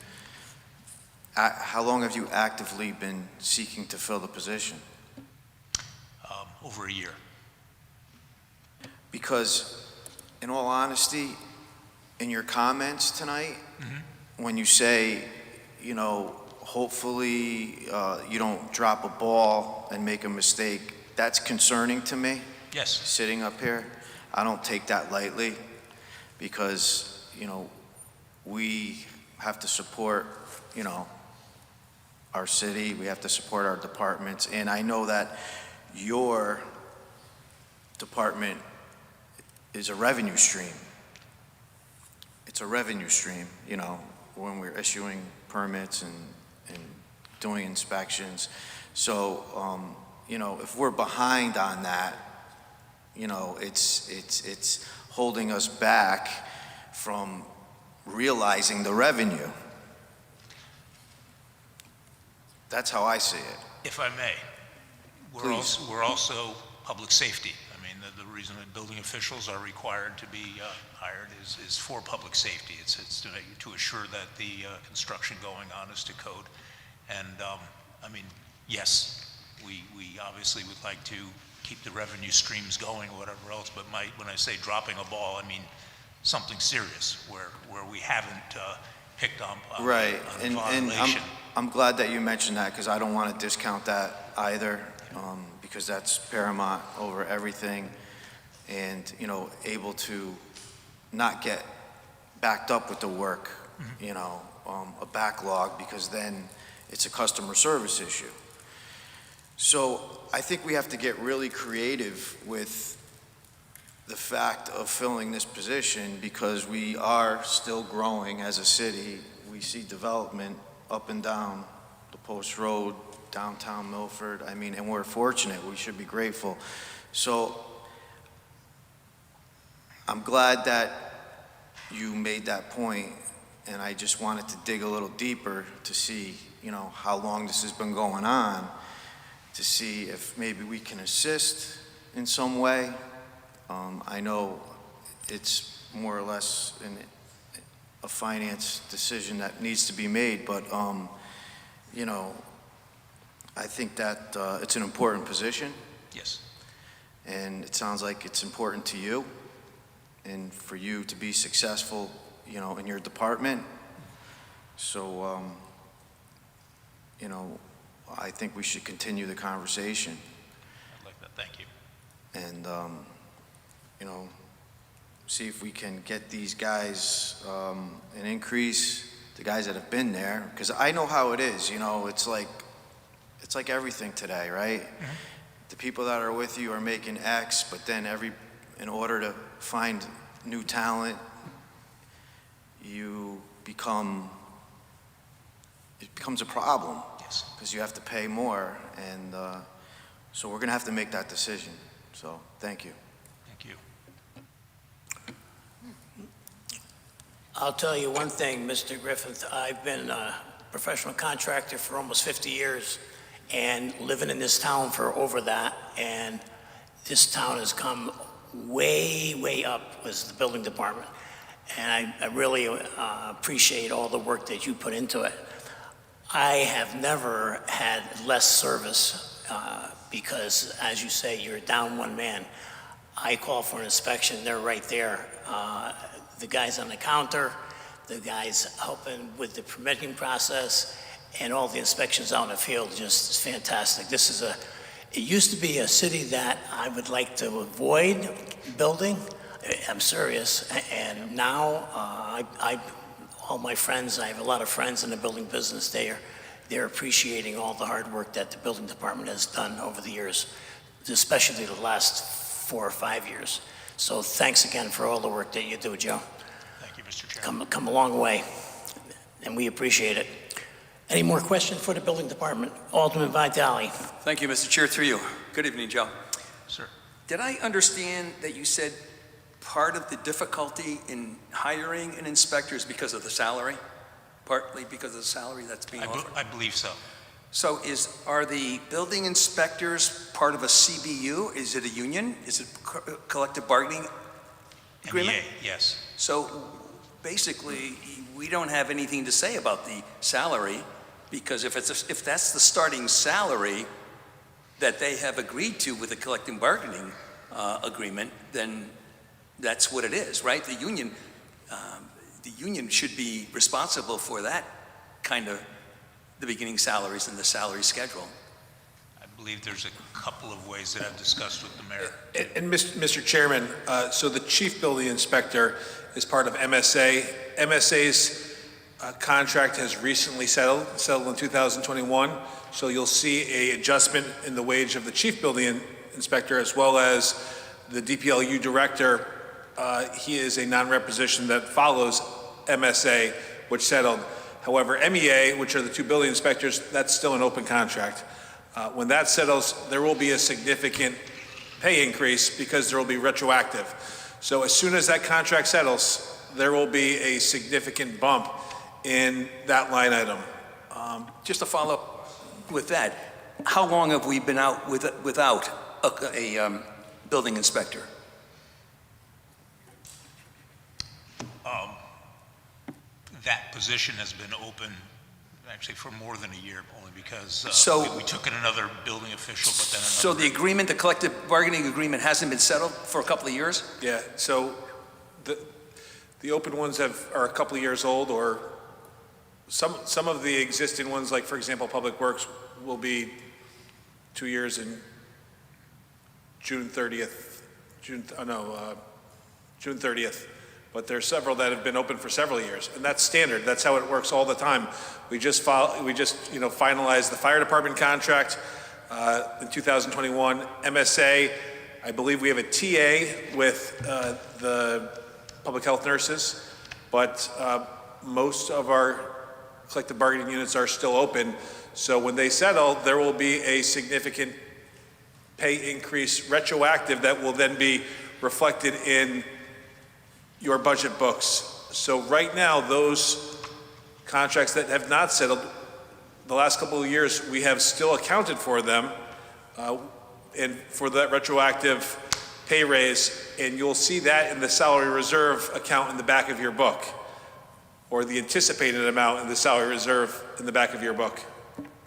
how long have you actively been seeking to fill the position? Over a year. Because in all honesty, in your comments tonight, when you say, you know, hopefully you don't drop a ball and make a mistake, that's concerning to me. Yes. Sitting up here, I don't take that lightly, because, you know, we have to support, you know, our city, we have to support our departments, and I know that your department is a revenue stream. It's a revenue stream, you know, when we're issuing permits and doing inspections. So, you know, if we're behind on that, you know, it's holding us back from realizing the revenue. That's how I see it. If I may, we're also public safety. I mean, the reason that building officials are required to be hired is for public safety. It's to assure that the construction going on is to code. And I mean, yes, we obviously would like to keep the revenue streams going or whatever else, but when I say dropping a ball, I mean something serious where we haven't picked up on Right, a and violation. I'm glad that you mentioned that, because I don't want to discount that either, because that's paramount over everything. And, you know, able to not get backed up with the work, you know, a backlog, because then it's a customer service issue. So I think we have to get really creative with the fact of filling this position, because we are still growing as a city. We see development up and down the Post Road, downtown Melford. I mean, and we're fortunate. We should be grateful. So I'm glad that you made that point, and I just wanted to dig a little deeper to see, you know, how long this has been going on, to see if maybe we can assist in some way. I know it's more or less a finance decision that needs to be made, but, you know, I think that it's an important position. Yes. And it sounds like it's important to you, and for you to be successful, you know, in your department. So, you know, I think we should continue the conversation. I'd like that, thank you. And, you know, see if we can get these guys an increase, the guys that have been there, because I know how it is, you know, it's like everything today, right? The people that are with you are making X, but then in order to find new talent, it becomes a problem. Yes. Because you have to pay more, and so we're gonna have to make that decision. So, thank you. Thank you. I'll tell you one thing, Mr. Griffith, I've been a professional contractor for almost 50 years, and living in this town for over that, and this town has come way, way up with the building department. And I really appreciate all the work that you put into it. I have never had less service because, as you say, you're down one man. I call for an inspection, they're right there. The guys on the counter, the guys helping with the permitting process, and all the inspections out in the field, just is fantastic. It used to be a city that I would like to avoid building. I'm serious. And now, all my friends, I have a lot of friends in the building business, they're appreciating all the hard work that the building department has done over the years, especially the last 4 or 5 years. So thanks again for all the work that you do, Joe. Thank you, Mr. Chairman. Come a long way, and we appreciate it. Any more questions for the building department? Alderman Vitale. Thank you, Mr. Chair, through you. Good evening, Joe. Sir. Did I understand that you said part of the difficulty in hiring an inspector is because of the salary? Partly because of the salary that's being offered? I believe so. So are the building inspectors part of a CBU? Is it a union? Is it collective bargaining agreement? MEA, yes. So basically, we don't have anything to say about the salary, because if that's the starting salary that they have agreed to with the collective bargaining agreement, then that's what it is, right? The union should be responsible for that kind of the beginning salaries and the salary schedule. I believe there's a couple of ways that I've discussed with the mayor. And Mr. Chairman, so the chief building inspector is part of MSA. MSA's contract has recently settled in 2021. So you'll see an adjustment in the wage of the chief building inspector, as well as the DPLU director. He is a non-reposition that follows MSA, which settled. However, MEA, which are the 2 building inspectors, that's still an open contract. When that settles, there will be a significant pay increase because there will be retroactive. So as soon as that contract settles, there will be a significant bump in that line item. Just to follow up with that, how long have we been out without a building inspector? That position has been open actually for more than a year, only because we took in another building official, but then another. So the collective bargaining agreement hasn't been settled for a couple of years? Yeah, so the open ones are a couple of years old, or some of the existing ones, like for example, Public Works, will be 2 years in June 30th. June 30th. But there's several that have been open for several years, and that's standard. That's how it works all the time. We just finalized the fire department contract in 2021. MSA, I believe we have a TA with the public health nurses, but most of our collective bargaining units are still open. So when they settle, there will be a significant pay increase retroactive that will then be reflected in your budget books. So right now, those contracts that have not settled, the last couple of years, we have still accounted for them and for that retroactive pay raise, and you'll see that in the salary reserve account in the back of your book, or the anticipated amount in the salary reserve in the back of your book.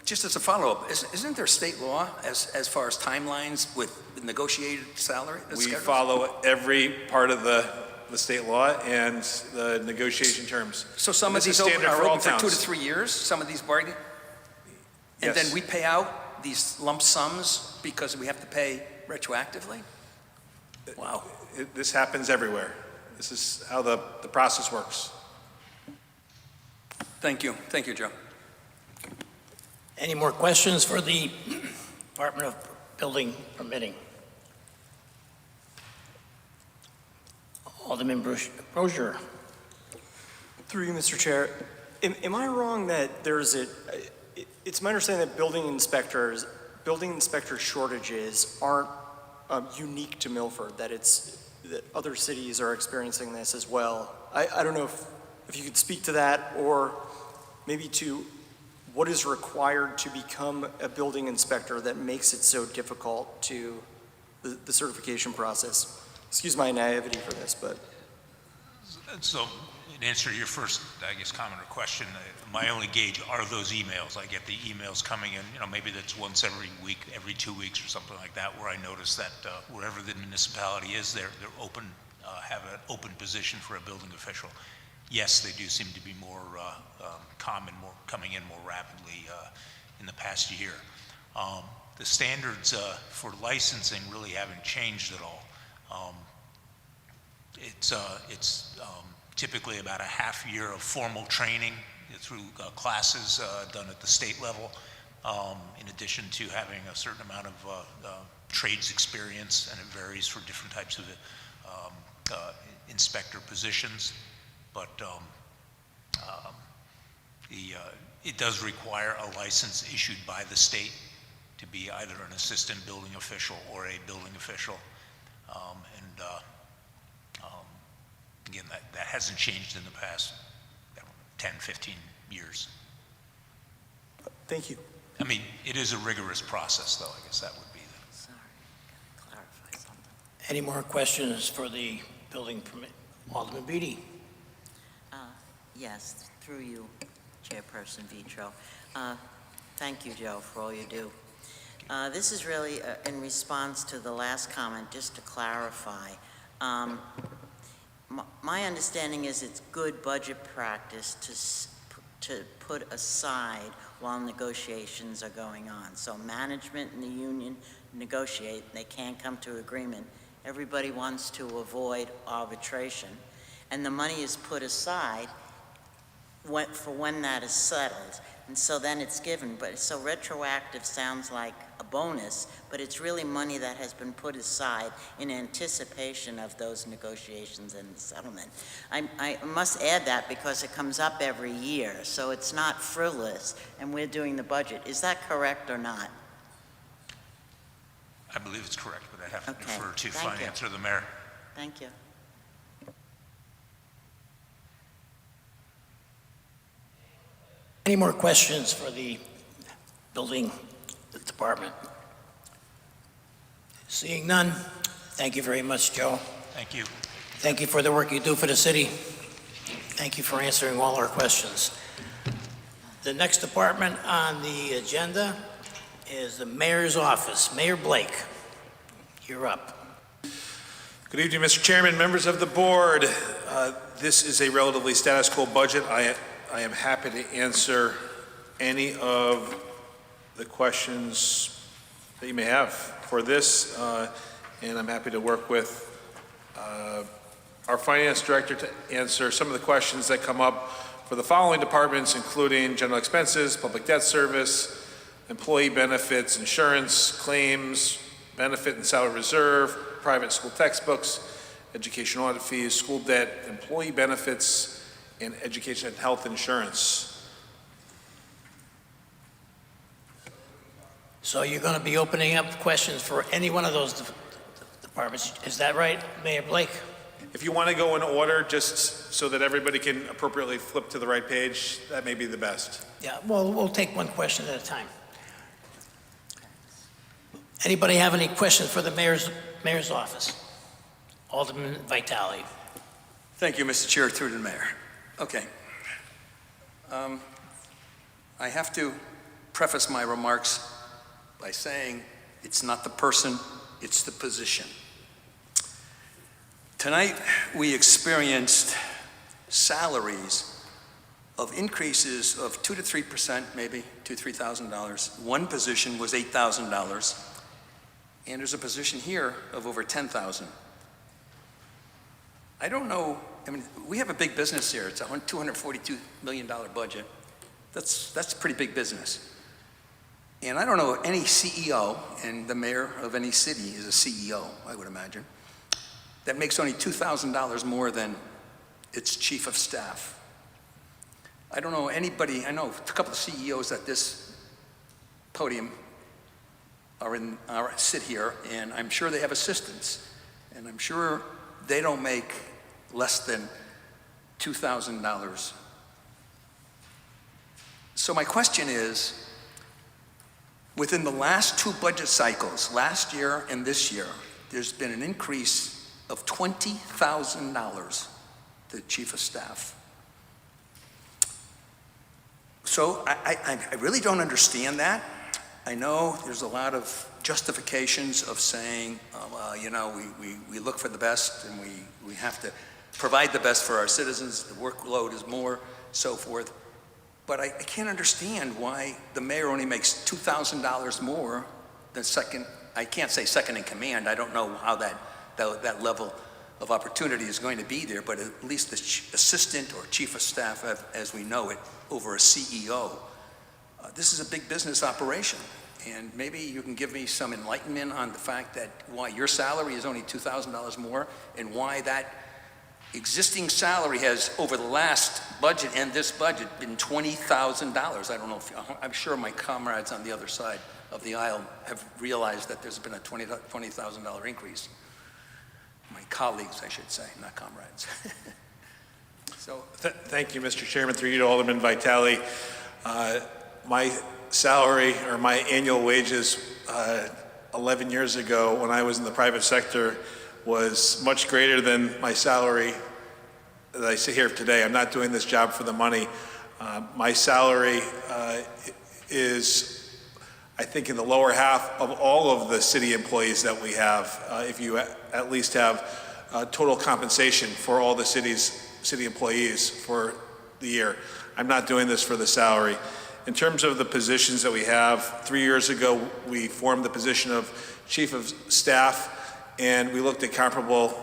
Just as a follow-up, isn't there state law as far as timelines with negotiated salary? We follow every part of the state law and the negotiation terms. So some of these are open for 2 to 3 years, some of these bargaining? And then we pay out these lump sums because we have to pay retroactively? Wow. This happens everywhere. This is how the process works. Thank you. Thank you, Joe. Any more questions for the Department of Building Permitting? Alderman Brozier. Through you, Mr. Chair. Am I wrong that it's my understanding that building inspector shortages aren't unique to Milford, that other cities are experiencing this as well? I don't know if you could speak to that, or maybe to what is required to become a building inspector that makes it so difficult to the certification process? Excuse my naivety for this, but. So, in answer to your first, I guess, comment or question, my only gauge are those emails. I get the emails coming in, maybe that's once every week, every 2 weeks or something like that, where I notice that wherever the municipality is, they're open, have an open position for a building official. Yes, they do seem to be more common, more coming in more rapidly in the past year. The standards for licensing really haven't changed at all. It's typically about a half year of formal training through classes done at the state level, in addition to having a certain amount of trades experience, and it varies for different types of inspector positions. But it does require a license issued by the state to be either an assistant building official or a building official. Again, that hasn't changed in the past 10, 15 years. Thank you. I mean, it is a rigorous process, though. I guess that would be the... Sorry, gotta clarify something. Any more questions for the building permit? Alderman Beatty. Yes, through you, Chairperson Vitro. Thank you, Joe, for all you do. This is really in response to the last comment, just to clarify. My understanding is it's good budget practice to put aside while negotiations are going on. So management and the union negotiate, and they can't come to agreement. Everybody wants to avoid arbitration, and the money is put aside for when that is settled. And so then it's given, but so retroactive sounds like a bonus, but it's really money that has been put aside in anticipation of those negotiations and the settlement. I must add that because it comes up every year, so it's not frivolous, and we're doing the budget. Is that correct or not? I believe it's correct, but I have to defer to Thank finance you. or the mayor. Thank you. Any more questions for the building department? Seeing none, thank you very much, Joe. Thank you. Thank you for the work you do for the city. Thank you for answering all our questions. The next department on the agenda is the mayor's office. Mayor Blake, you're up. Good evening, Mr. Chairman, members of the board. This is a relatively status quo budget. I am happy to answer any of the questions that you may have for this, and I'm happy to work with our finance director to answer some of the questions that come up for the following departments, including general expenses, public debt service, employee benefits, insurance, claims, benefit and salary reserve, private school textbooks, education audit fees, school debt, employee benefits, and education and health insurance. So you're going to be opening up questions for any one of those departments. Is that right, Mayor Blake? If you want to go in order, just so that everybody can appropriately flip to the right page, that may be the best. Yeah, well, we'll take one question at a time. Anybody have any questions for the mayor's office? Alderman Vitale. Thank you, Mr. Chair, through the mayor. Okay. I have to preface my remarks by saying it's not the person, it's the position. Tonight, we experienced salaries of increases of 2 to 3%, maybe $2,000 to $3,000. One position was $8,000, and there's a position here of over $10,000. I don't know. I mean, we have a big business here. It's a $242 million budget. That's pretty big business. And I don't know any CEO, and the mayor of any city is a CEO, I would imagine, that makes only $2,000 more than its chief of staff. I don't know anybody. I know a couple of CEOs at this podium sit here, and I'm sure they have assistants, and I'm sure they don't make less than $2,000 So my question is, within the last two budget cycles, last year and this year, there's been an increase of $20,000 to the chief of staff. So I really don't understand that. I know there's a lot of justifications of saying, we look for the best and we have to provide the best for our citizens. The workload is more, so forth. But I can't understand why the mayor only makes $2,000 more than I can't say second in command. I don't know how that level of opportunity is going to be there, but at least the assistant or chief of staff, as we know it, over a CEO. This is a big business operation, and maybe you can give me some enlightenment on the fact that why your salary is only $2,000 more, and why that existing salary has, over the last budget and this budget, been $20,000. I don't know I'm sure my comrades on the other side of the aisle have realized that there's been a $20,000 increase. My colleagues, I should say, not comrades. So, Thank you, Mr. Chairman. Through you to Alderman Vitale. My salary or my annual wages 11 years ago when I was in the private sector was much greater than my salary that I sit here today. I'm not doing this job for the money. My salary is, I think, in the lower half of all of the city employees that we have, if you at least have total compensation for all the city employees for the year. I'm not doing this for the salary. In terms of the positions that we have, 3 years ago, we formed the position of Chief of Staff, and we looked at comparable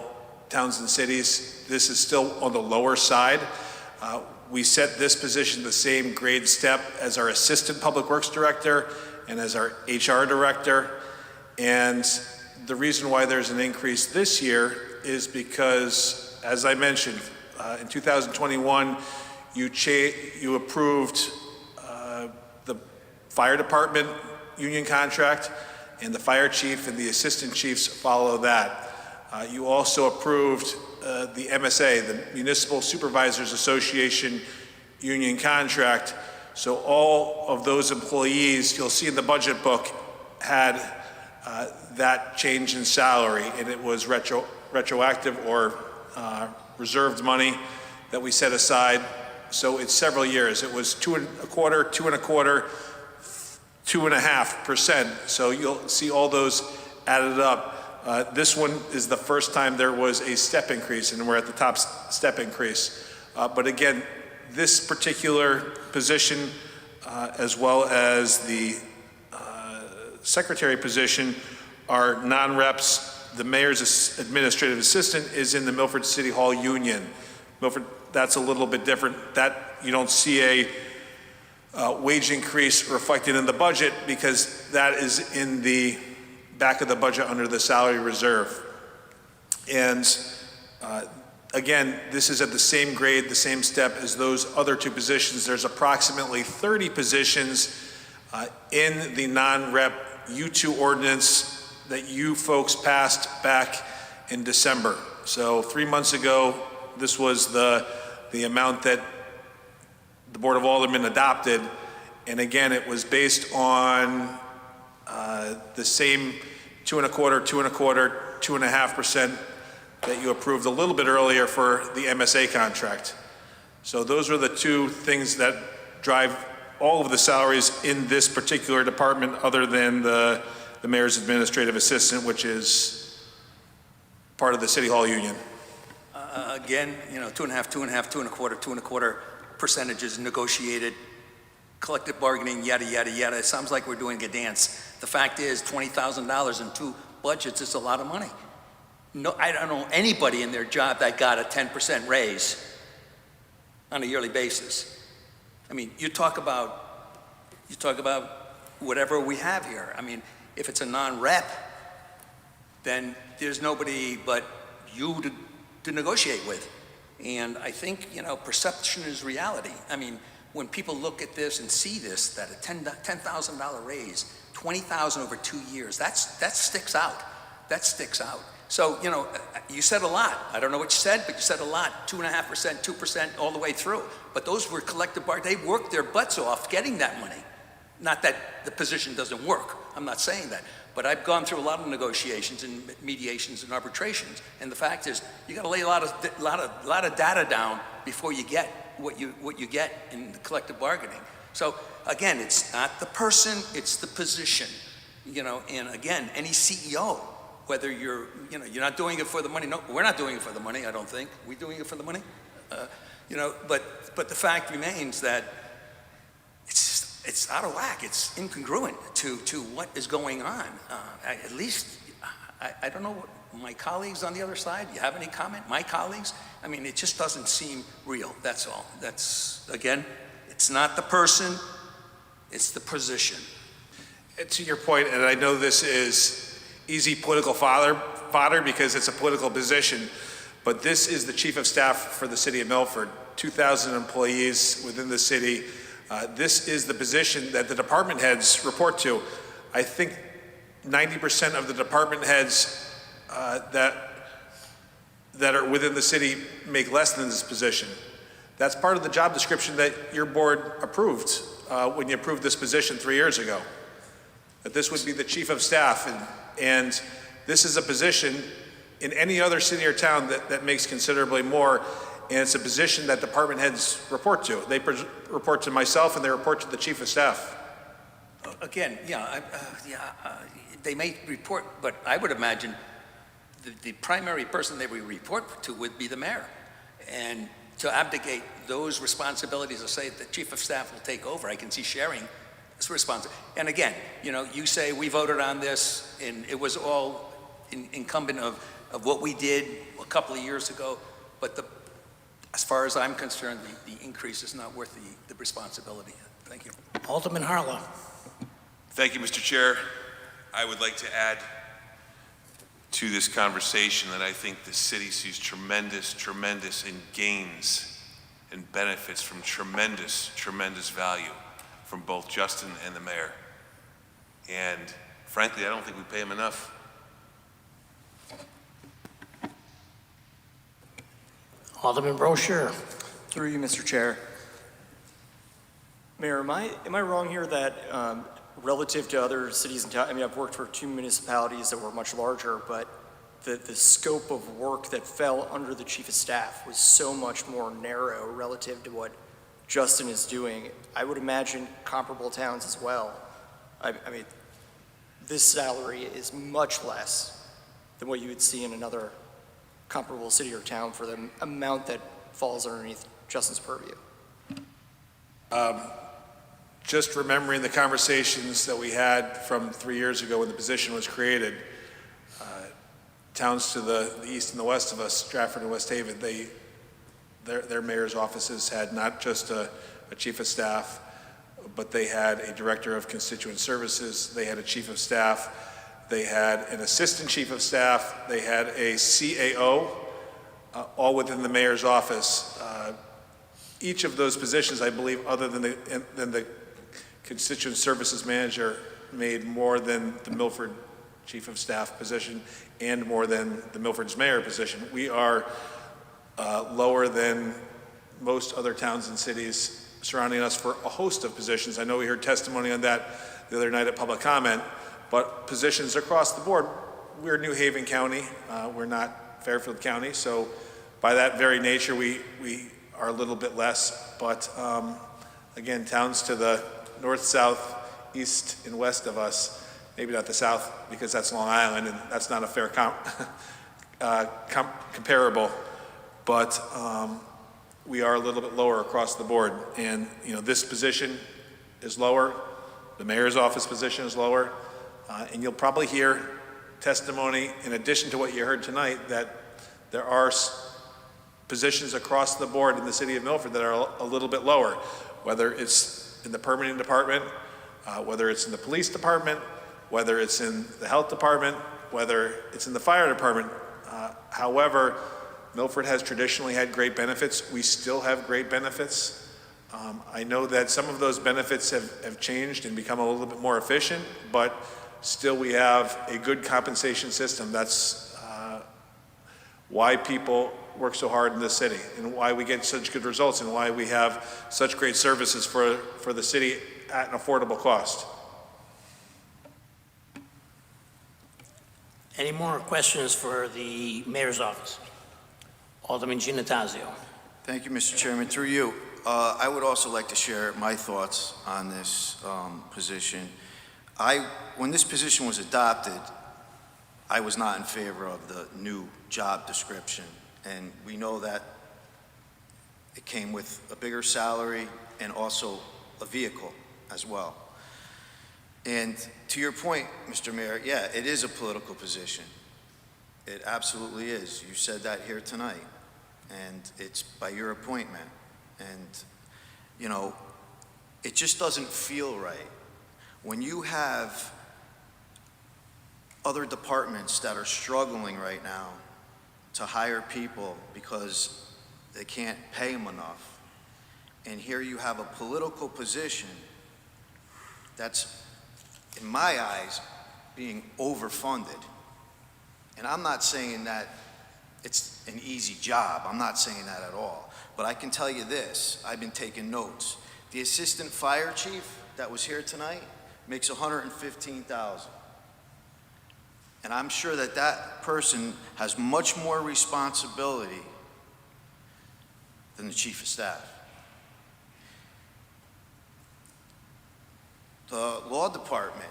towns and cities. This is still on the lower side. We set this position the same grade step as our Assistant Public Works Director and as our HR Director. And the reason why there's an increase this year is because, as I mentioned, in 2021, you approved the fire department union contract, and the fire chief and the assistant chiefs follow that. You also approved the MSA, the Municipal Supervisors Association union contract. So all of those employees, you'll see in the budget book, had that change in salary, and it was retroactive or reserved money that we set aside. So it's several years. It was 2.25%, 2.25%, 2.5%. So you'll see all those added up. This one is the first time there was a step increase, and we're at the top step increase. But again, this particular position, as well as the secretary position, are non-reps. The mayor's administrative assistant is in the Melford City Hall union. Melford, that's a little bit different. That you don't see a wage increase reflected in the budget because that is in the back of the budget under the salary reserve. And again, this is at the same grade, the same step as those other two positions. There's approximately 30 positions in the non-rep U2 ordinance that you folks passed back in December. So 3 months ago, this was the amount that the Board of Aldermen adopted. And again, it was based on the same 2.25%, 2.25%, 2.5% that you approved a little bit earlier for the MSA contract. So those are the two things that drive all of the salaries in this particular department, other than the mayor's administrative assistant, which is part of the City Hall union. Again, 2.5%, 2.5%, 2.25%, 2.25% percentages negotiated, collective bargaining, yada, yada, yada. It sounds like we're doing a dance. The fact is, $20,000 in two budgets is a lot of money. No, I don't know anybody in their job that got a 10% raise on a yearly basis. I mean, you talk about whatever we have here. I mean, if it's a non-rep, then there's nobody but you to negotiate with. And I think, perception is reality. I mean, when people look at this and see this, that a $10,000 raise, $20,000 over 2 years, that sticks out. That sticks out. So, you know, you said a lot. I don't know what you said, but you said a lot. 2.5%, 2%, all the way through. But those were collective bargaining. They worked their butts off getting that money. Not that the position doesn't work. I'm not saying that. But I've gone through a lot of negotiations and mediations and arbitrations. And the fact is, you got to lay a lot of data down before you get what you get in the collective bargaining. So again, it's not the person, it's the position. You know, and again, any CEO, whether you're not doing it for the money. No, we're not doing it for the money, I don't think. We doing it for the money? You know, but the fact remains that it's out of whack. It's incongruent to what is going on. At least, I don't know what my colleagues on the other side, you have any comment? My colleagues? I mean, it just doesn't seem real, that's all. That's, again, it's not the person, it's the position. To your point, and I know this is easy political fodder because it's a political position, but this is the chief of staff for the city of Melford, 2,000 employees within the city. This is the position that the department heads report to. I think 90% of the department heads that are within the city make less than this position. That's part of the job description that your board approved when you approved this position 3 years ago. That this would be the chief of staff, and this is a position in any other city or town that makes considerably more, and it's a position that department heads report to. They report to myself and they report to the chief of staff. Again, they may report, but I would imagine the primary person they would report to would be the mayor. And to abdicate those responsibilities, to say the chief of staff will take over, I can see sharing this responsibility. And again, you know, you say we voted on this and it was all incumbent of what we did a couple of years ago, but as far as I'm concerned, the increase is not worth the responsibility. Thank you. Alderman Harlow. Thank you, Mr. Chair. I would like to add to this conversation that I think the city sees tremendous in gains and benefits from tremendous value from both Justin and the mayor. And frankly, I don't think we pay him enough. Alderman Brochure. Through you, Mr. Chair. Mayor, am I wrong here that relative to other cities and towns, I mean, I've worked for 2 municipalities that were much larger, but the scope of work that fell under the chief of staff was so much more narrow relative to what Justin is doing. I would imagine comparable towns as well. I mean, this salary is much less than what you would see in another comparable city or town for the amount that falls underneath Justin's purview. Just remembering the conversations that we had from 3 years ago when the position was created, towns to the east and the west of us, Stratford and West Haven, their mayor's offices had not just a chief of staff, but they had a director of constituent services, they had a chief of staff, they had an assistant chief of staff, they had a CAO, all within the mayor's office. Each of those positions, I believe, other than the constituent services manager, made more than the Milford chief of staff position and more than the Milford's mayor position. We are lower than most other towns and cities surrounding us for a host of positions. I know we heard testimony on that the other night at public comment, but positions across the board. We're New Haven County, we're not Fairfield County, so by that very nature we are a little bit less, but again, towns to the north, south, east, and west of us, maybe not the south because that's Long Island and that's not a fair comparable, but we are a little bit lower across the board. And you know, this position is lower, the mayor's office position is lower, and you'll probably hear testimony in addition to what you heard tonight that there are positions across the board in the city of Melford that are a little bit lower, whether it's in the permitting department, whether it's in the police department, whether it's in the health department, whether it's in the fire department. However, Melford has traditionally had great benefits. We still have great benefits. I know that some of those benefits have changed and become a little bit more efficient, but still we have a good compensation system that's why people work so hard in this city and why we get such good results and why we have such great services for the city at an affordable cost. Any more questions for the mayor's office? Alderman Giannattasio. Thank you, Mr. Chairman. Through you, I would also like to share my thoughts on this position. When this position was adopted, I was not in favor of the new job description, and we know that it came with a bigger salary and also a vehicle as well. And to your point, Mr. Mayor, yeah, it is a political position. It absolutely is. You said that here tonight, and it's by your appointment. And, you know, it just doesn't feel right. When you have other departments that are struggling right now to hire people because they can't pay them enough, and here you have a political position that's, in my eyes, being overfunded. And I'm not saying that it's an easy job. I'm not saying that at all. But I can tell you this, I've been taking notes. The assistant fire chief that was here tonight makes $115,000. And I'm sure that that person has much more responsibility than the chief of staff. The law department,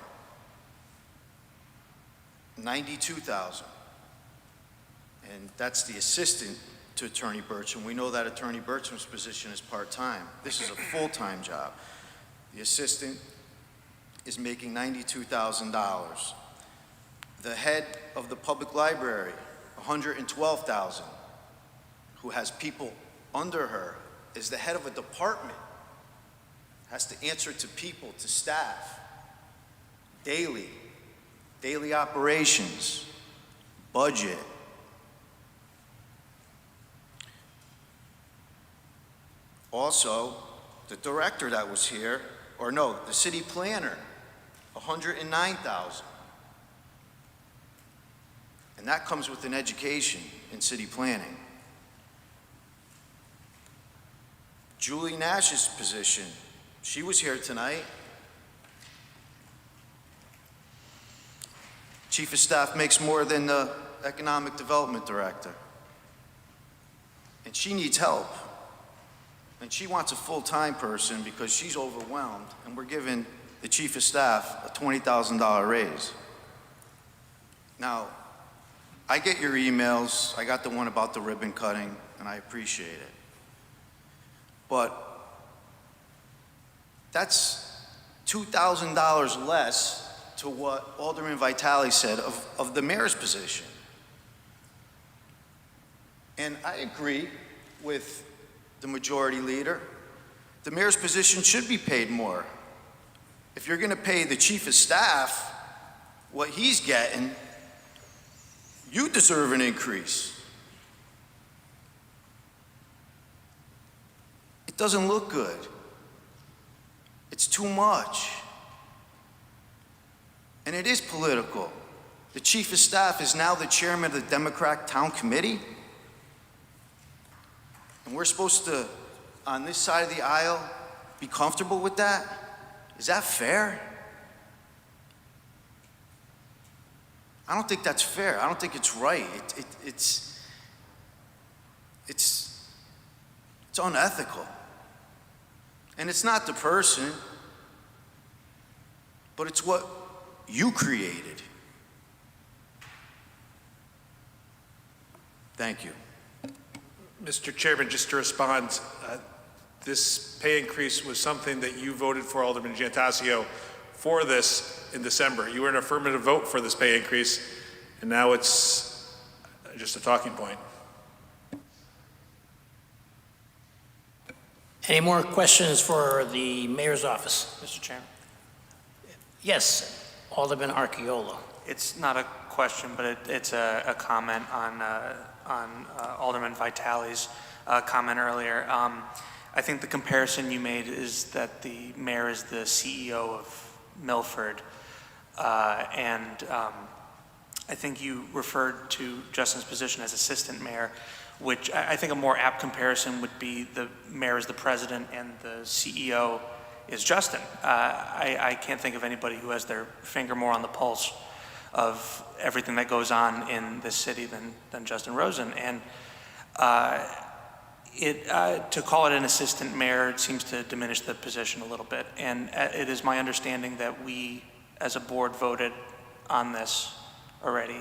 $92,000. And that's the assistant to Attorney Burcham. We know that Attorney Burcham's position is part-time. This is a full-time job. The assistant is making $92,000. The head of the public library, $112,000, who has people under her, is the head of a department, has to answer to people, to staff, daily operations, budget. Also, the director that was here, or no, the city planner, $109,000. And that comes with an education in city planning. Julie Nash's position, she was here tonight. Chief of staff makes more than the economic development director. And she needs help. And she wants a full-time person because she's overwhelmed, and we're giving the chief of staff a $20,000 raise. Now, I get your emails. I got the one about the ribbon cutting, and I appreciate it. But that's $2,000 less to what Alderman Vitale said of the mayor's position. And I agree with the majority leader. The mayor's position should be paid more. If you're going to pay the chief of staff what he's getting, you deserve an increase. It doesn't look good. It's too much. And it is political. The chief of staff is now the chairman of the Democratic Town Committee. And we're supposed to, on this side of the aisle, be comfortable with that? Is that fair? I don't think that's fair. I don't think it's right. It's unethical. And it's not the person, but it's what you created. Thank you. Mr. Chairman, just to respond, this pay increase was something that you voted for, Alderman Giannattasio, for this in December. You were an affirmative vote for this pay increase, and now it's just a talking point. Any more questions for the mayor's office? Mr. Chairman? Yes, Alderman Archiola. It's not a question, but it's a comment on Alderman Vitale's comment earlier. I think the comparison you made is that the mayor is the CEO of Melford, and I think you referred to Justin's position as assistant mayor, which I think a more apt comparison would be the mayor is the president and the CEO is Justin. I can't think of anybody who has their finger more on the pulse of everything that goes on in this city than Justin Rosen. And to call it an assistant mayor seems to diminish the position a little bit. And it is my understanding that we, as a board, voted on this already.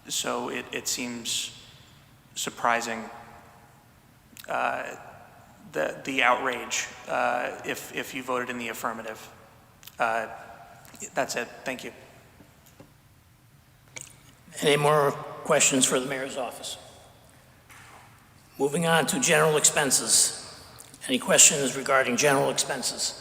So it seems surprising, the outrage, if you voted in the affirmative. That's it. Thank you. Any more questions for the mayor's office? Moving on to general expenses. Any questions regarding general expenses?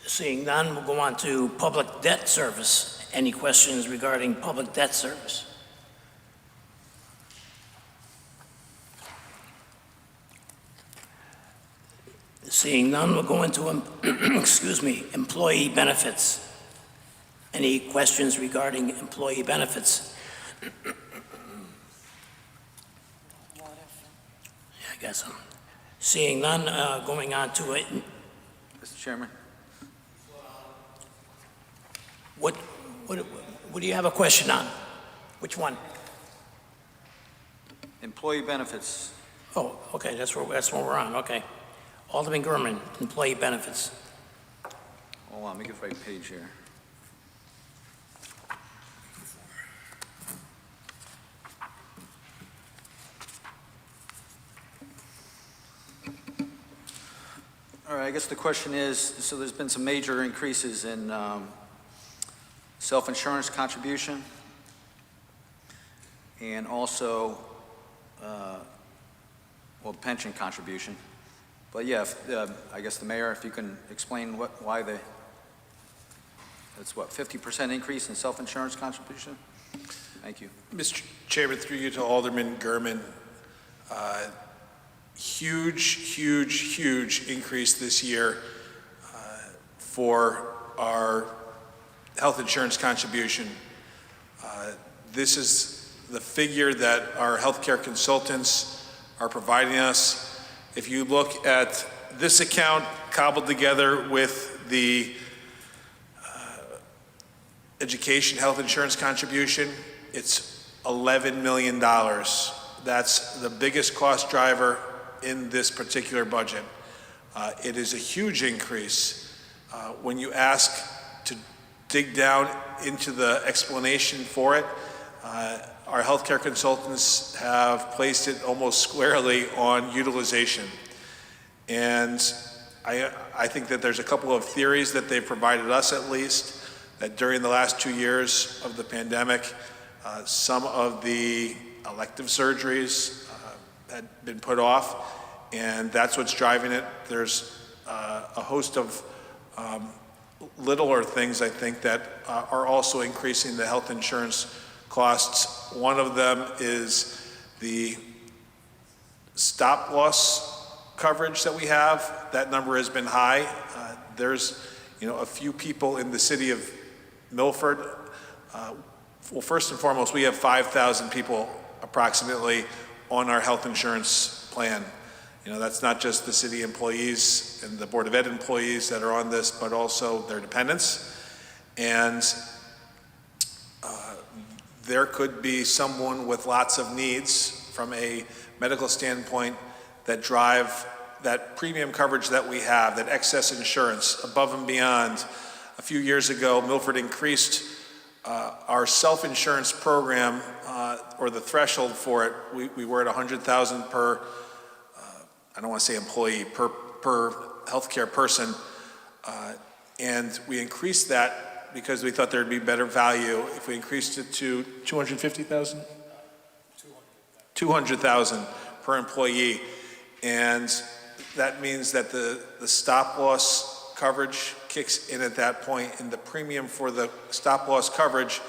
Seeing none, we'll go on to public debt service. Any questions regarding public debt service? Seeing none, we'll go into, excuse me, employee benefits. Any questions regarding employee benefits? Yeah, I guess so. Seeing none, going on to it. Mr. Chairman? What do you have a question on? Which one? Employee benefits. Oh, okay, that's what we're on, okay. Alderman Gurman, employee benefits. Hold on, let me get the right page here. All right, I guess the question is, so there's been some major increases in self-insurance contribution and also, pension contribution. But yeah, I guess the mayor, if you can explain why it's 50% increase in self-insurance contribution? Thank you. Mr. Chairman, through you to Alderman Gurman, huge increase this year for our health insurance contribution. This is the figure that our healthcare consultants are providing us. If you look at this account cobbled together with the education health insurance contribution, it's $11 million. That's the biggest cost driver in this particular budget. It is a huge increase. When you ask to dig down into the explanation for it, our healthcare consultants have placed it almost squarely on utilization. And I think that there's a couple of theories that they've provided us, at least, that during the last 2 years of the pandemic, some of the elective surgeries had been put off, and that's what's driving it. There's a host of littler things, I think, that are also increasing the health insurance costs. One of them is the stop loss coverage that we have. That number has been high. There's, a few people in the city of Melford. Well, first and foremost, we have 5,000 people approximately on our health insurance plan. That's not just the city employees and the Board of Ed employees that are on this, but also their dependents. And there could be someone with lots of needs from a medical standpoint that drive that premium coverage that we have, that excess insurance above and beyond. A few years ago, Milford increased our self-insurance program, or the threshold for it. We were at 100,000 per, I don't want to say employee, per healthcare person. And we increased that because we thought there'd be better value if we increased it to 250,000? 200,000 per employee. And that means that the stop loss coverage kicks in at that point, and the premium for the stop loss coverage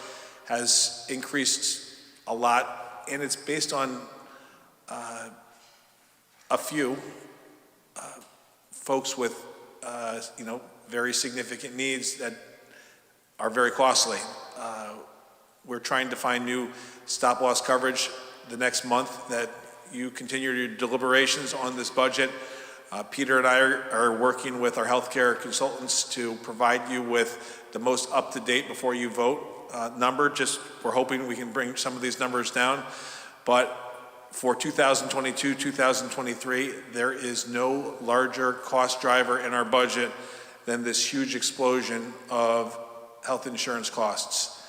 has increased a lot, and it's based on a few folks with very significant needs that are very costly. We're trying to find new stop-loss coverage the next month that you continue your deliberations on this budget. Peter and I are working with our healthcare consultants to provide you with the most up-to-date before you vote number. We're hoping we can bring some of these numbers down. But for 2022, 2023, there is no larger cost driver in our budget than this huge explosion of health insurance costs.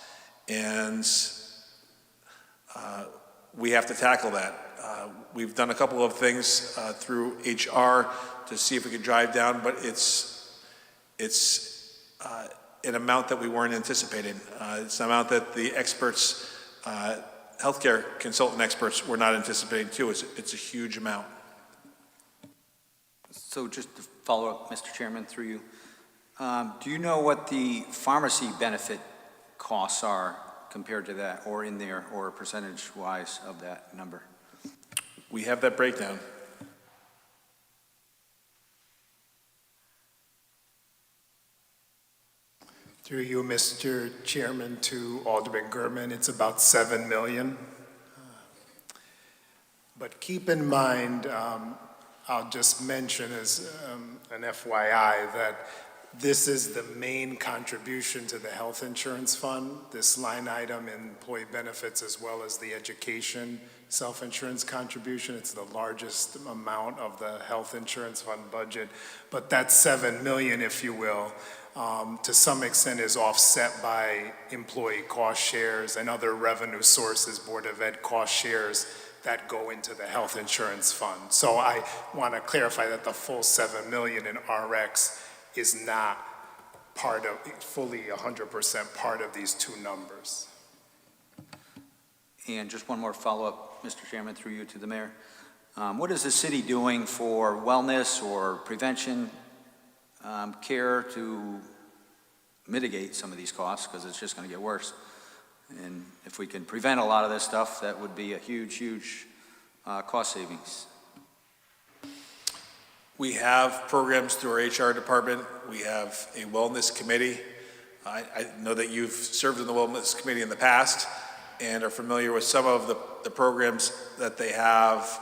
And we have to tackle that. We've done a couple of things through HR to see if we could drive down, but it's an amount that we weren't anticipating. It's an amount that the experts, healthcare consultant experts, were not anticipating too. It's a huge amount. So just to follow up, Mr. Chairman, through you, do you know what the pharmacy benefit costs are compared to that, or in there, or percentage-wise of that number? We have that breakdown. Through you, Mr. Chairman, to Alderman Gurman, it's about 7 million. But keep in mind, I'll just mention as an FYI that this is the main contribution to the health insurance fund, this line item in employee benefits as well as the education self-insurance contribution. It's the largest amount of the health insurance fund budget. But that 7 million, if you will, to some extent is offset by employee cost shares and other revenue sources, Board of Ed cost shares that go into the health insurance fund. So I want to clarify that the full 7 million in RX is not part of, fully 100% part of these two numbers. And just one more follow-up, Mr. Chairman, through you to the mayor. What is the city doing for wellness or prevention care to mitigate some of these costs? Because it's just going to get worse. And if we can prevent a lot of this stuff, that would be a huge, huge cost savings. We have programs through our HR department. We have a wellness committee. I know that you've served in the wellness committee in the past and are familiar with some of the programs that they have,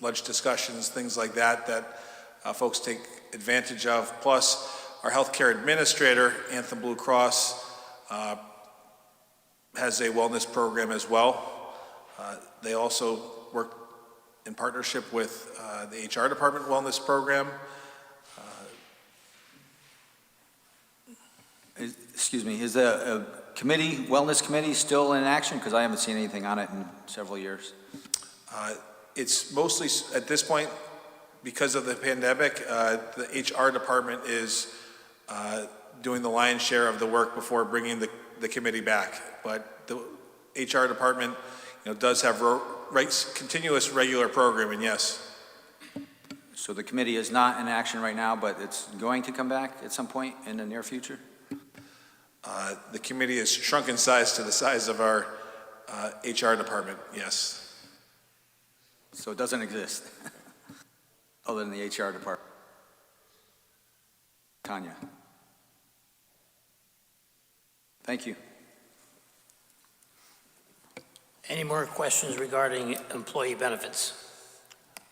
lunch discussions, things like that, folks take advantage of. Plus, our healthcare administrator, Anthem Blue Cross, has a wellness program as well. They also work in partnership with the HR department wellness program. Excuse me, is the wellness committee still in action? Because I haven't seen anything on it in several years. It's mostly, at this point, because of the pandemic, the HR department is doing the lion's share of the work before bringing the committee back. But the HR department, does have continuous regular programming, yes. So the committee is not in action right now, but it's going to come back at some point in the near future? The committee is shrunk in size to the size of our HR department, yes. So it doesn't exist, other than the HR department. Tanya. Thank you. Any more questions regarding employee benefits?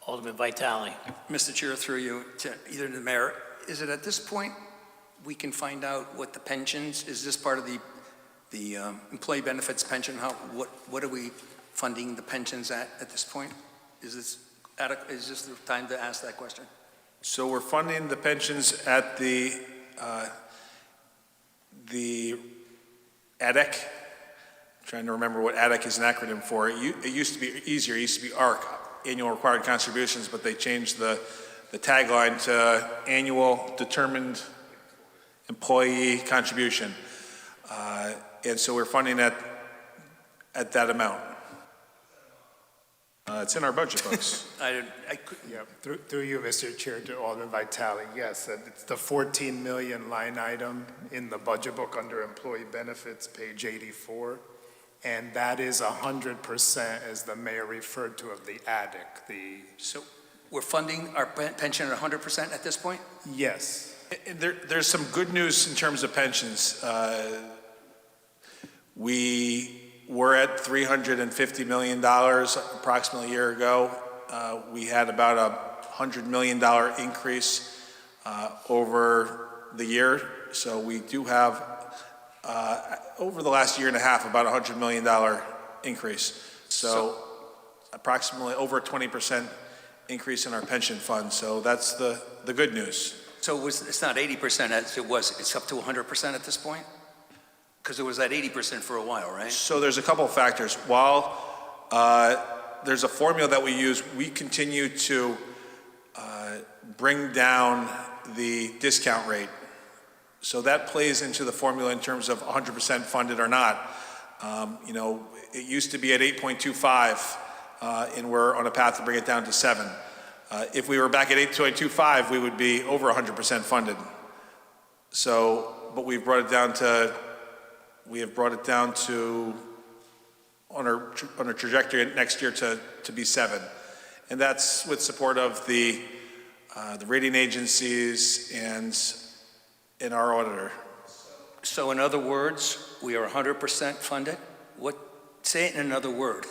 Alderman Vitale. Mr. Chair, through you to either the mayor, is it at this point we can find out what the pensions, is this part of the employee benefits pension? What are we funding the pensions at this point? Is this the time to ask that question? So we're funding the pensions at the ADEC. I'm trying to remember what ADEC is an acronym for. It used to be easier. It used to be ARC, Annual Required Contributions, but they changed the tagline to Annual Determined Employee Contribution. And so we're funding at that amount. It's in our budget books. Through you, Mr. Chair, to Alderman Vitale, yes, it's the 14 million line item in the budget book under employee benefits, page 84. And that is 100%, as the mayor referred to, of the ADEC. So we're funding our pension at 100% at this point? Yes. There's some good news in terms of pensions. We were at $350 million approximately a year ago. We had about a $100 million increase over the year. So we do have, over the last year and a half, about a $100 million increase. So approximately over a 20% increase in our pension fund. So that's the good news. So it's not 80% as it was, it's up to 100% at this point? Because it was at 80% for a while, right? So there's a couple of factors. While there's a formula that we use, we continue to bring down the discount rate. So that plays into the formula in terms of 100% funded or not. You know, it used to be at 8.25, and we're on a path to bring it down to 7. If we were back at 8.25, we would be over 100% funded. So, but we've brought it down to, on our trajectory next year to be 7. And that's with support of the rating agencies and our auditor. So in other words, we are 100% funded? Say it in another word.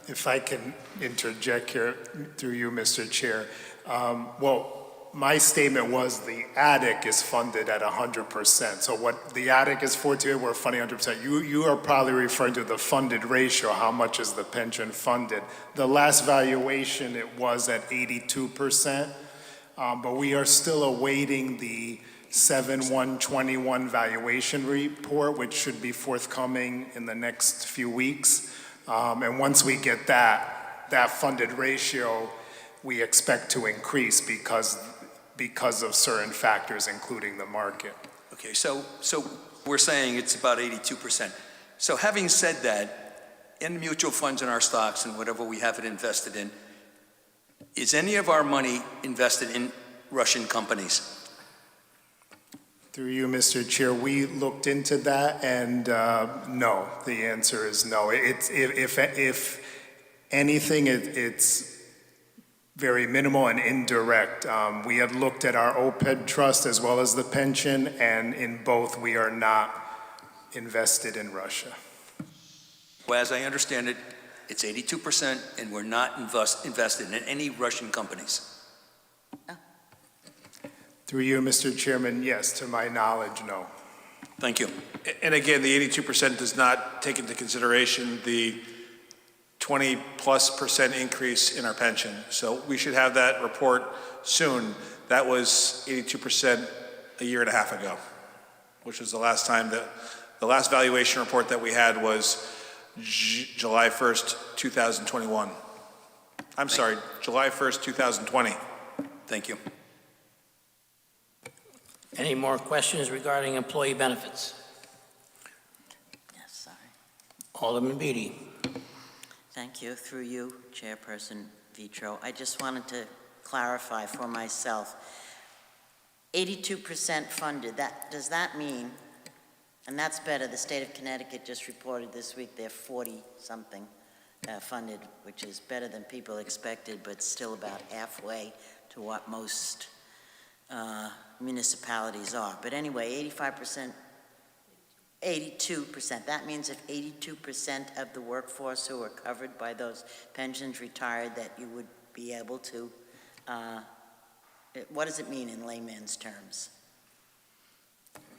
If I can interject here through you, Mr. Chair. Well, my statement was the attic is funded at 100%. So what the attic is for today, we're funding 100%. You are probably referring to the funded ratio, how much is the pension funded. The last valuation, it was at 82%, but we are still awaiting the 7/1/21 valuation report, which should be forthcoming in the next few weeks. And once we get that funded ratio, we expect to increase because of certain factors, including the market. Okay, so we're saying it's about 82%. So having said that, in mutual funds in our stocks and whatever we have it invested in, is any of our money invested in Russian companies? Through you, Mr. Chair, we looked into that, and no, the answer is no. If anything, it's very minimal and indirect. We had looked at our OPED trust as well as the pension, and in both, we are not invested in Russia. Well, as I understand it, it's 82%, and we're not invested in any Russian companies. Through you, Mr. Chairman, yes, to my knowledge, no. Thank you. And again, the 82% does not take into consideration the 20+% increase in our pension. So we should have that report soon. That was 82% a year and a half ago, which was the last time the last valuation report that we had was July 1st, 2021. I'm sorry, July 1st, 2020. Thank you. Any more questions regarding employee benefits? Yes, sorry. Alderman Beatty. Thank you. Through you, Chairperson Vitro. I just wanted to clarify for myself. 82% funded, does that mean, and that's better, the state of Connecticut just reported this week they're 40-something funded, which is better than people expected, but still about halfway to what most municipalities are. But anyway, 85%, 82%. That means if 82% of the workforce who are covered by those pensions retired, that you would be able to, what does it mean in layman's terms?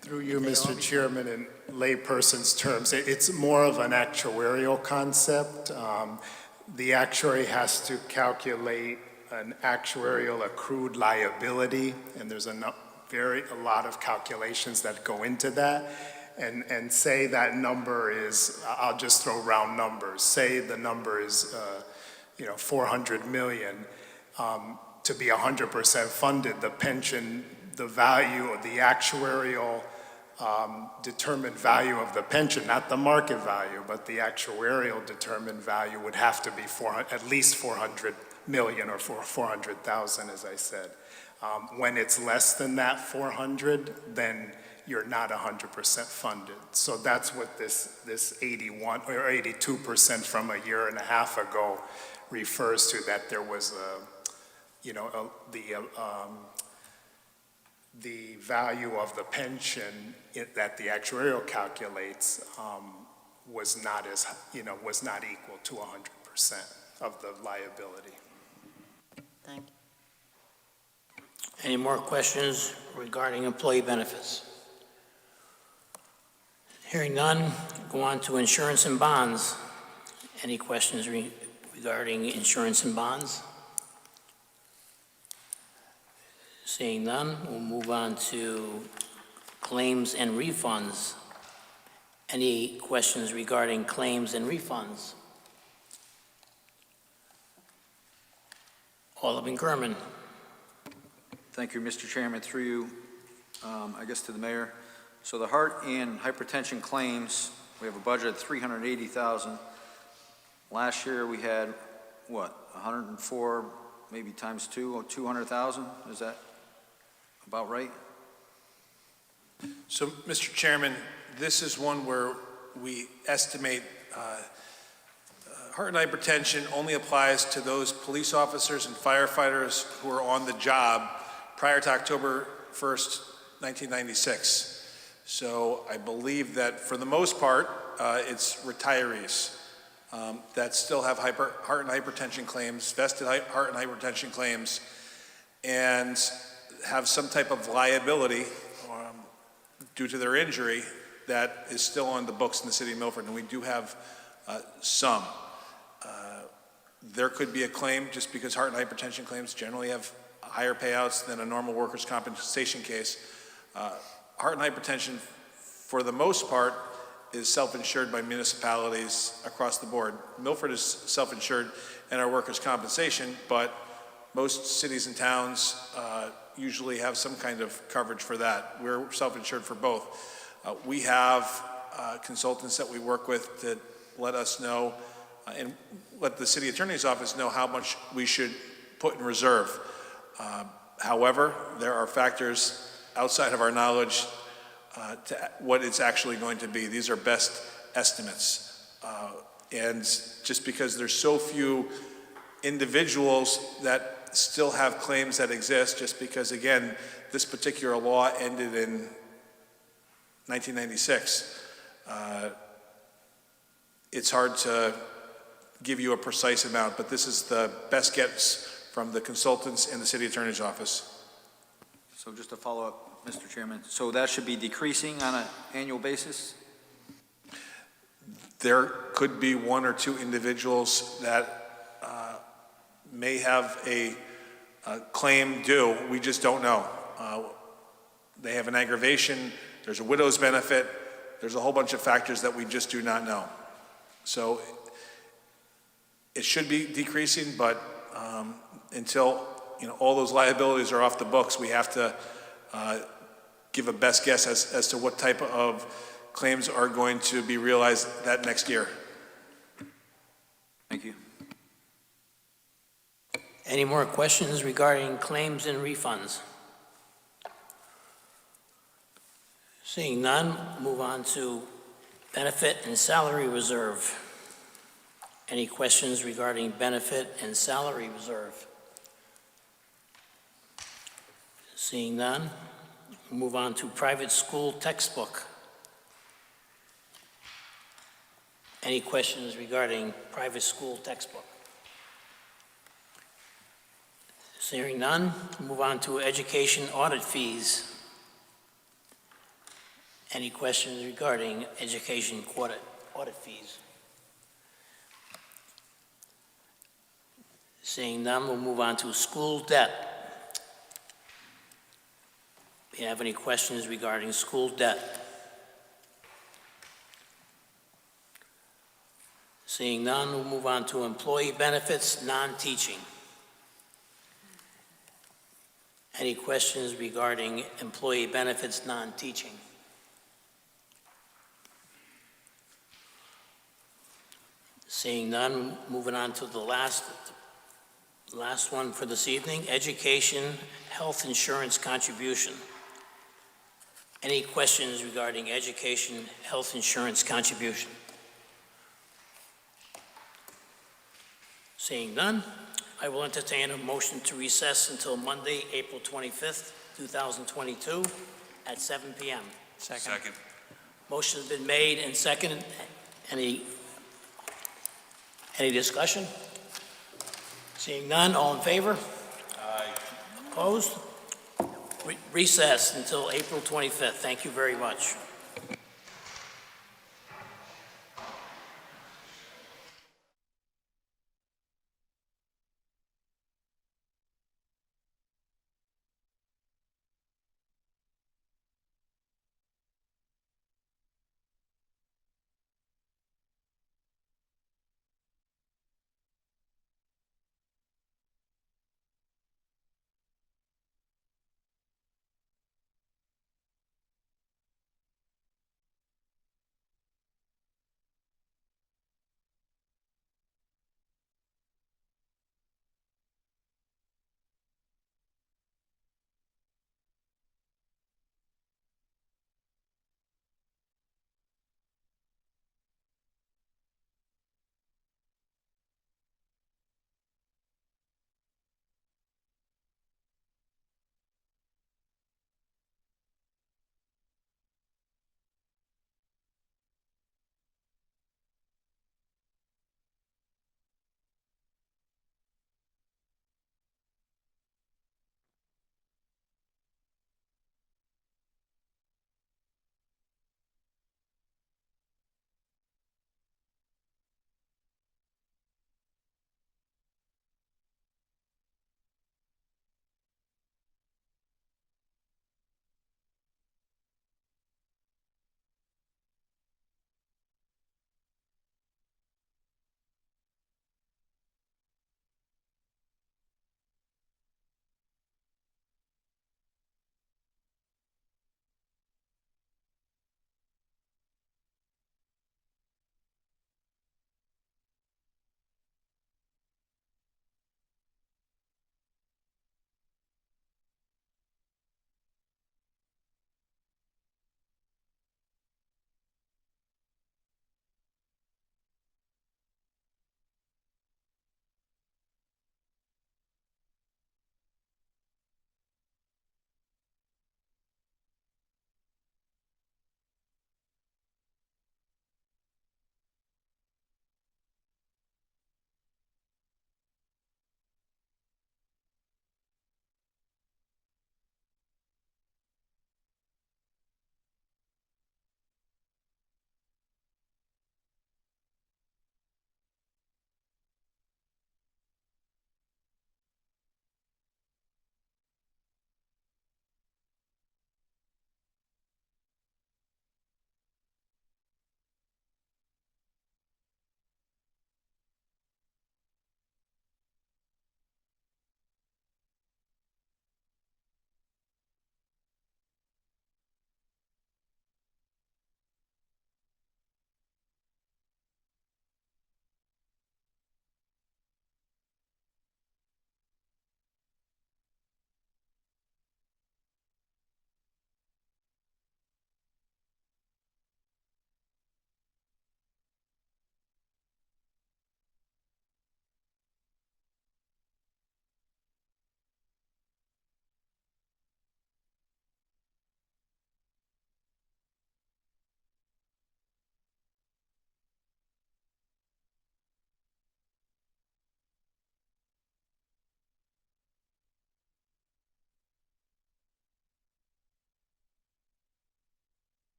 Through you, Mr. Chairman, in layperson's terms, it's more of an actuarial concept. The actuary has to calculate an actuarial accrued liability, and there's a lot of calculations that go into that. And say that number is, I'll just throw round numbers, say the number is, 400 million. To be 100% funded, the pension, the value of the actuarial determined value of the pension, not the market value, but the actuarial determined value would have to be at least 400 million or 400,000, as I said. When it's less than that 400, then you're not 100% funded. So that's what this 81 or 82% from a year and a half ago refers to, that there was the value of the pension that the actuarial calculates was not as, was not equal to 100% of the liability. Thank you. Any more questions regarding employee benefits? Hearing none, go on to insurance and bonds. Any questions regarding insurance and bonds? Seeing none, we'll move on to claims and refunds. Any questions regarding claims and refunds? Alderman Kerman. Thank you, Mr. Chairman. Through you, I guess to the mayor. So the heart and hypertension claims, we have a budget of $380,000. Last year we had, what, 104, maybe times two, or 200,000? Is that about right? So, Mr. Chairman, this is one where we estimate heart and hypertension only applies to those police officers and firefighters who are on the job prior to October 1st, 1996. So I believe that for the most part, it's retirees that still have heart and hypertension claims, vested heart and hypertension claims, and have some type of liability due to their injury that is still on the books in the city of Melford, and we do have some. There could be a claim just because heart and hypertension claims generally have higher payouts than a normal workers' compensation case. Heart and hypertension, for the most part, is self-insured by municipalities across the board. Milford is self-insured in our workers' compensation, but most cities and towns usually have some kind of coverage for that. We're self-insured for both. We have consultants that we work with that let us know and let the city attorney's office know how much we should put in reserve. However, there are factors outside of our knowledge to what it's actually going to be. These are best estimates. And just because there's so few individuals that still have claims that exist, just because, again, this particular law ended in 1996, it's hard to give you a precise amount, but this is the best guess from the consultants in the city attorney's office. So just to follow up, Mr. Chairman, so that should be decreasing on an annual basis? There could be one or two individuals that may have a claim due. We just don't know. They have an aggravation, there's a widow's benefit, there's a whole bunch of factors that we just do not know. So it should be decreasing, but until all those liabilities are off the books, we have to give a best guess as to what type of claims are going to be realized that next year. Thank you. Any more questions regarding claims and refunds? Seeing none, move on to benefit and salary reserve. Any questions regarding benefit and salary reserve? Seeing none, move on to private school textbook. Any questions regarding private school textbook? Seeing none, move on to education audit fees. Any questions regarding education audit fees? Seeing none, we'll move on to school debt. Do you have any questions regarding school debt? Seeing none, we'll move on to employee benefits, non-teaching. Any questions regarding employee benefits, non-teaching? Seeing none, moving on to the last one for this evening, education, health insurance contribution. Any questions regarding education, health insurance contribution? Seeing none, I will entertain a motion to recess until Monday, April 25th, 2022, at 7 p.m. Second. Motion's been made and seconded. Any discussion? Seeing none, all in favor? Aye. Opposed? Recess until April 25th. Thank you very much.